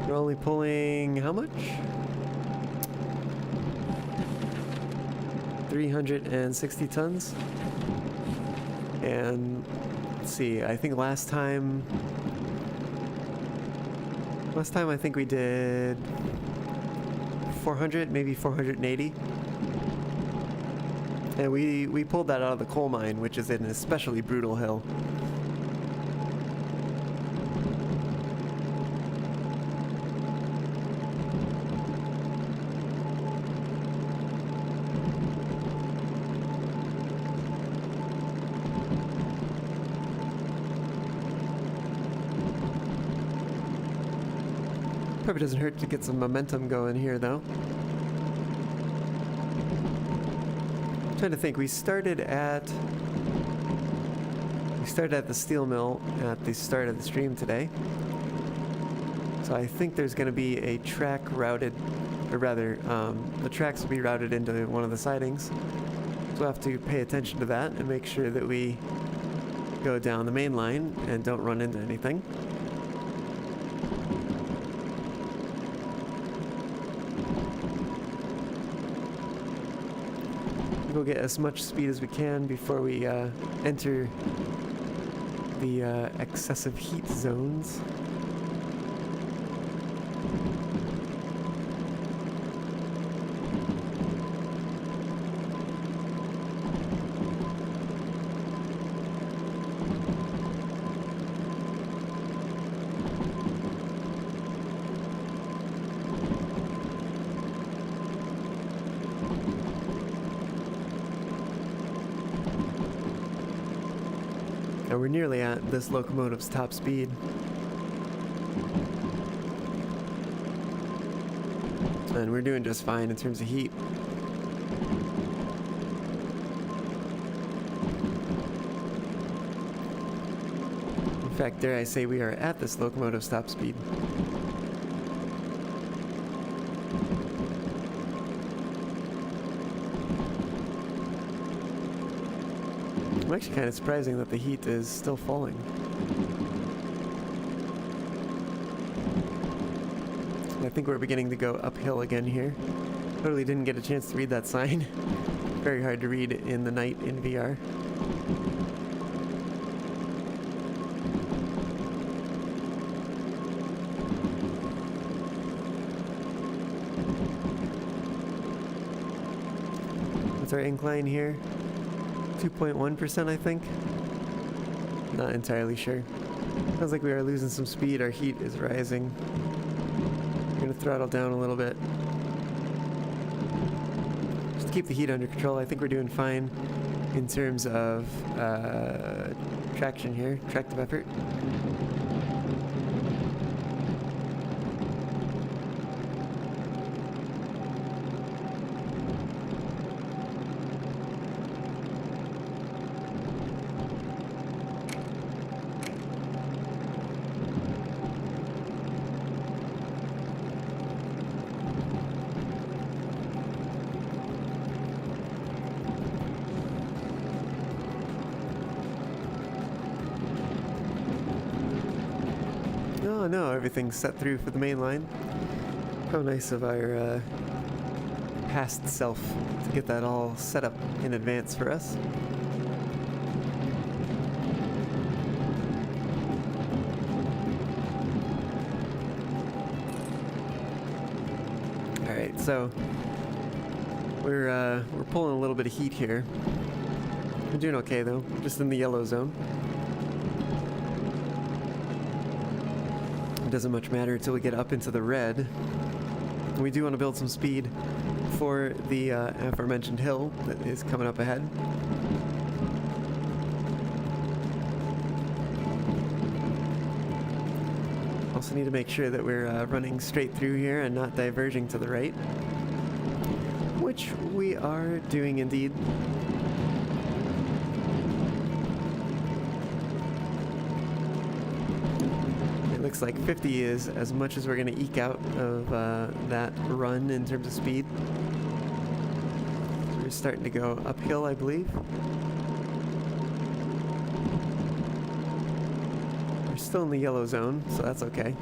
We're only pulling how much? 360 tons. And let's see, I think last time I think we did 400, maybe 480. And we pulled that out of the coal mine, which is an especially brutal hill. Probably doesn't hurt to get some momentum going here, though. I'm trying to think. We started at the steel mill at the start of the stream today. So I think there's going to be a track routed, or rather, the tracks will be routed into one of the sidings. So we'll have to pay attention to that and make sure that we go down the main line and don't run into anything. We'll get as much speed as we can before we enter the excessive heat zones. Now we're nearly at this locomotive's top speed. And we're doing just fine in terms of heat. In fact, dare I say we are at this locomotive's top speed. I'm actually kind of surprising that the heat is still falling. I think we're beginning to go uphill again here. Totally didn't get a chance to read that sign. Very hard to read in the night in VR. What's our incline here? 2.1%, I think. Not entirely sure. Sounds like we are losing some speed. Our heat is rising. We're gonna throttle down a little bit. Just to keep the heat under control. I think we're doing fine in terms of traction here, tractive effort. Oh no, everything's set through for the main line. How nice of our past self to get that all set up in advance for us. Alright, so we're pulling a little bit of heat here. We're doing okay though, just in the yellow zone. It doesn't much matter until we get up into the red. We do want to build some speed for the aforementioned hill that is coming up ahead. Also need to make sure that we're running straight through here and not diverging to the right, which we are doing indeed. Looks like 50 is as much as we're going to eke out of that run in terms of speed. So we're starting to go uphill, I believe. We're still in the yellow zone, so that's okay.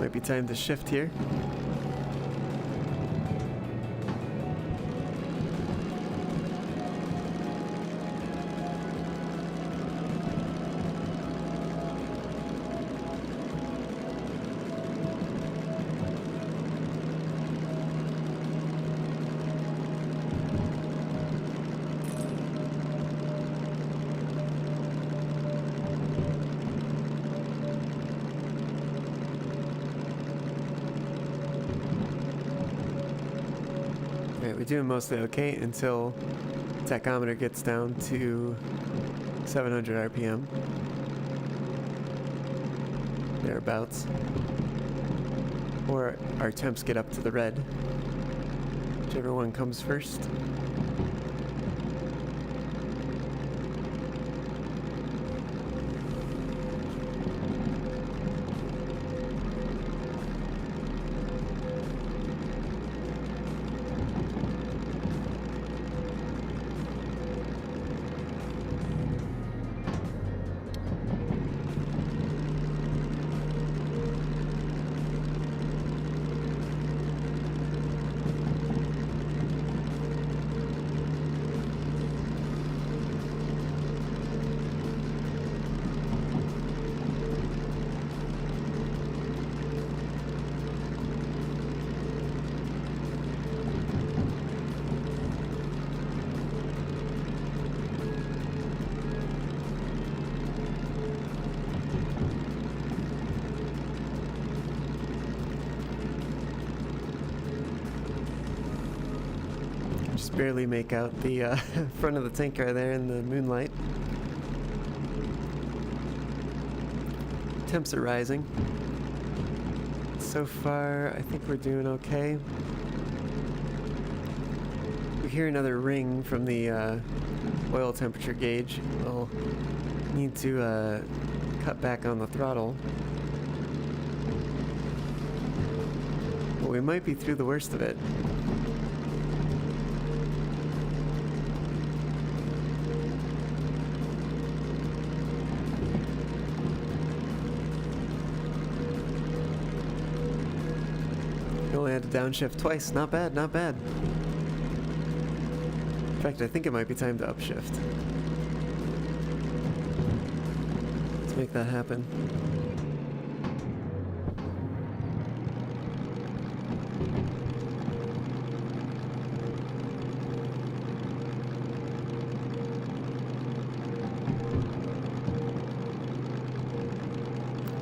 Might be time to shift here. we're doing mostly okay until tachometer gets down to 700 RPM. Thereabouts. Or our temps get up to the red. Whichever one comes first. Just barely make out the front of the tank right there in the moonlight. Temps are rising. So far, I think we're doing okay. We hear another ring from the oil temperature gauge. We'll need to cut back on the throttle. But we might be through the worst of it. Only had to downshift twice. Not bad, not bad. In fact, I think it might be time to upshift. Let's make that happen.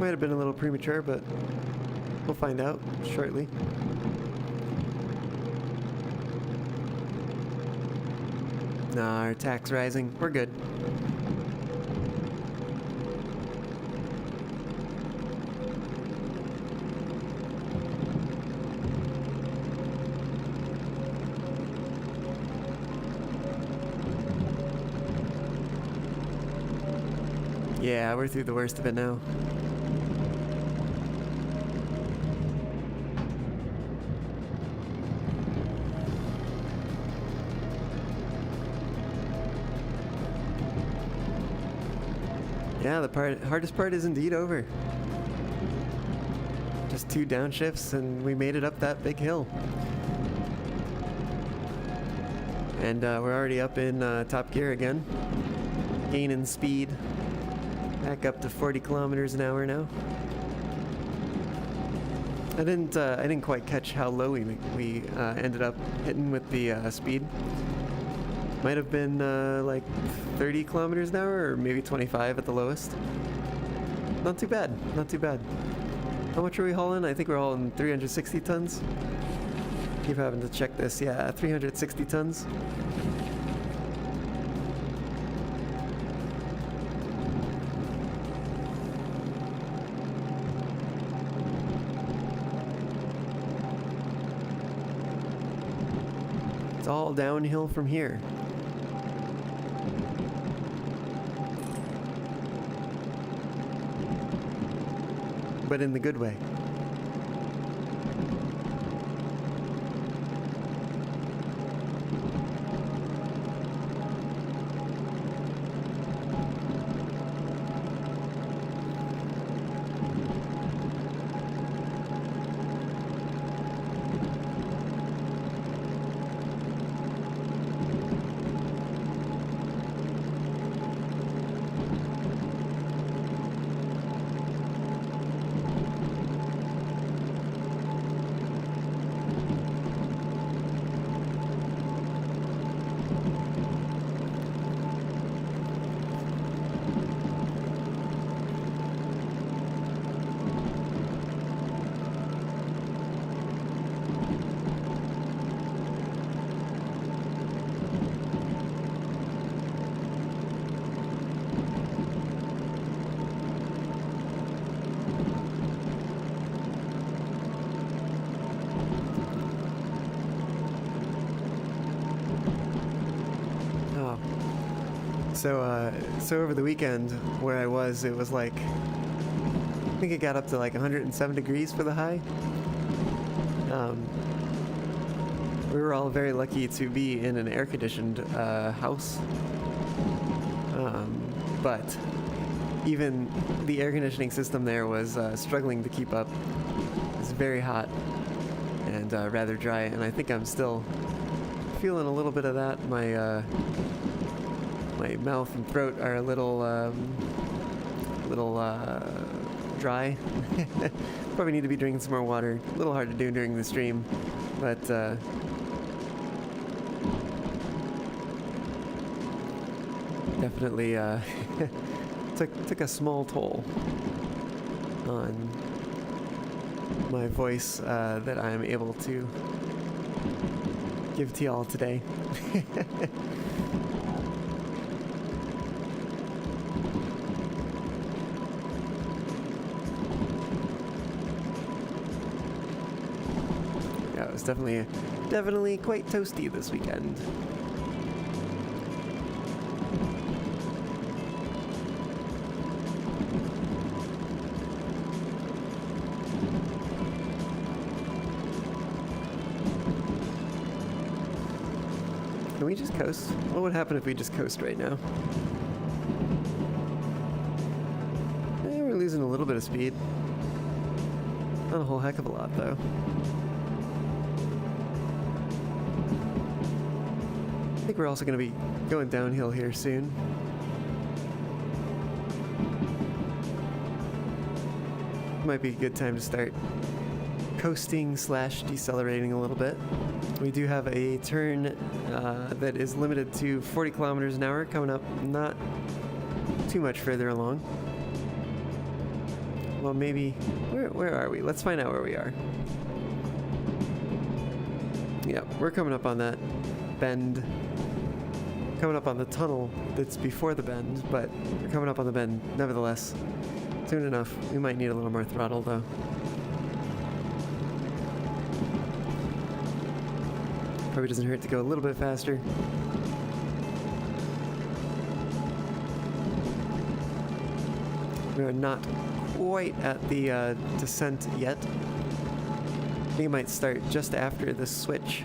Might have been a little premature, but we'll find out shortly. Nah, our tack's rising. We're good. Yeah, we're through the worst of it now. Yeah, the hardest part is indeed over. Just 2 downshifts and we made it up that big hill. And we're already up in top gear again. Gaining speed. Back up to 40 kilometers an hour now. I didn't quite catch how low we ended up hitting with the speed. Might have been like 30 kilometers an hour, or maybe 25 at the lowest. Not too bad, not too bad. How much are we hauling? I think we're hauling 360 tons. Keep having to check this. Yeah, 360 tons. It's all downhill from here. But in the good way. So over the weekend where I was, it was like, I think it got up to like 107 degrees for the high. We were all very lucky to be in an air-conditioned house. But even the air conditioning system there was struggling to keep up. It was very hot and rather dry, and I think I'm still feeling a little bit of that. My mouth and throat are a little dry. Probably need to be drinking some more water. A little hard to do during the stream, but definitely took a small toll on my voice that I'm able to give to y'all today. Yeah, it was definitely quite toasty this weekend. Can we just coast? What would happen if we just coast right now? We're losing a little bit of speed. Not a whole heck of a lot, though. I think we're also going to be going downhill here soon. Might be a good time to start coasting / decelerating a little bit. We do have a turn that is limited to 40 kilometers an hour coming up, not too much further along. Well, maybe, where are we? Let's find out where we are. Yeah, we're coming up on that bend, coming up on the tunnel that's before the bend, but we're coming up on the bend nevertheless. Soon enough. We might need a little more throttle though. Probably doesn't hurt to go a little bit faster. We are not quite at the descent yet. I think it might start just after this switch,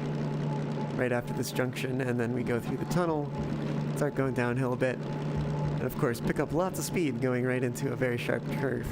right after this junction, and then we go through the tunnel, start going downhill a bit, and of course pick up lots of speed going right into a very sharp curve.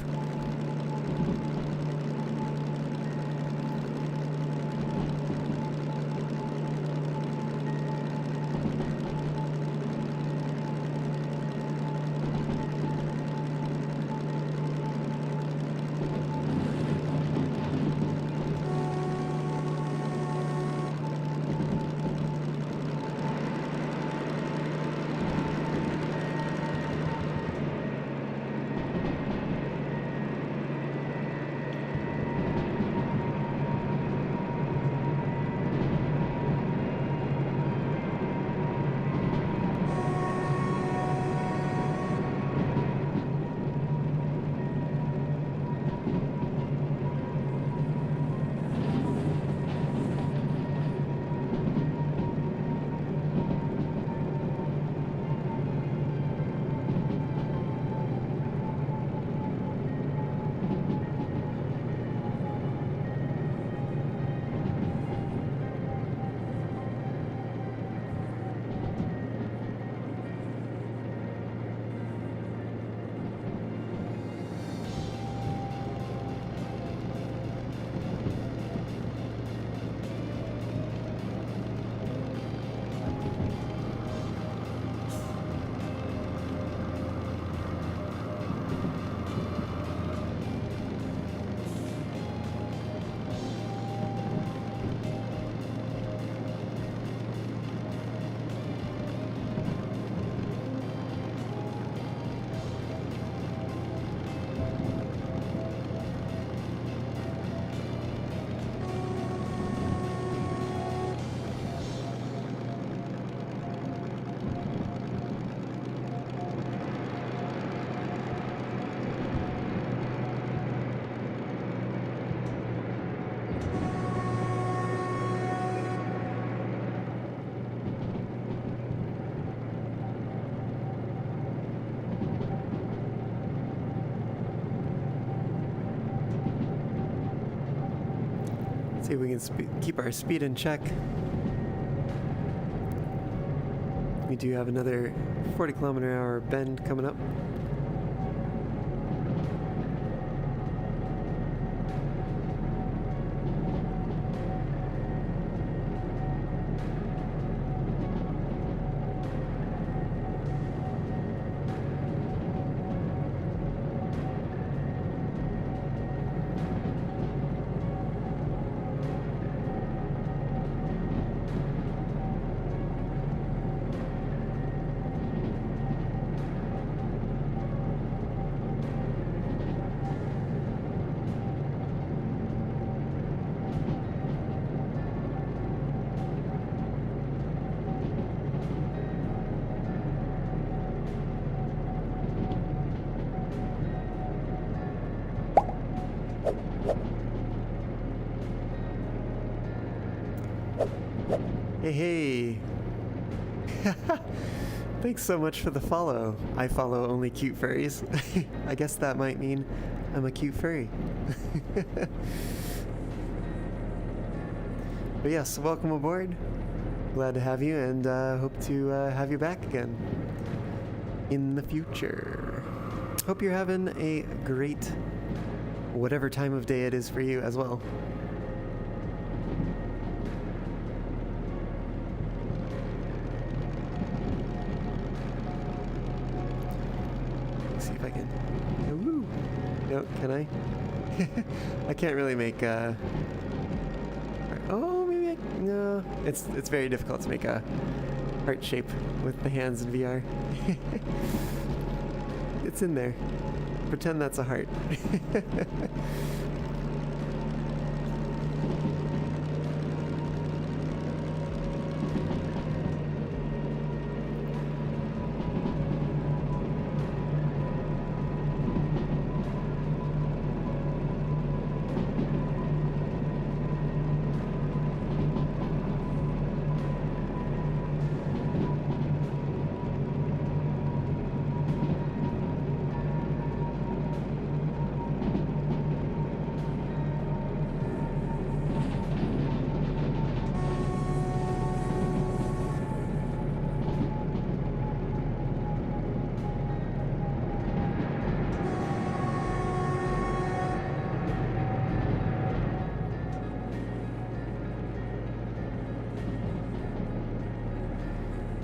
See if we can keep our speed in check. We do have another 40-kilometer-hour bend coming up. Hey, hey. Thanks so much for the follow. I follow only cute furries. I guess that might mean I'm a cute furry. But yes, welcome aboard. Glad to have you, and hope to have you back again in the future. Hope you're having a great whatever time of day it is for you as well. See if I can. Woo! No, can I? I can't really make. Oh, maybe I. No, it's very difficult to make a heart shape with the hands in VR. It's in there. Pretend that's a heart.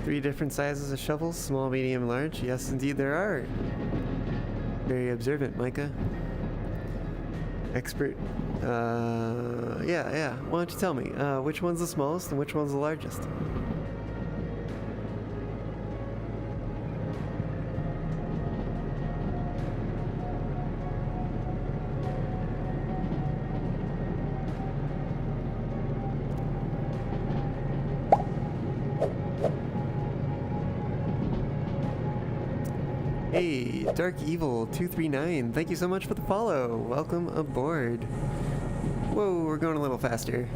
Three different sizes of shovels, small, medium, large. Yes, indeed there are. Very observant, Micah. Expert. Yeah. Why don't you tell me, which one's the smallest and which one's the largest? Hey, Dark Evil 239, thank you so much for the follow. Welcome aboard. Whoa, we're going a little faster.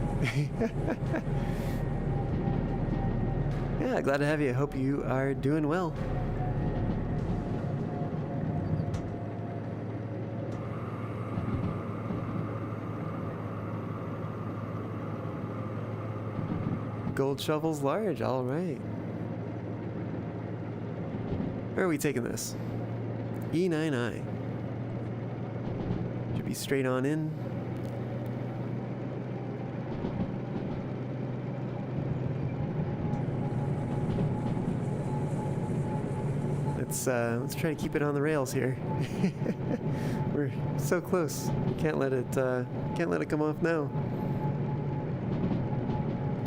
Yeah, glad to have you. Hope you are doing well. Gold shovels large, all right. Where are we taking this? E9I. Should be straight on in. Let's try to keep it on the rails here. We're so close. Can't let it come off now.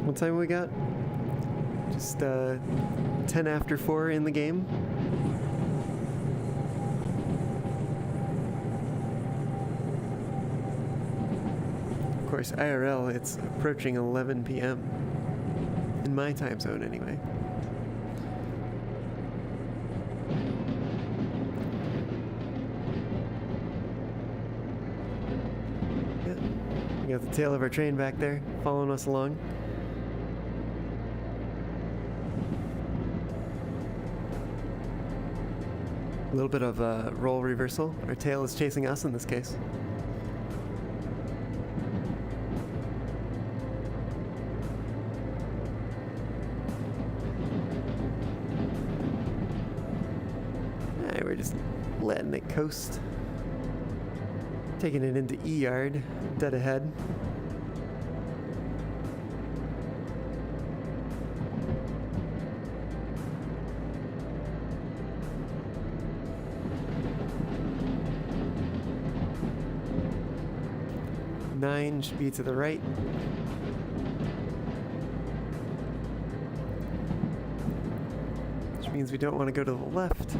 What time we got? Just 10 after 4 in the game. Of course, IRL, it's approaching 11 p.m. in my time zone anyway. Yeah, we got the tail of our train back there, following us along. A little bit of a role reversal. Our tail is chasing us in this case. we're just letting it coast. Taking it into E yard, dead ahead. Nine should be to the right. Which means we don't want to go to the left.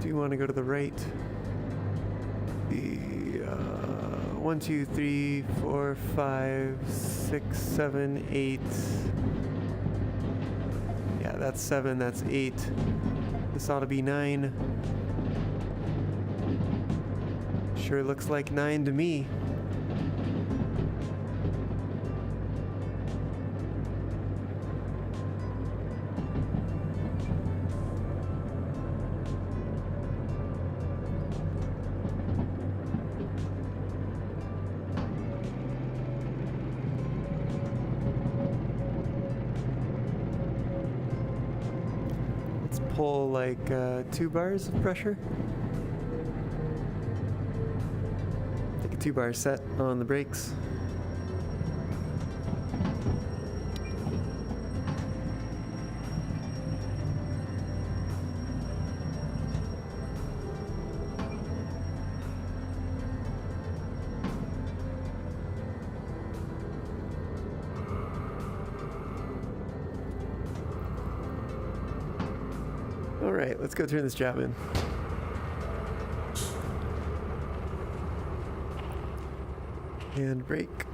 Do want to go to the right. The 1, 2, 3, 4, 5, 6, 7, 8. Yeah, that's 7, that's 8. This ought to be 9. Sure looks like 9 to me. Pull like 2 bars of pressure. Take a 2-bar set on the brakes. Alright, let's go turn this job in. Handbrake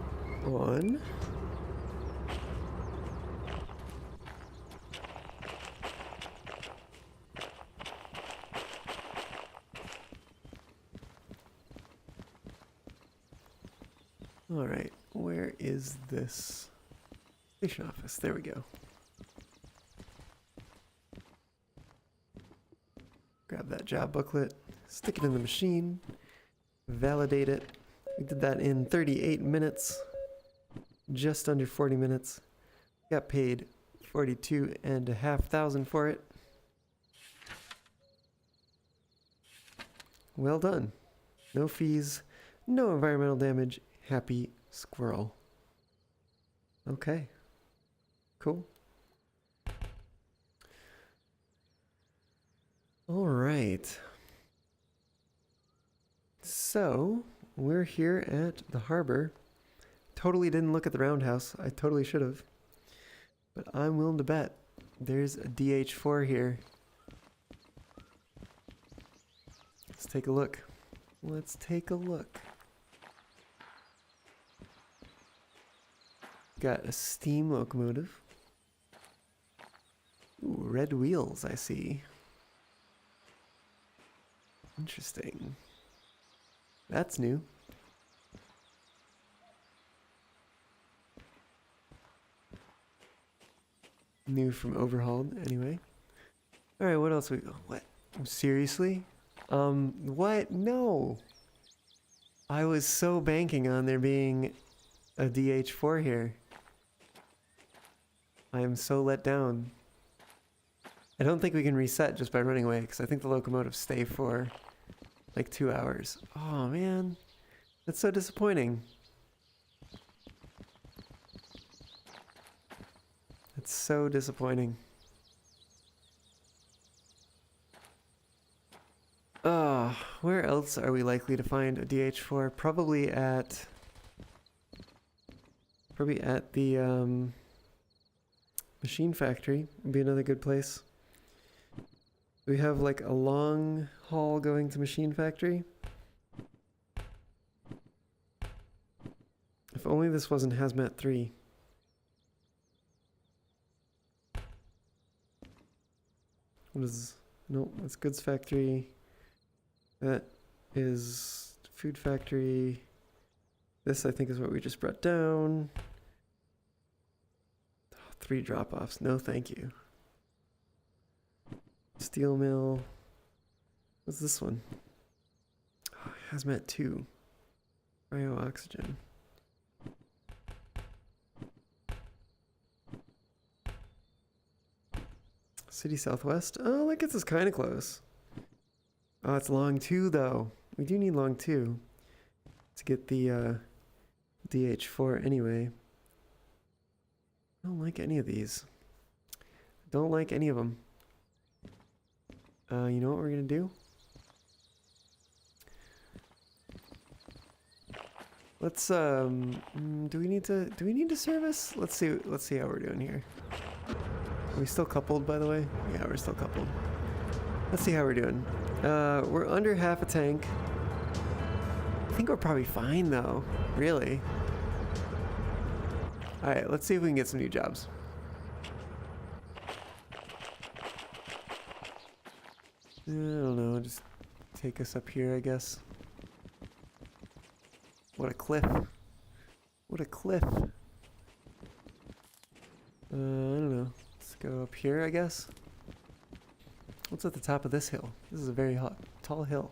on. Alright, where is this station office? There we go. Grab that job booklet, stick it in the machine, validate it. We did that in 38 minutes, just under 40 minutes. Got paid $42,500 for it. Well done. No fees, no environmental damage. Happy squirrel. Okay. Cool. All right. So, we're here at the harbor. Totally didn't look at the roundhouse. I totally should have. But I'm willing to bet there's a DH4 here. Let's take a look. Let's take a look. Got a steam locomotive. Ooh, red wheels, I see. Interesting. That's new. New from overhauled, anyway. Alright, what else we... What? Seriously? What? No! I was so banking on there being a DH4 here. I am so let down. I don't think we can reset just by running away, because I think the locomotives stay for like 2 hours. Oh man, that's so disappointing. That's so disappointing. Where else are we likely to find a DH4? Probably at the machine factory would be another good place. We have like a long haul going to machine factory. If only this wasn't Hazmat 3. What is... Nope, that's goods factory. That is food factory. This I think is what we just brought down. 3 drop-offs. No thank you. Steel mill. What's this one? Oh, Hazmat 2. Cryo oxygen. City Southwest. Oh, that gets us kind of close. Oh, it's long 2 though. We do need long 2 to get the DH4 anyway. I don't like any of these. Don't like any of them. You know what we're gonna do? Let's do we need to service? Let's see how we're doing here. Are we still coupled, by the way? Yeah, we're still coupled. Let's see how we're doing. We're under half a tank. I think we're probably fine though, really. Alright, let's see if we can get some new jobs. I don't know, just take us up here, I guess. What a cliff. What a cliff. I don't know. Let's go up here, I guess. What's at the top of this hill? This is a very tall hill.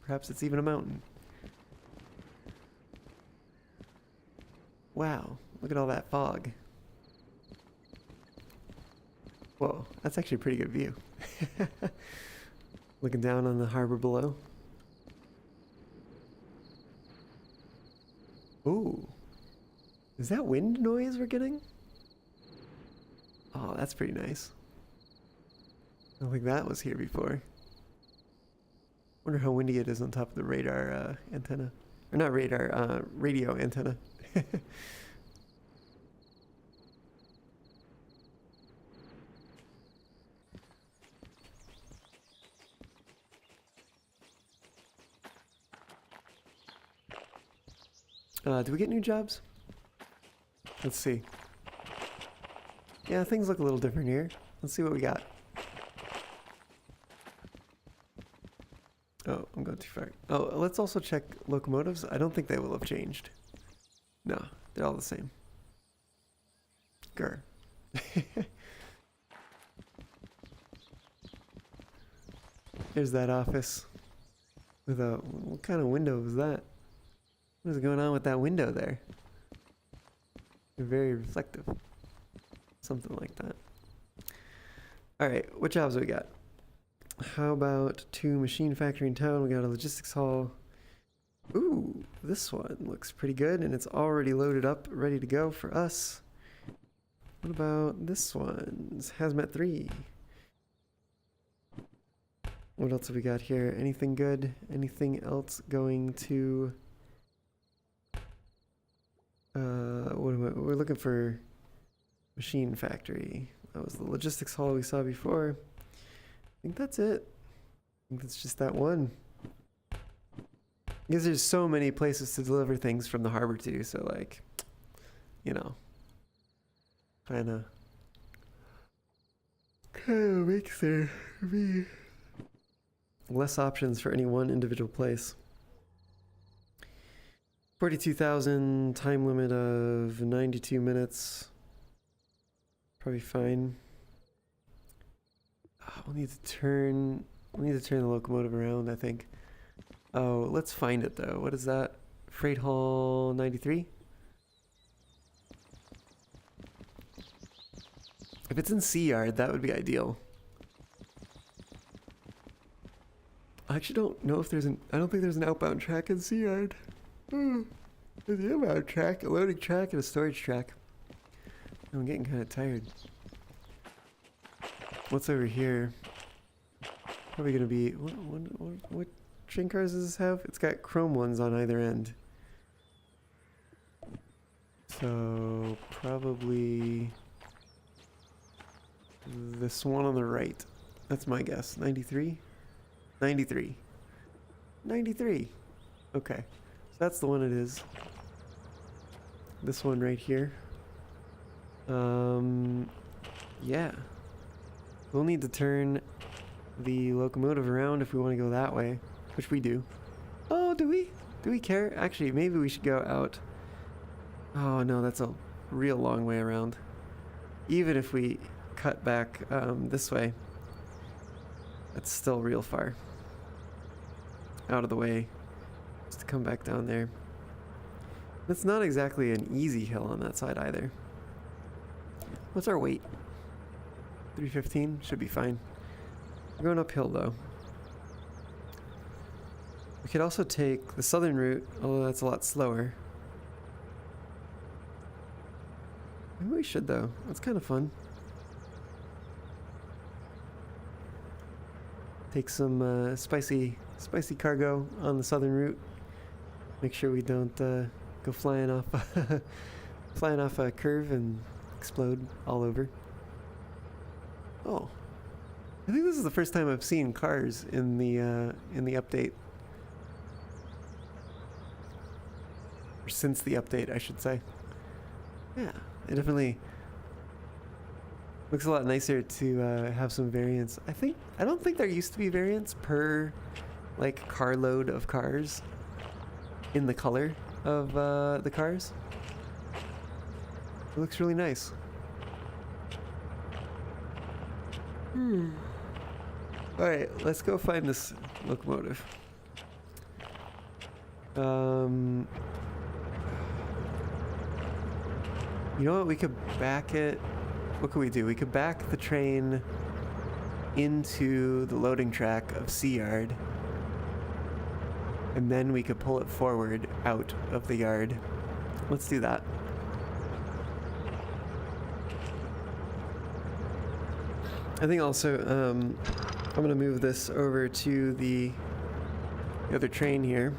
Perhaps it's even a mountain. Wow, look at all that fog. Whoa, that's actually a pretty good view. Looking down on the harbor below. Ooh. Is that wind noise we're getting? Oh, that's pretty nice. I don't think that was here before. Wonder how windy it is on top of the radar antenna. Or not radar, radio antenna. Do we get new jobs? Let's see. Yeah, things look a little different here. Let's see what we got. Oh, I'm going too far. Oh, let's also check locomotives. I don't think they will have changed. No, they're all the same. Grr. There's that office. With a... What kind of window was that? What is going on with that window there? They're very reflective. Something like that. Alright, what jobs we got? How about 2 machine factory in town? We got a logistics hall. Ooh, this one looks pretty good and it's already loaded up, ready to go for us. What about this one? It's Hazmat 3. What else have we got here? Anything good? Anything else going to... we're looking for machine factory. That was the logistics hall we saw before. I think that's it. I think that's just that one. Because there's so many places to deliver things from the harbor too, so like, you know, kind of makes there be less options for any one individual place. 42,000, time limit of 92 minutes. Probably fine. Oh, we'll need to turn the locomotive around, I think. Oh, let's find it though. What is that? Freight Hall 93? If it's in Sea Yard, that would be ideal. I actually don't know if I don't think there's an outbound track in Sea Yard. There's an inbound track, a loading track, and a storage track. I'm getting kind of tired. What's over here? Probably gonna be... What train cars does this have? It's got chrome ones on either end. So, probably... this one on the right. That's my guess. 93? 93. 93. Okay. So that's the one it is. This one right here. Yeah. We'll need to turn the locomotive around if we want to go that way, which we do. Oh, do we? Do we care? Actually, maybe we should go out. Oh no, that's a real long way around. Even if we cut back this way, that's still real far. Out of the way. Just to come back down there. It's not exactly an easy hill on that side either. What's our weight? 3:15 should be fine. We're going uphill though. We could also take the southern route, although that's a lot slower. Maybe we should though. That's kind of fun. Take some spicy cargo on the southern route. Make sure we don't go flying off flying off a curve and explode all over. Oh, I think this is the first time I've seen cars in the update, or since the update, I should say. Yeah, it definitely looks a lot nicer to have some variants. I don't think there used to be variants per like carload of cars in the color of the cars. It looks really nice. Alright, let's go find this locomotive. You know what? We could back it. What could we do? We could back the train into the loading track of C Yard. And then we could pull it forward out of the yard. Let's do that. I think also I'm going to move this over to the other train here.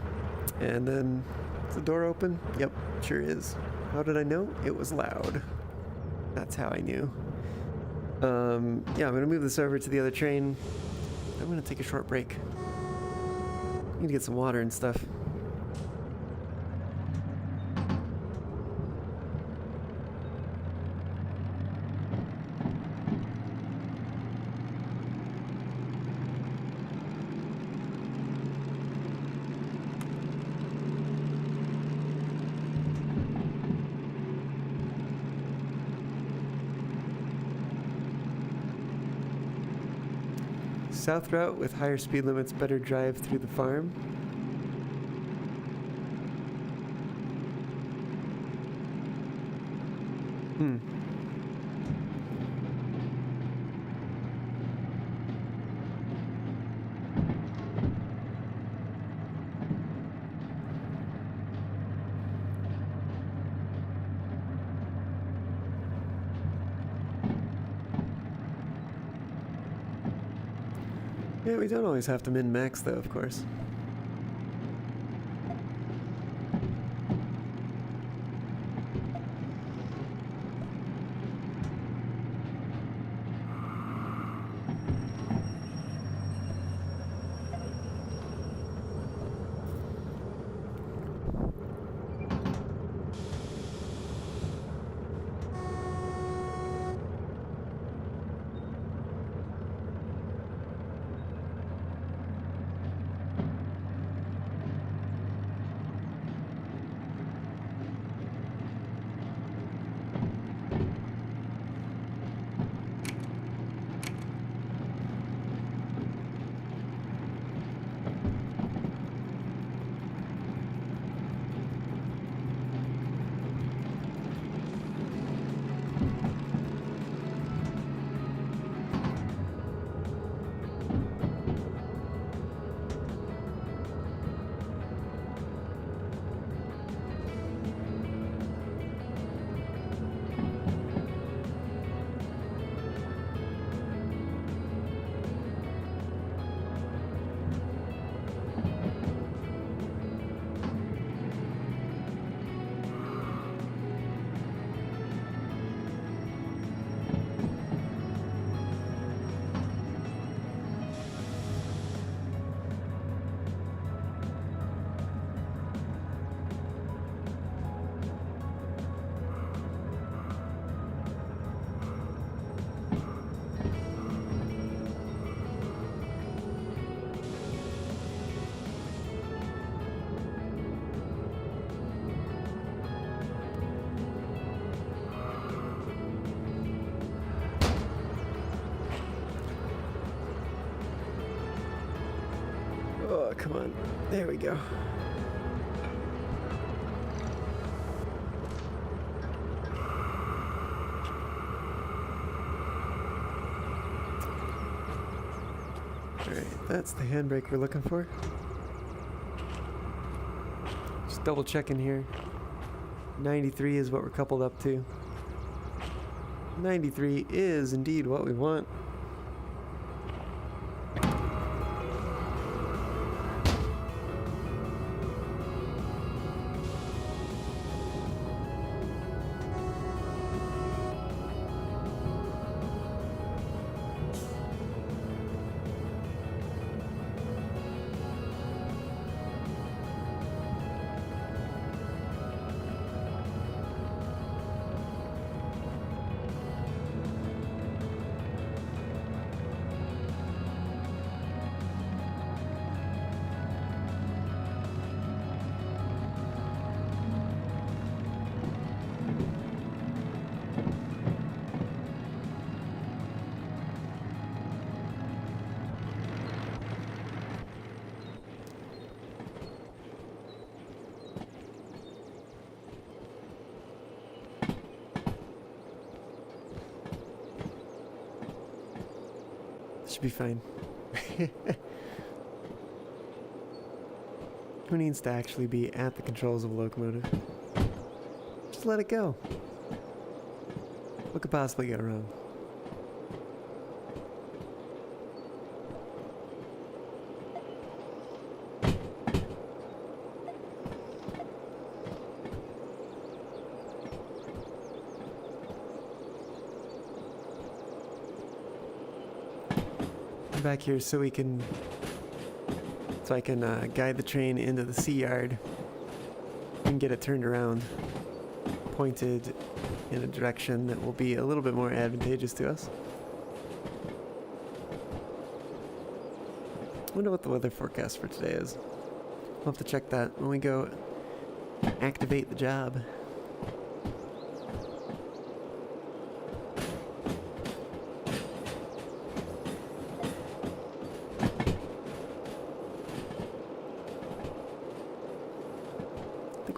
And then, is the door open? Yep, sure is. How did I know? It was loud. That's how I knew. Yeah, I'm going to move this over to the other train. I'm going to take a short break. Need to get some water and stuff. South route with higher speed limits, better drive through the farm. Yeah, we don't always have to min-max though, of course. Oh, come on. There we go. Alright, that's the handbrake we're looking for. Just double checking here. 93 is what we're coupled up to. 93 is indeed what we want. Should be fine. Who needs to actually be at the controls of a locomotive? Just let it go. What could possibly go wrong? Back here so I can guide the train into the sea yard and get it turned around, pointed in a direction that will be a little bit more advantageous to us. I wonder what the weather forecast for today is. We'll have to check that when we go activate the job.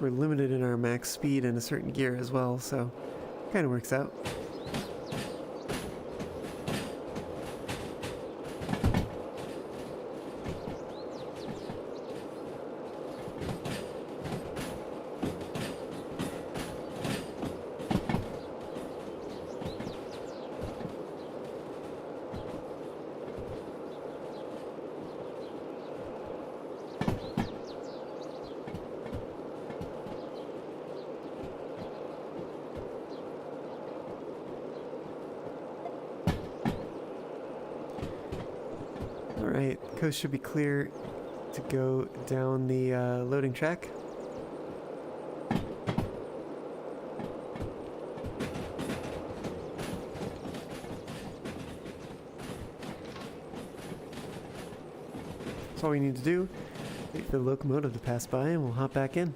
We're limited in our max speed in a certain gear as well, so kind of works out. Alright, coast should be clear to go down the loading track. That's all we need to do. Wait for the locomotive to pass by and we'll hop back in.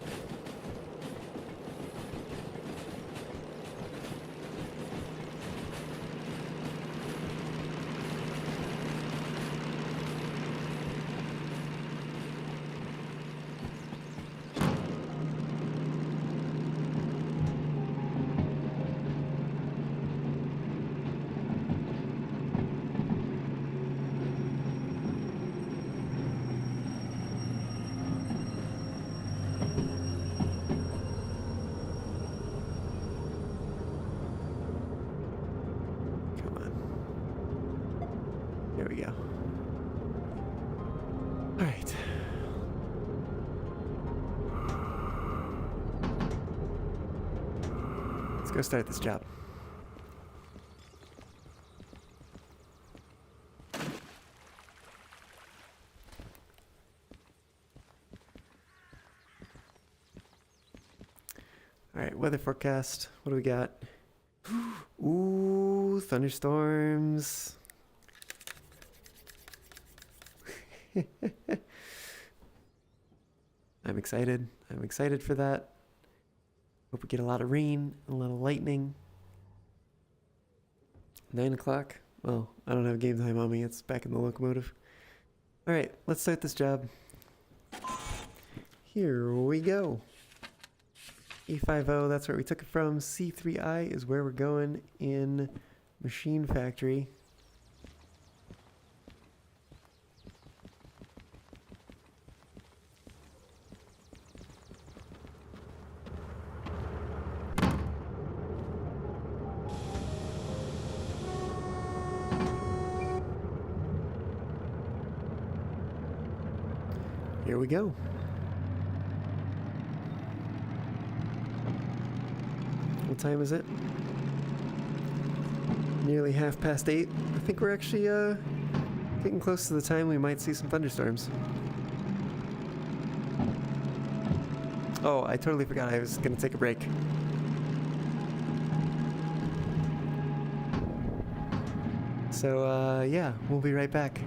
There we go. All right. Let's go start this job. All right, weather forecast. What do we got? Ooh, thunderstorms. I'm excited. I'm excited for that. Hope we get a lot of rain, a lot of lightning. 9 o'clock. Well, I don't have game time on me. It's back in the locomotive. All right, let's start this job. Here we go. E50, that's where we took it from. C3I is where we're going in Machine Factory. here we go. What time is it? Nearly 8:30. I think we're actually getting close to the time we might see some thunderstorms. Oh, I totally forgot I was gonna take a break. So yeah, we'll be right back.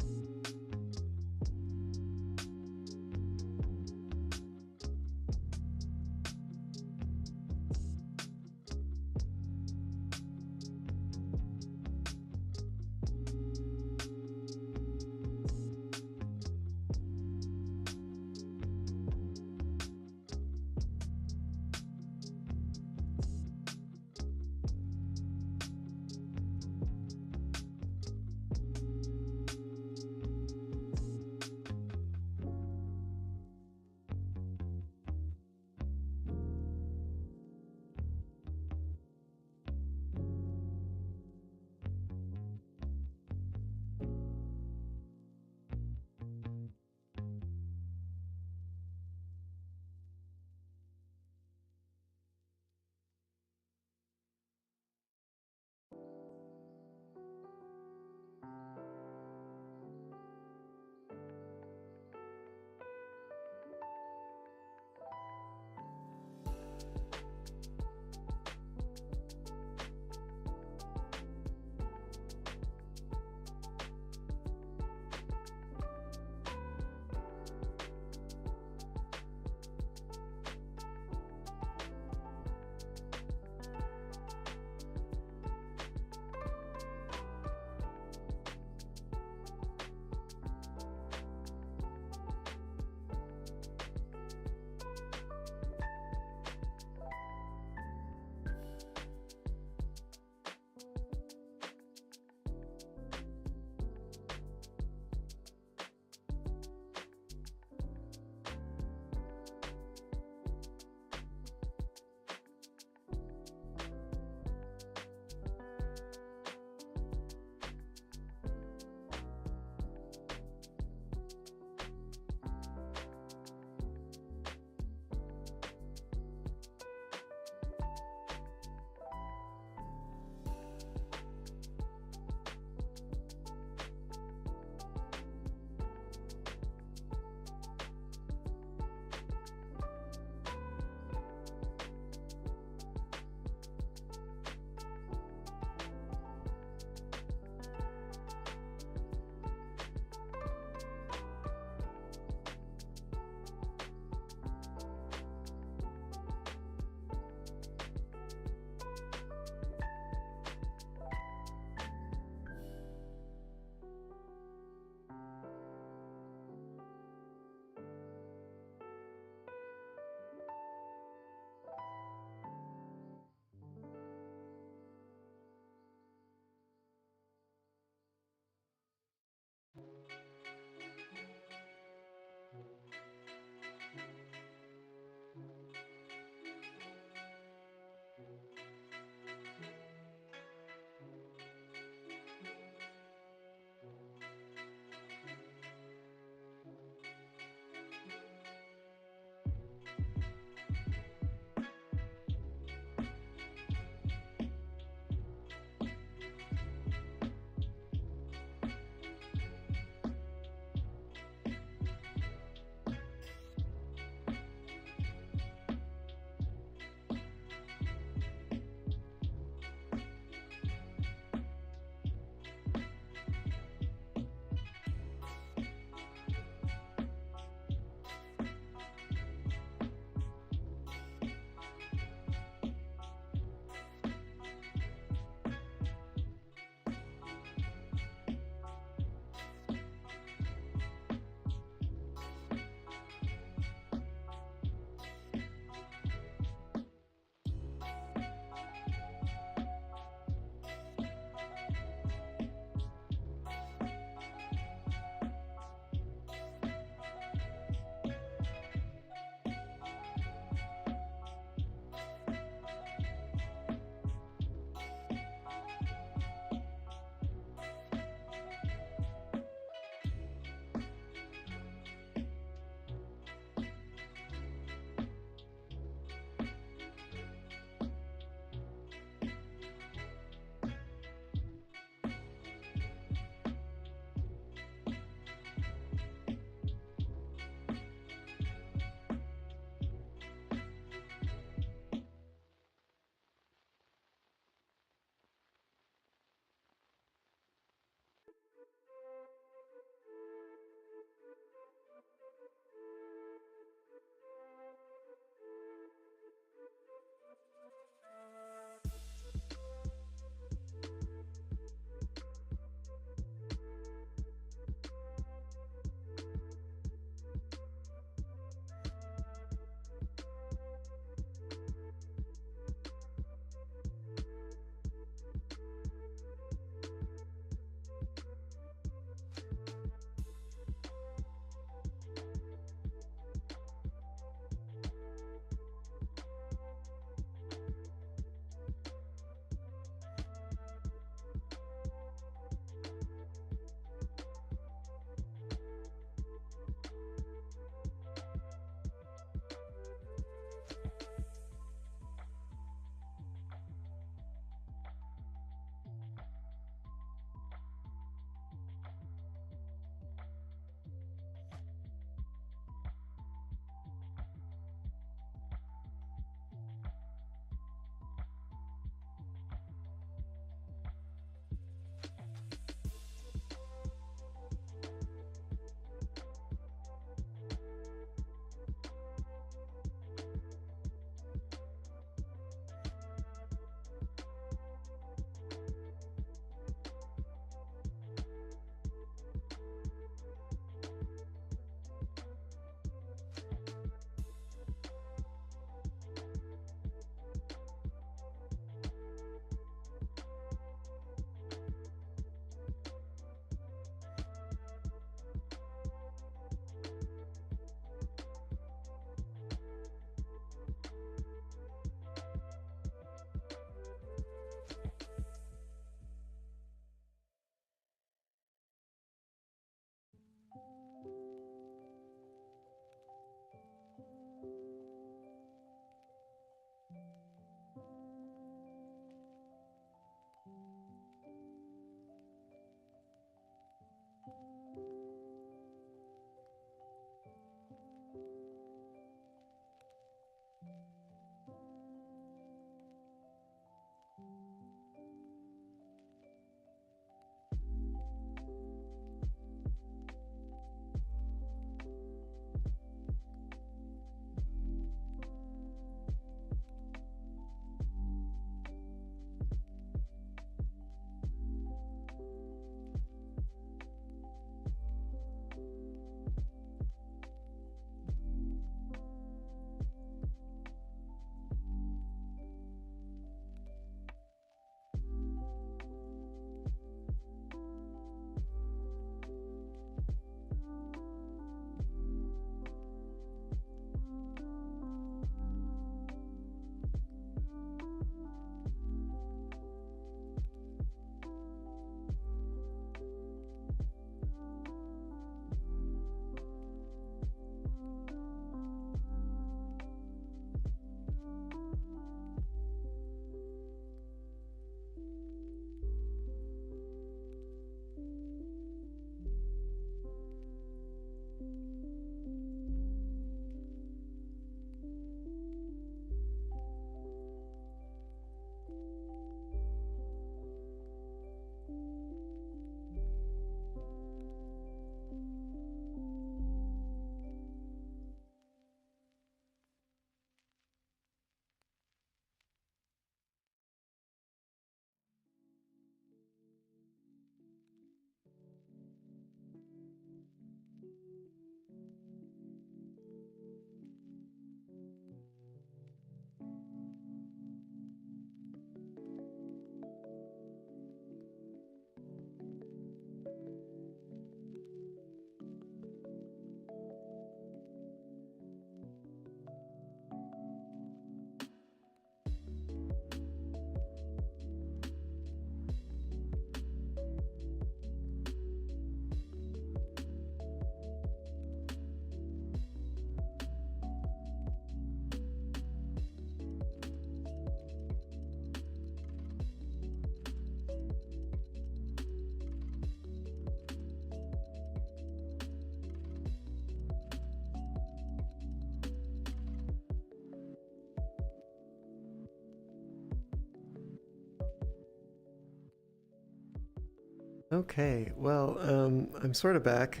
Okay, well, I'm sort of back.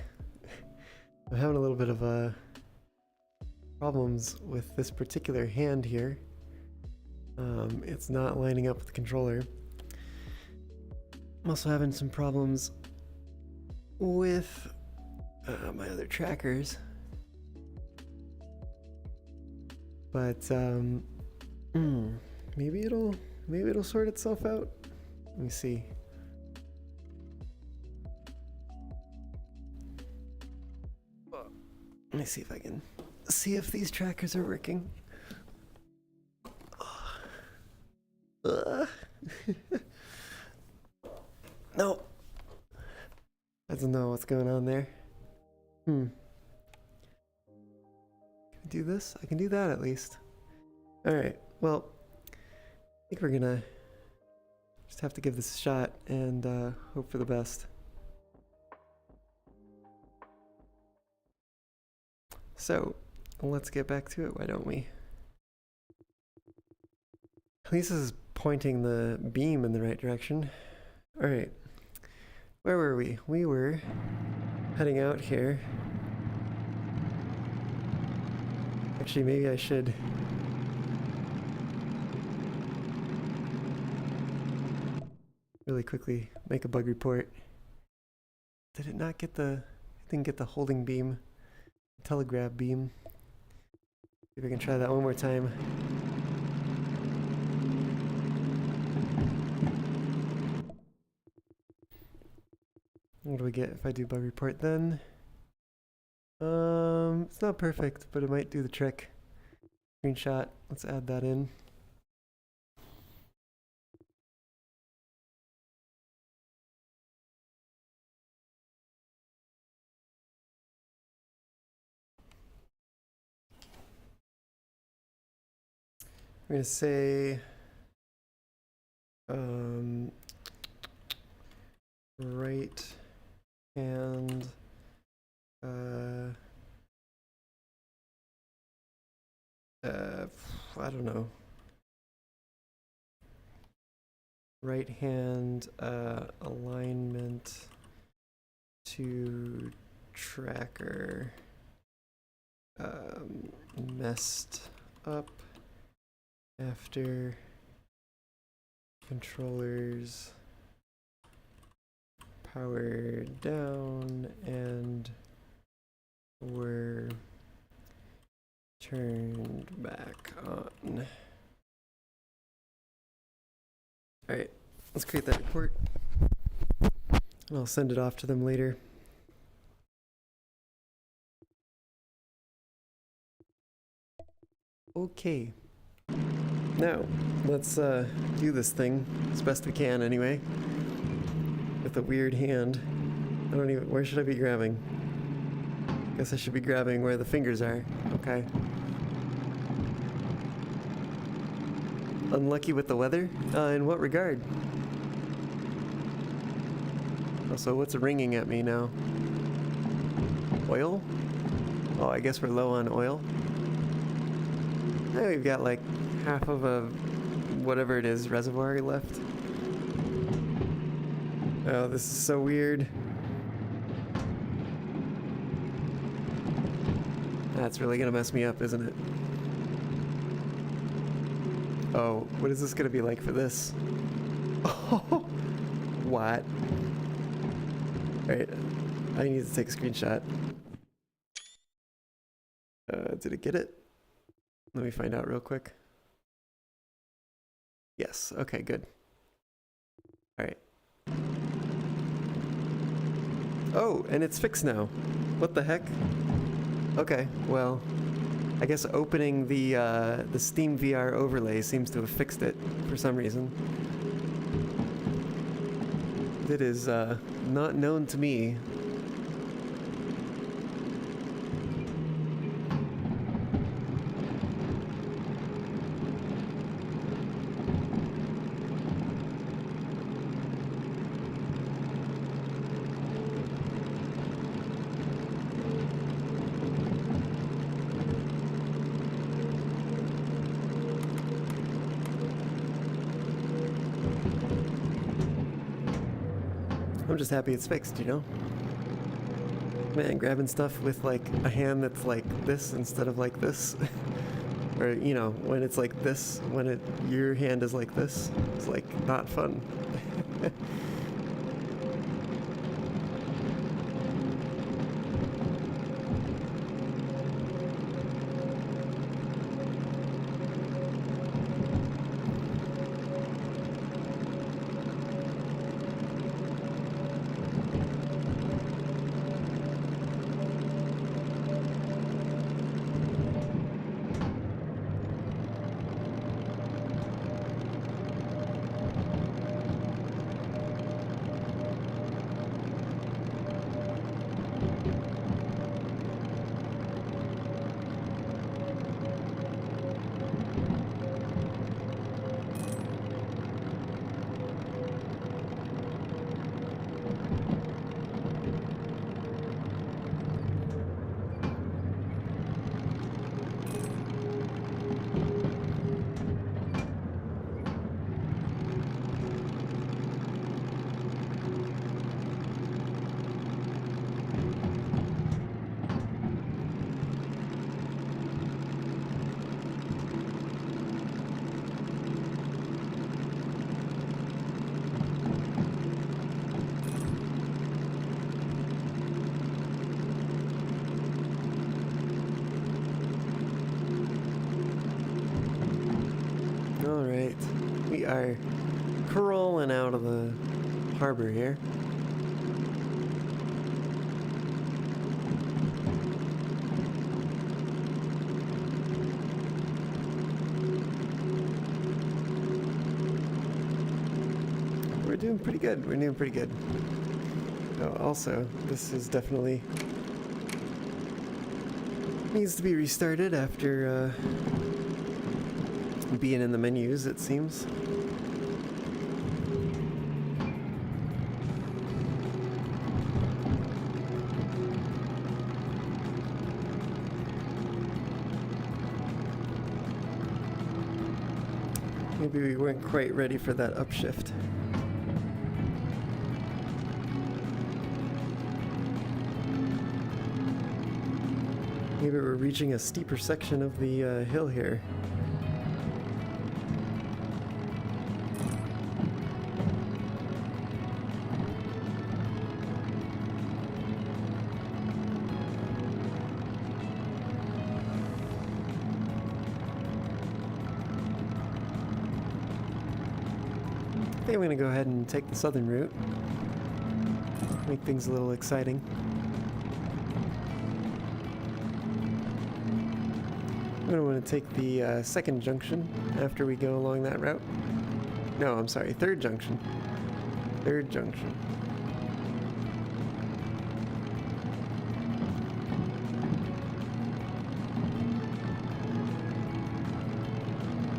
I'm having a little bit of problems with this particular hand here. It's not lining up with the controller. I'm also having some problems with my other trackers. But maybe it'll sort itself out. Let me see. Let me see if I can see if these trackers are working. No. Doesn't know what's going on there. Can I do this? I can do that at least. Alright, well, I think we're gonna just have to give this a shot and hope for the best. So, let's get back to it, why don't we? At least this is pointing the beam in the right direction. Alright, where were we? We were heading out here. Actually, maybe I should really quickly make a bug report. Did it not get the... I didn't get the holding beam, telegraph beam. See if I can try that one more time. What do we get if I do bug report then? It's not perfect, but it might do the trick. Screenshot, let's add that in. I'm gonna say right hand I don't know. Right hand alignment to tracker messed up after controllers powered down and were turned back on. Alright, let's create that report. And I'll send it off to them later. Okay. Now, let's do this thing as best we can anyway. With a weird hand. I don't even, where should I be grabbing? Guess I should be grabbing where the fingers are. Okay. Unlucky with the weather? In what regard? Also, what's ringing at me now? Oil? Oh, I guess we're low on oil. Now we've got like half of a whatever it is reservoir left. Oh, this is so weird. That's really gonna mess me up, isn't it? Oh, what is this gonna be like for this? Oh, what? Alright, I need to take a screenshot. Did it get it? Let me find out real quick. Yes, okay, good. Alright. Oh, and it's fixed now. What the heck? Okay, well, I guess opening the Steam VR overlay seems to have fixed it for some reason. It is not known to me. I'm just happy it's fixed, you know? Man, grabbing stuff with like a hand that's like this instead of like this. Or, you know, when it's like this, when your hand is like this, it's like not fun. Alright, we are crawling out of the harbor here. We're doing pretty good. We're doing pretty good. Oh, also, this is definitely needs to be restarted after being in the menus, it seems. Maybe we weren't quite ready for that upshift. Maybe we're reaching a steeper section of the hill here. I think I'm gonna go ahead and take the southern route. Make things a little exciting. I'm gonna want to take the second junction after we go along that route. No, I'm sorry, third junction. Third junction.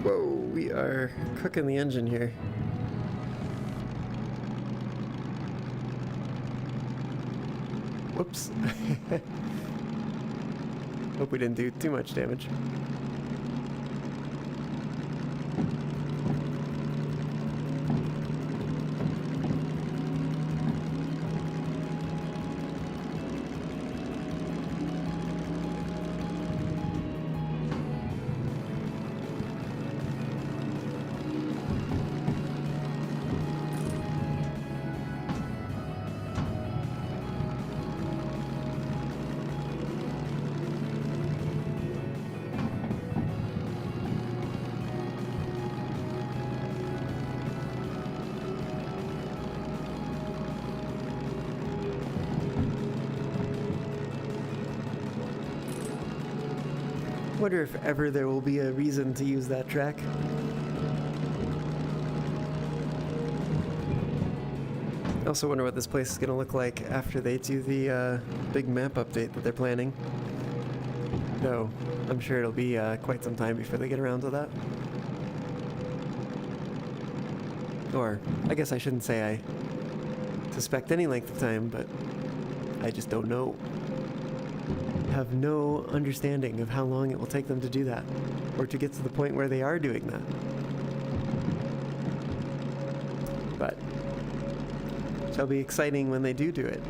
Whoa, we are cooking the engine here. Whoops. Hope we didn't do too much damage. Wonder if ever there will be a reason to use that track. I also wonder what this place is going to look like after they do the big map update that they're planning. Though, I'm sure it'll be quite some time before they get around to that. Or, I guess I shouldn't say I suspect any length of time, but I just don't know. Have no understanding of how long it will take them to do that, or to get to the point where they are doing that. But It'll be exciting when they do it.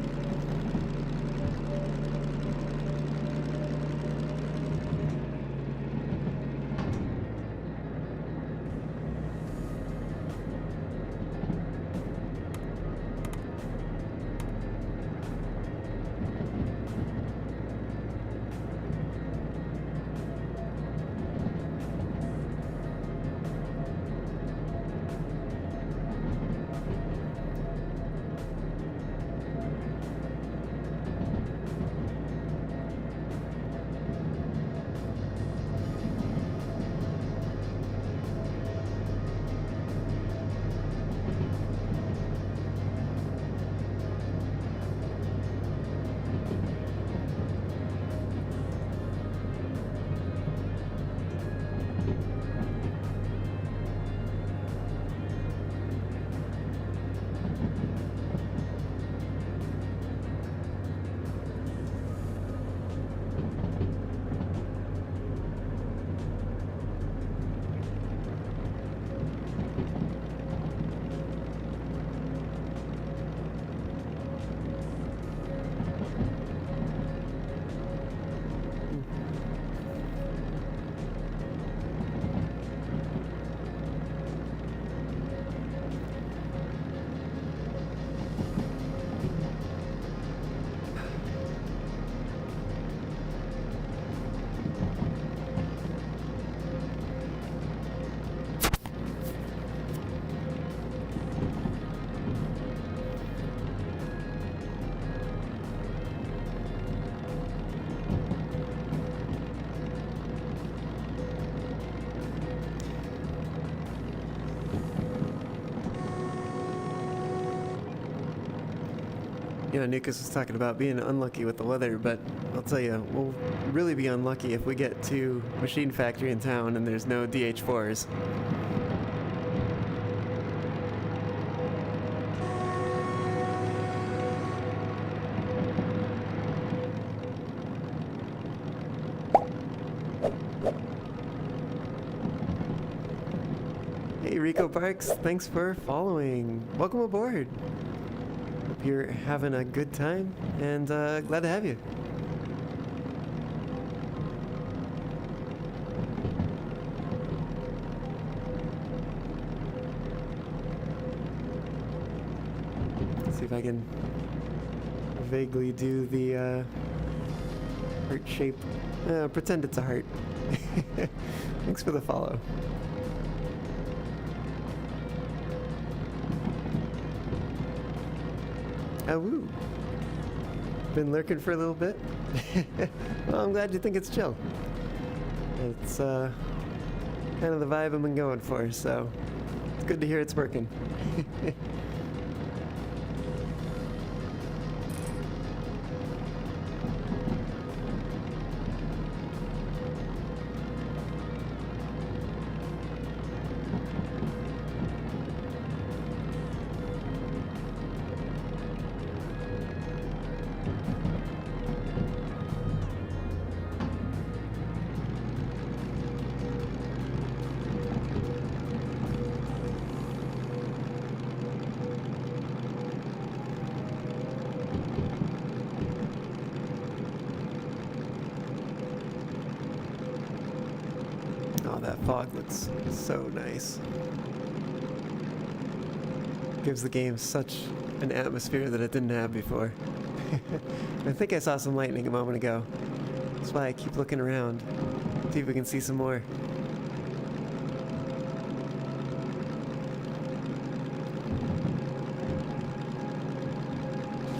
You know, Nukas was talking about being unlucky with the weather, but I'll tell you, we'll really be unlucky if we get to Machine Factory in town and there's no DH4s. Hey Rico Parks, thanks for following. Welcome aboard. Hope you're having a good time, and glad to have you. Let's see if I can vaguely do the heart shape. Pretend it's a heart. Thanks for the follow. Oh, woo. Been lurking for a little bit. Well, I'm glad you think it's chill. It's kind of the vibe I've been going for, so it's good to hear it's working. That fog looks so nice. Gives the game such an atmosphere that it didn't have before. I think I saw some lightning a moment ago. That's why I keep looking around. See if we can see some more.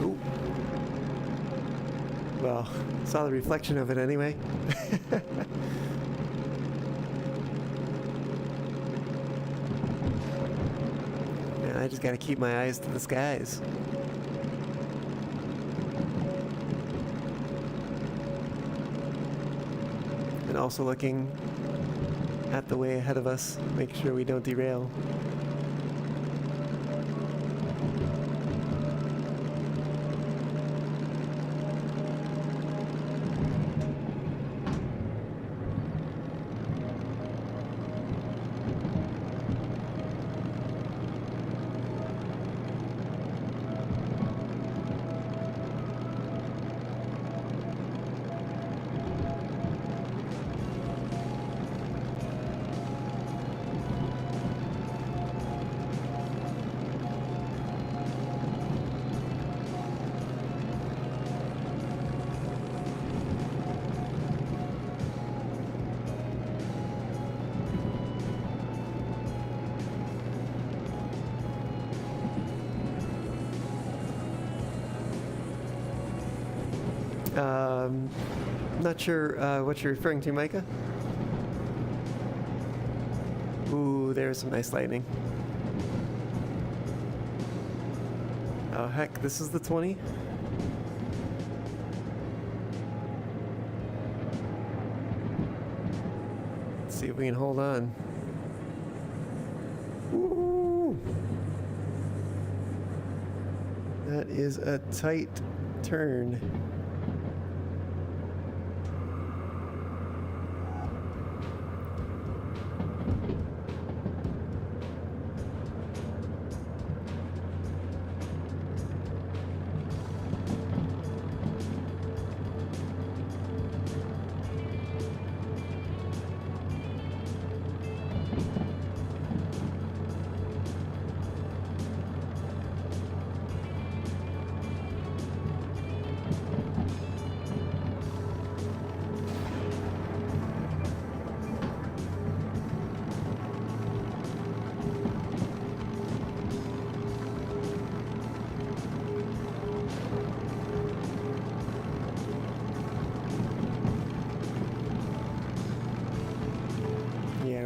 Ooh. Well, saw the reflection of it anyway. I just gotta keep my eyes to the skies. And also looking at the way ahead of us, make sure we don't derail. Not sure what you're referring to, Micah. Ooh, there's some nice lightning. Oh heck, this is the 20? Let's see if we can hold on. Ooh! That is a tight turn.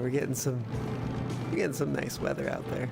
We're getting some nice weather out there.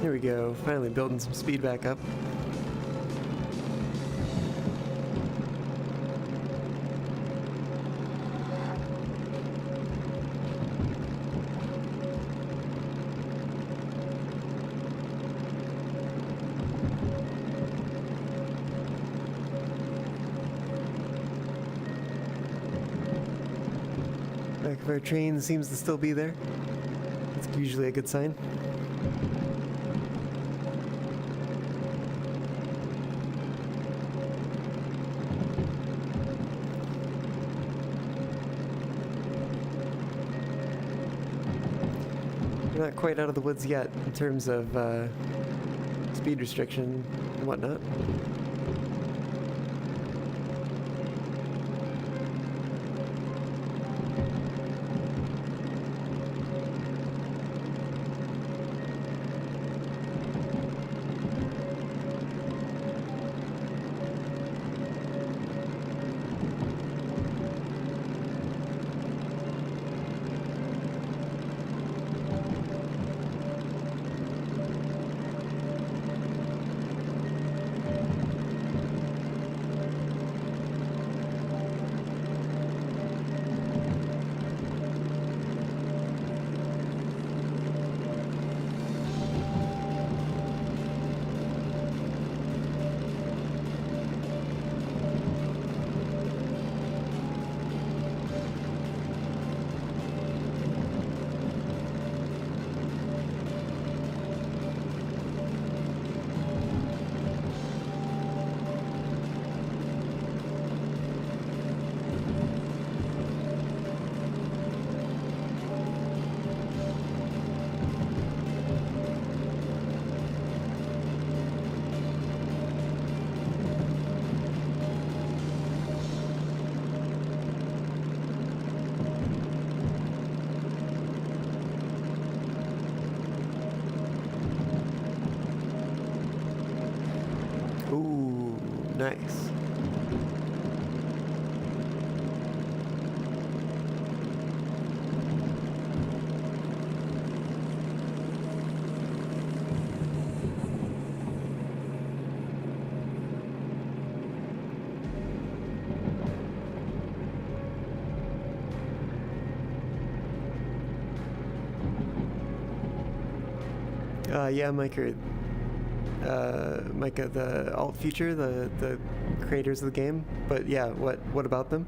Here we go, finally building some speed back up. Back of our train seems to still be there. It's usually a good sign. We're not quite out of the woods yet in terms of speed restriction and whatnot. Ooh, nice. Yeah, Mike, Micah, the Alt Future, the creators of the game. But yeah, what about them?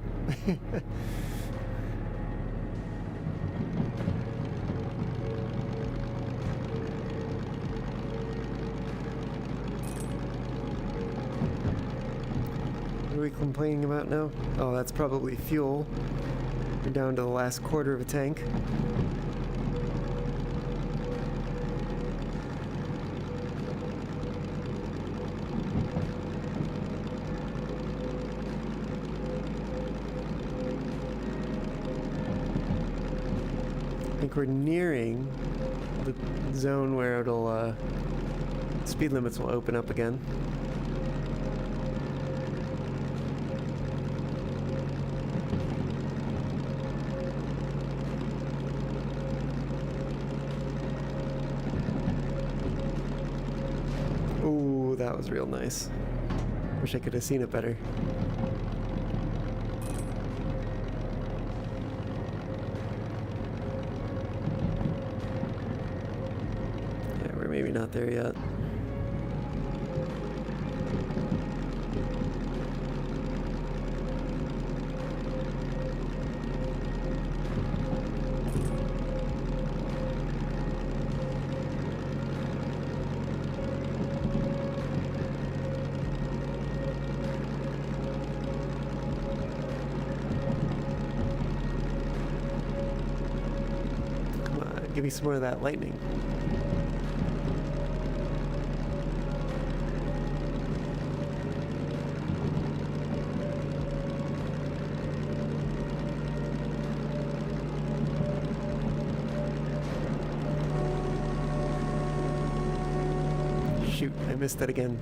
What are we complaining about now? Oh, that's probably fuel. We're down to the last quarter of a tank. I think we're nearing the zone where it'll, speed limits will open up again. Ooh, that was real nice. Wish I could have seen it better. Yeah, we're maybe not there yet. Give me some more of that lightning. Shoot, I missed that again.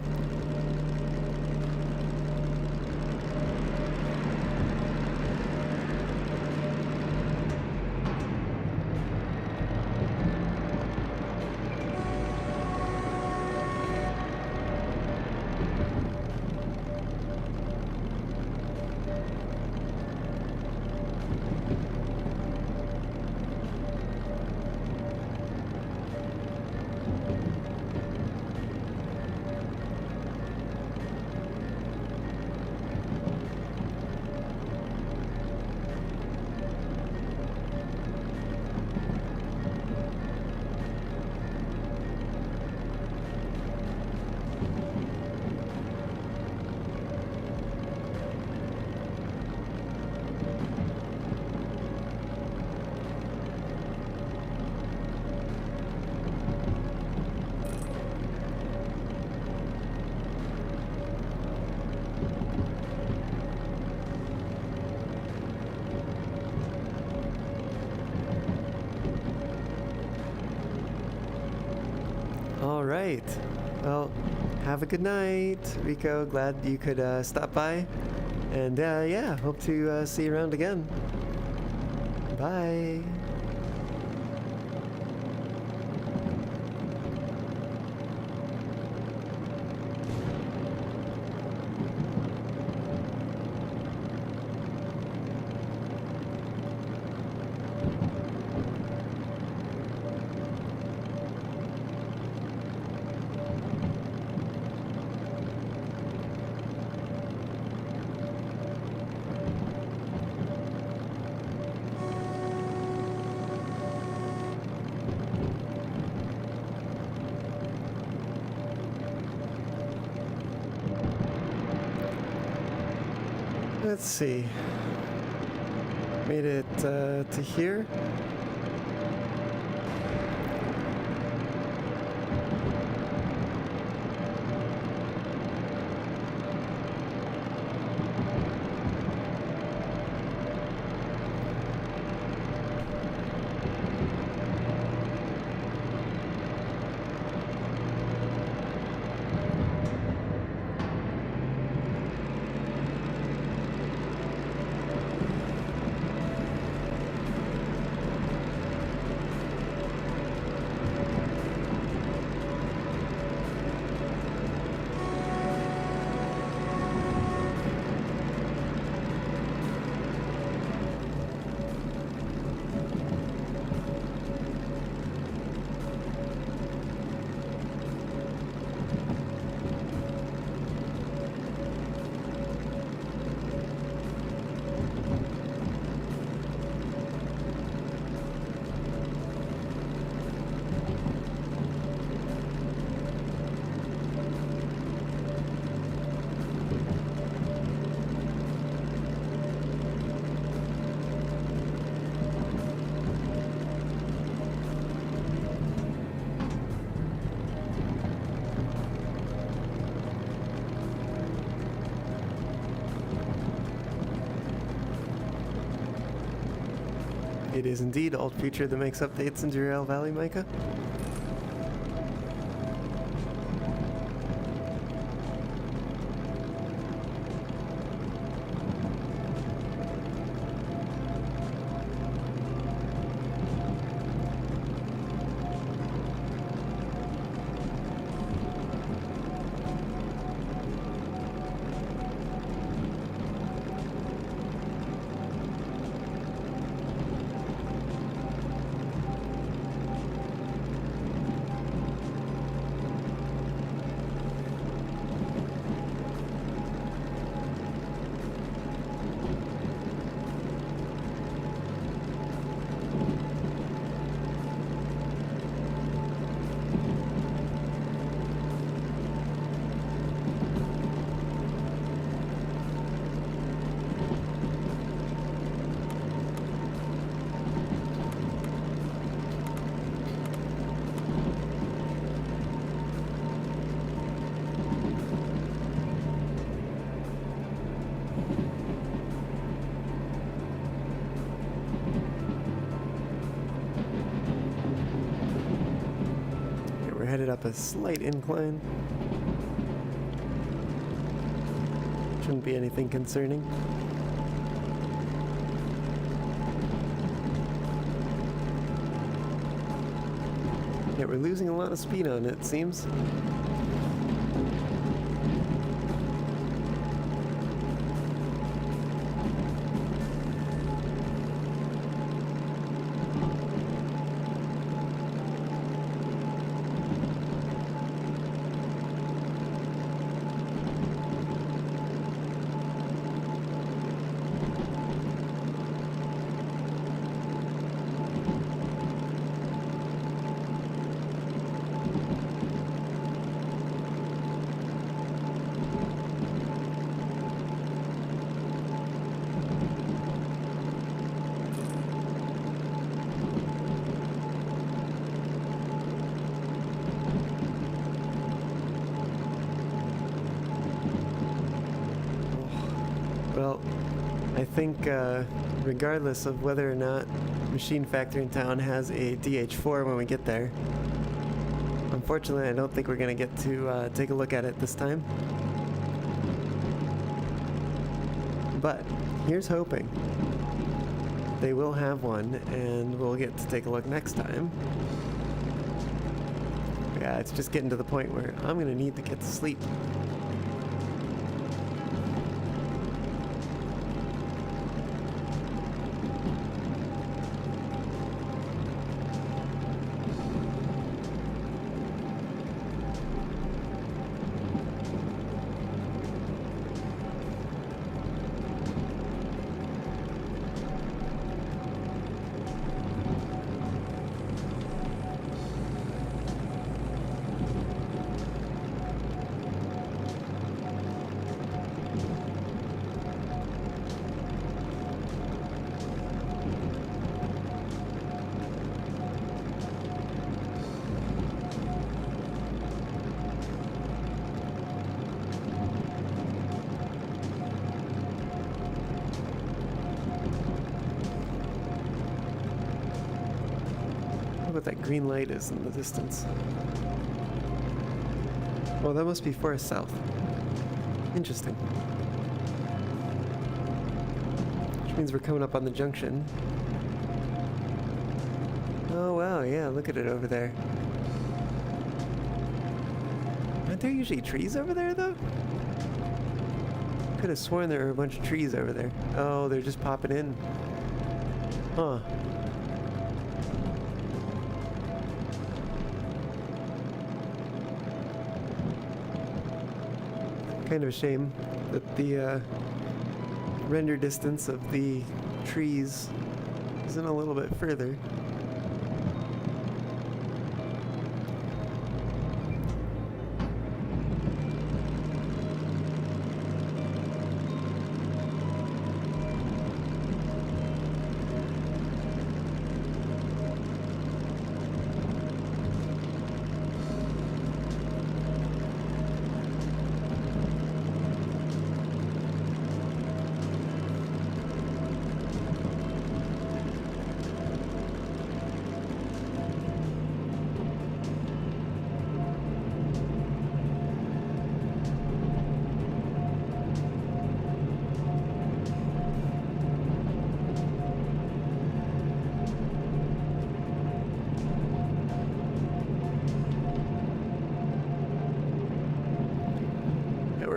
All right. Well, have a good night, Rico. Glad you could stop by. And yeah, hope to see you around again. Bye. Let's see. Made it to here. It is indeed Alt Future that makes updates in Derail Valley, Micah. We're headed up a slight incline. Shouldn't be anything concerning. Yeah, we're losing a lot of speed on it, seems. Well, I think regardless of whether or not Machine Factory in town has a DH4 when we get there, unfortunately I don't think we're going to get to take a look at it this time. But here's hoping. They will have one and we'll get to take a look next time. Yeah, it's just getting to the point where I'm going to need to get to sleep. What that green light is in the distance. Well, that must be Forest South. Interesting. Which means we're coming up on the junction. Oh wow, yeah, look at it over there. Aren't there usually trees over there though? Could have sworn there were a bunch of trees over there. Oh, they're just popping in. Huh. Kind of a shame that the render distance of the trees isn't a little bit further.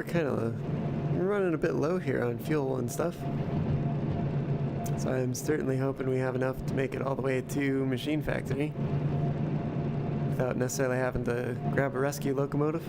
kind of running a bit low here on fuel and stuff. So I'm certainly hoping we have enough to make it all the way to Machine Factory without necessarily having to grab a rescue locomotive.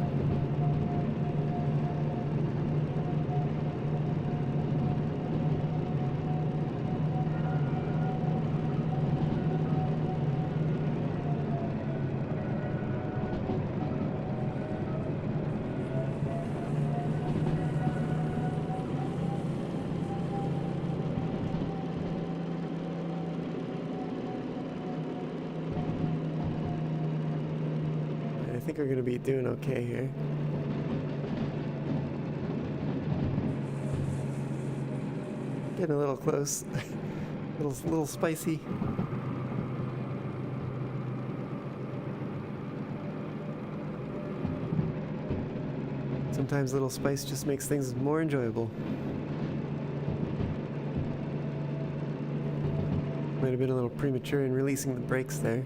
I think we're going to be doing okay here. Getting a little close. little spicy. Sometimes a little spice just makes things more enjoyable. Might have been a little premature in releasing the brakes there.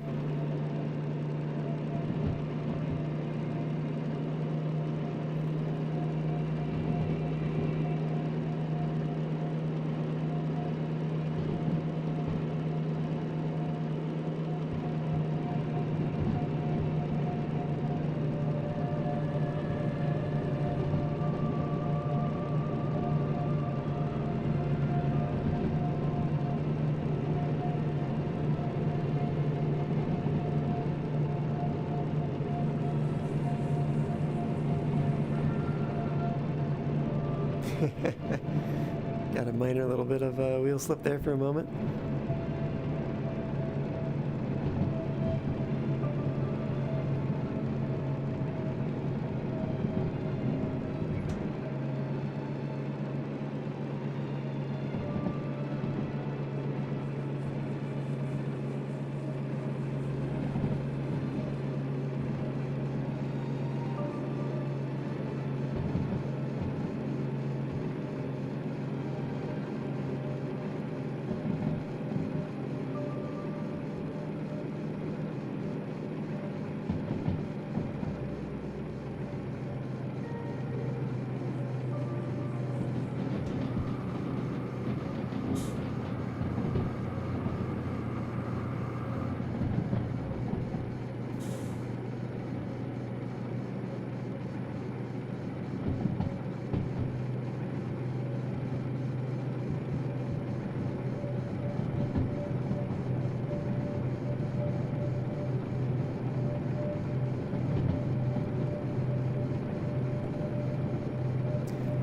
Got a minor little bit of wheel slip there for a moment.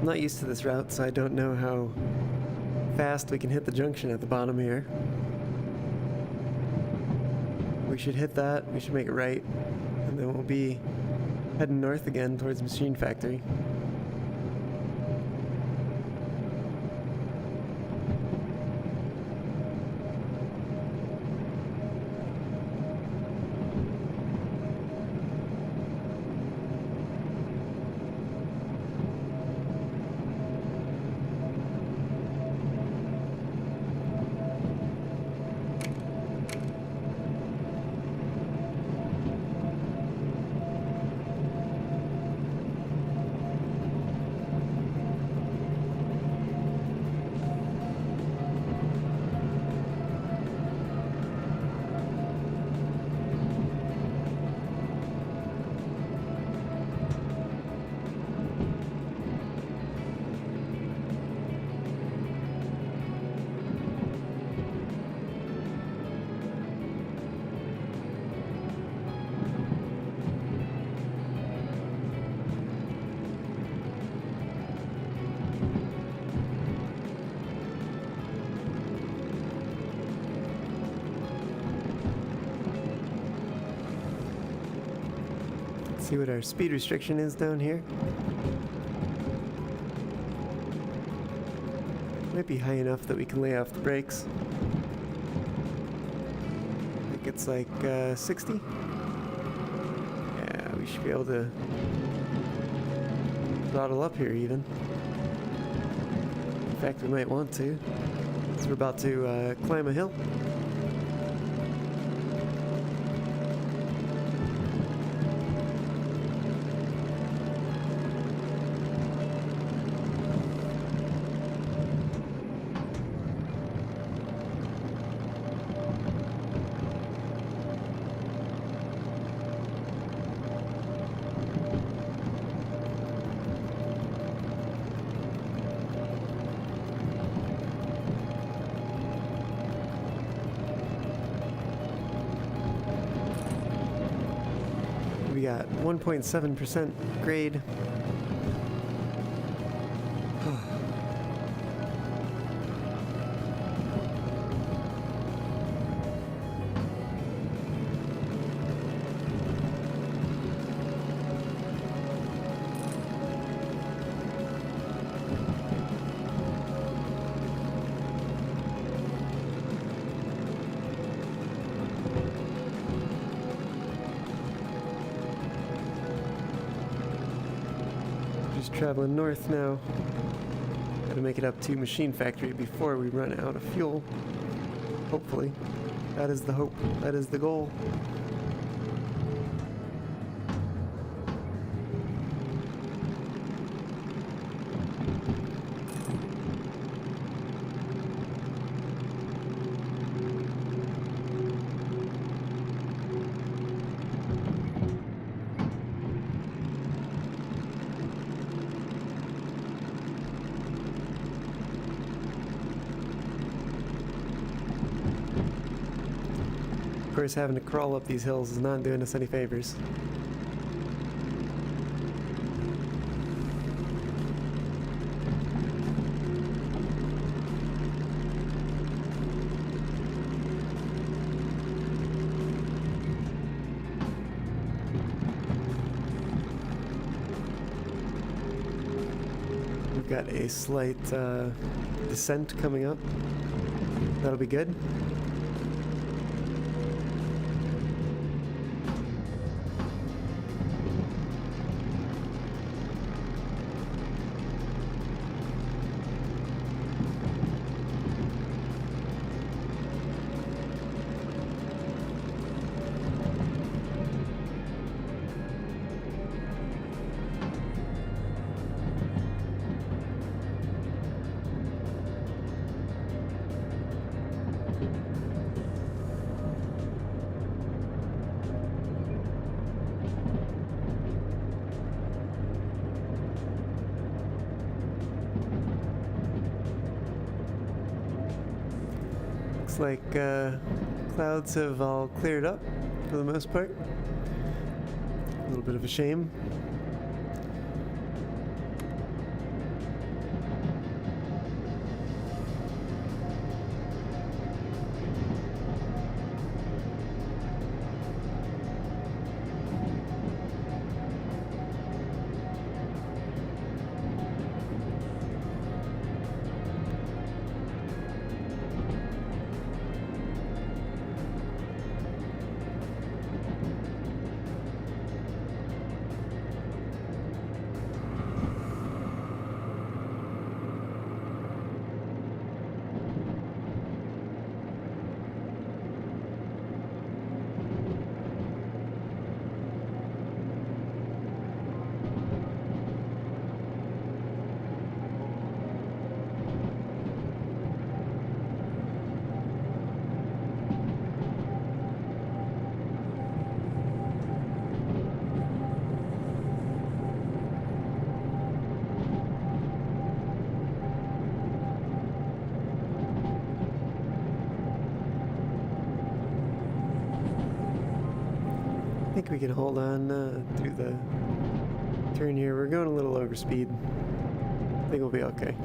I'm not used to this route, so I don't know how fast we can hit the junction at the bottom here. We should hit that, we should make it right, and then we'll be heading north again towards Machine Factory. See what our speed restriction is down here. Might be high enough that we can lay off the brakes. I think it's like 60. Yeah, we should be able to throttle up here even. In fact, we might want to, because we're about to climb a hill. got? 1.7% grade. Just traveling north now. Gotta make it up to Machine Factory before we run out of fuel. Hopefully. That is the hope. That is the goal. Of course, having to crawl up these hills is not doing us any favors. We've got a slight descent coming up. That'll be good. Looks like clouds have all cleared up for the most part. A little bit of a shame. I think we can hold on through the turn here. We're going a little over speed. I think we'll be okay.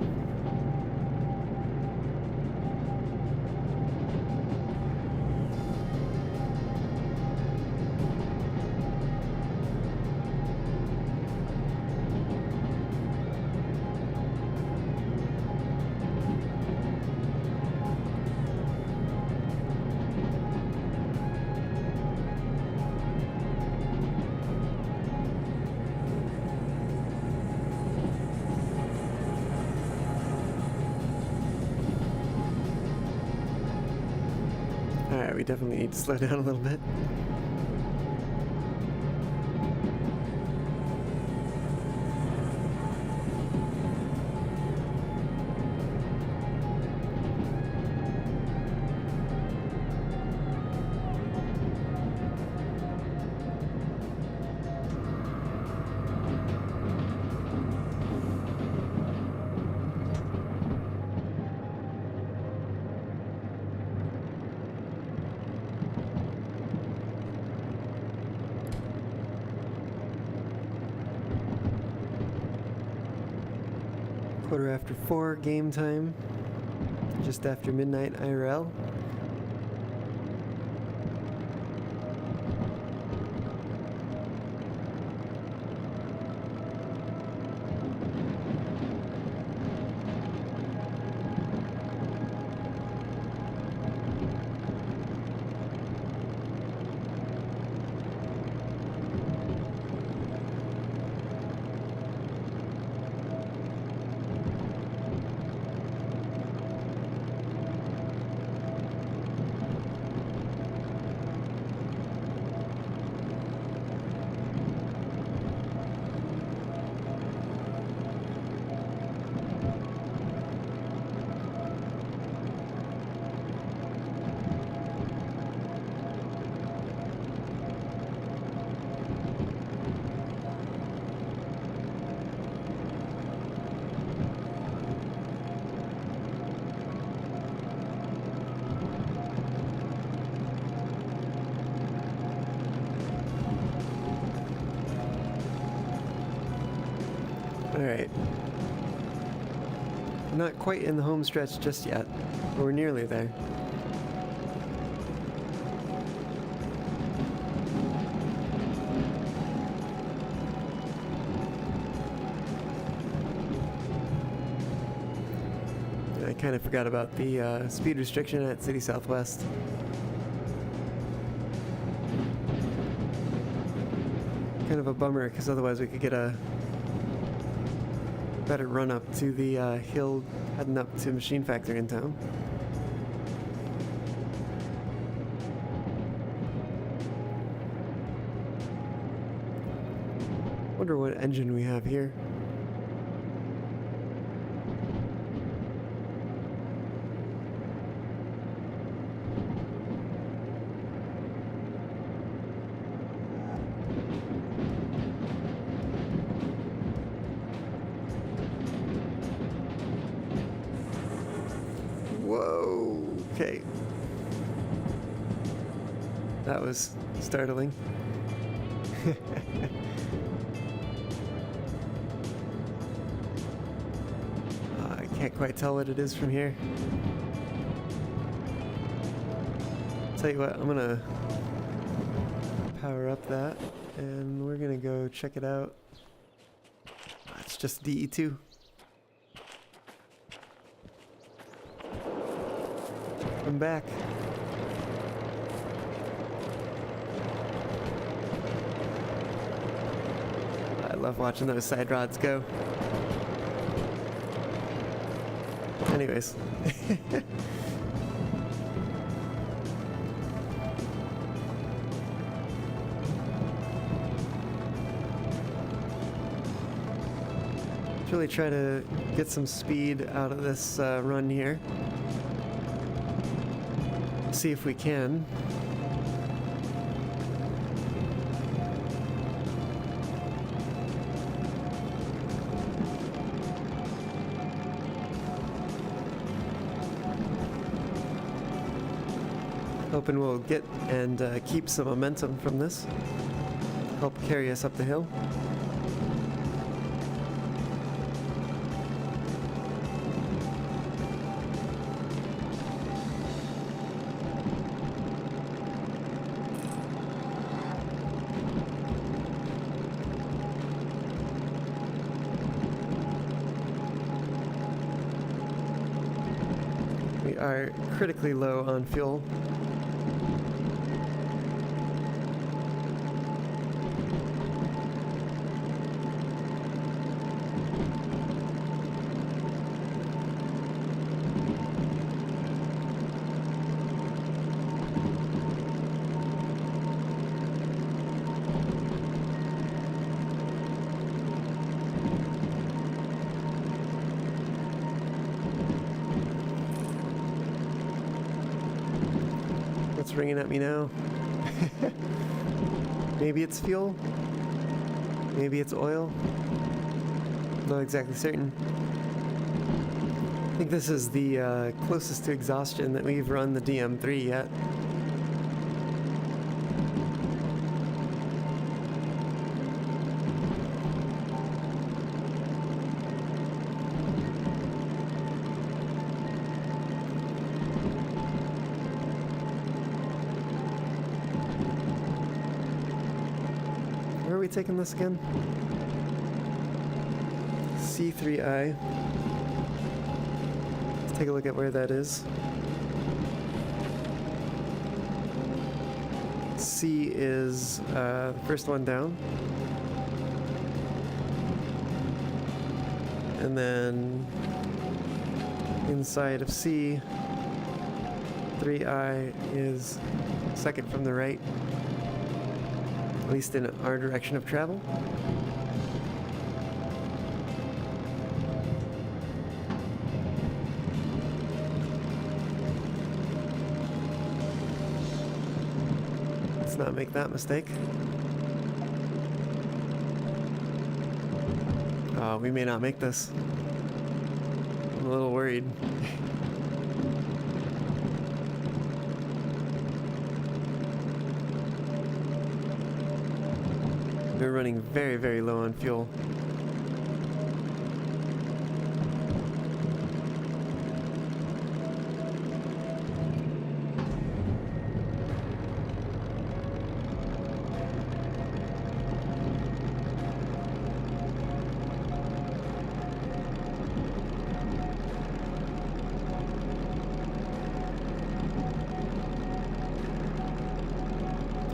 Alright, we definitely need to slow down a little bit. 4:15 game time, just after midnight IRL. Alright. Not quite in the home stretch just yet, but we're nearly there. I kind of forgot about the speed restriction at City Southwest. Kind of a bummer, because otherwise we could get a better run up to the hill heading up to Machine Factory in town. Wonder what engine we have here. Whoa, okay. That was startling. I can't quite tell what it is from here. Tell you what, I'm gonna power up that and we're gonna go check it out. It's just DE2. I'm back. I love watching those side rods go. Anyways. Really try to get some speed out of this run here. See if we can. Hoping we'll get and keep some momentum from this. Help carry us up the hill. We are critically low on fuel. What's ringing at me now? Maybe it's fuel? Maybe it's oil? Not exactly certain. I think this is the closest to exhaustion that we've run the DM3 yet. taking this again? C3I. Let's take a look at where that is. C is the first one down. And then inside of C, 3I is second from the right, at least in our direction of travel. Let's not make that mistake. We may not make this. I'm a little worried. We're running very, very low on fuel.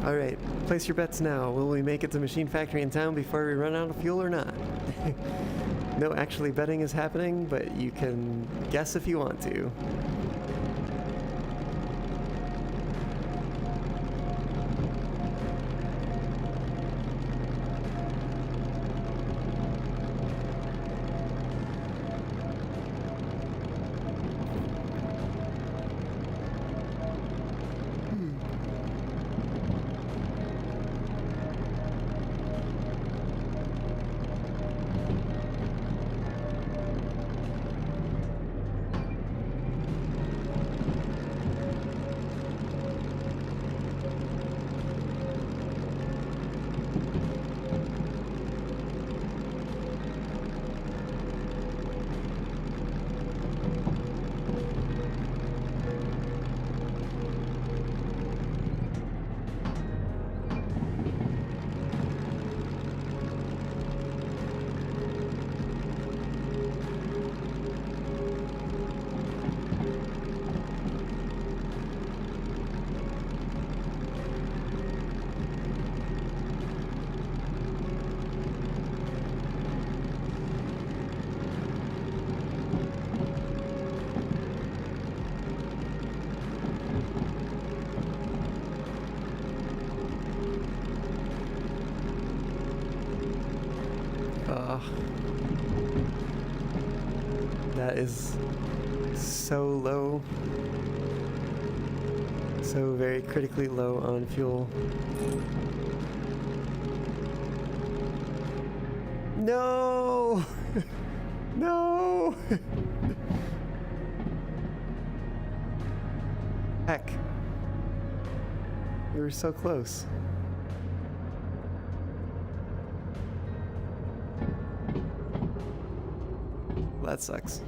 Alright, place your bets now. Will we make it to Machine Factory in town before we run out of fuel or not? No actually betting is happening, but you can guess if you want to. That is so low. So very critically low on fuel. No! No! Heck. We were so close. That sucks.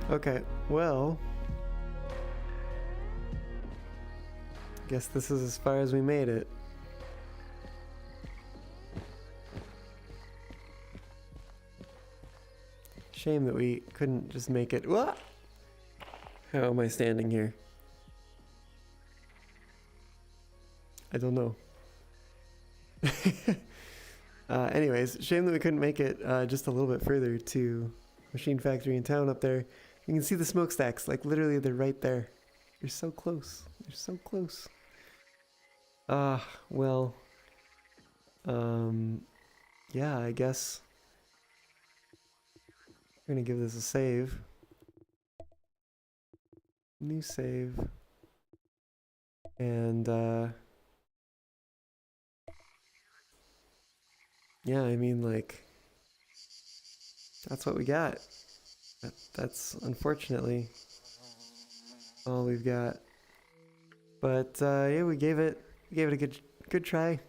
Okay, well, guess this is as far as we made it. Shame that we couldn't just make it. What? How am I standing here? I don't know. Anyways, shame that we couldn't make it just a little bit further to Machine Factory in town up there. You can see the smokestacks, like literally they're right there. You're so close. You're so close. Well, yeah, I guess We're gonna give this a save. New save. And yeah, I mean, like, that's what we got. That's unfortunately all we've got. But yeah, we gave it a good try.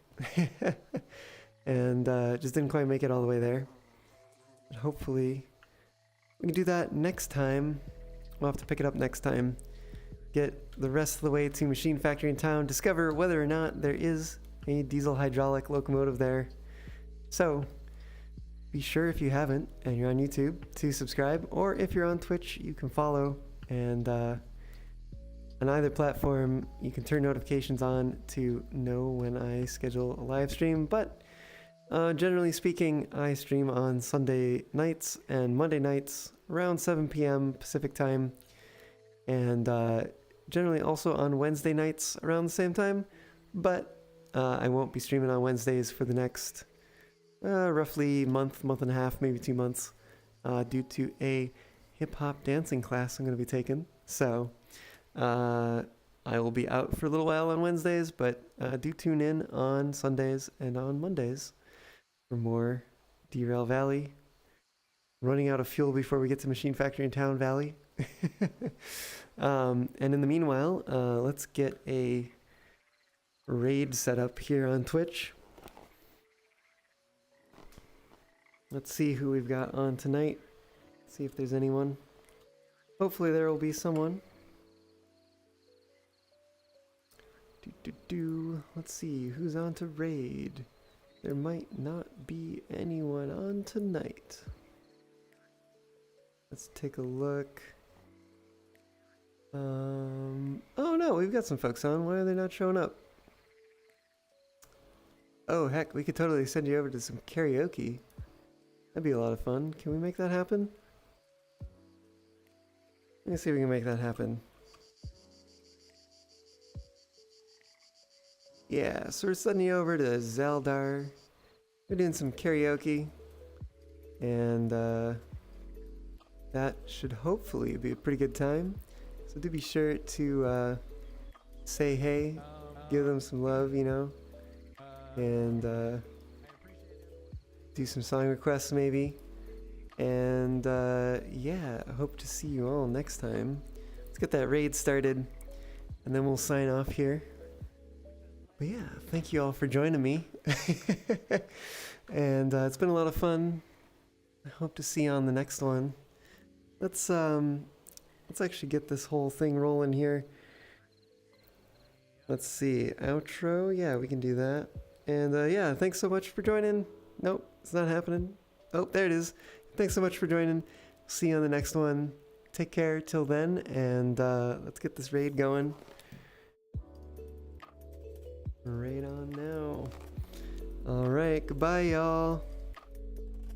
And just didn't quite make it all the way there. But hopefully we can do that next time. We'll have to pick it up next time. Get the rest of the way to Machine Factory in town, discover whether or not there is a diesel hydraulic locomotive there. So be sure, if you haven't and you're on YouTube, to subscribe, or if you're on Twitch, you can follow. And on either platform, you can turn notifications on to know when I schedule a live stream. But generally speaking, I stream on Sunday nights and Monday nights around 7 p.m. Pacific time, and generally also on Wednesday nights around the same time. But I won't be streaming on Wednesdays for the next roughly month and a half, maybe 2 months, due to a hip-hop dancing class I'm going to be taking. So I will be out for a little while on Wednesdays, but do tune in on Sundays and on Mondays for more Derail Valley. Running out of fuel before we get to Machine Factory in Town Valley. And in the meanwhile, let's get a raid set up here on Twitch. Let's see who we've got on tonight. See if there's anyone. Hopefully there will be someone. Let's see who's on to raid. There might not be anyone on tonight. Let's take a look. Oh no, we've got some folks on. Why are they not showing up? Oh heck, we could totally send you over to some karaoke. That'd be a lot of fun. Can we make that happen? Let me see if we can make that happen. Yeah, so we're sending you over to Zeldar. We're doing some karaoke. And that should hopefully be a pretty good time. So do be sure to say hey, give them some love, you know, and do some song requests maybe. And yeah, I hope to see you all next time. Let's get that raid started, and then we'll sign off here. But yeah, thank you all for joining me. And it's been a lot of fun. I hope to see you on the next one. Let's actually get this whole thing rolling here. Let's see, outro. Yeah, we can do that. And yeah, thanks so much for joining. Nope, it's not happening. Oh, there it is. Thanks so much for joining. See you on the next one. Take care till then, and let's get this raid going. Raid on now. All right, goodbye, y'all.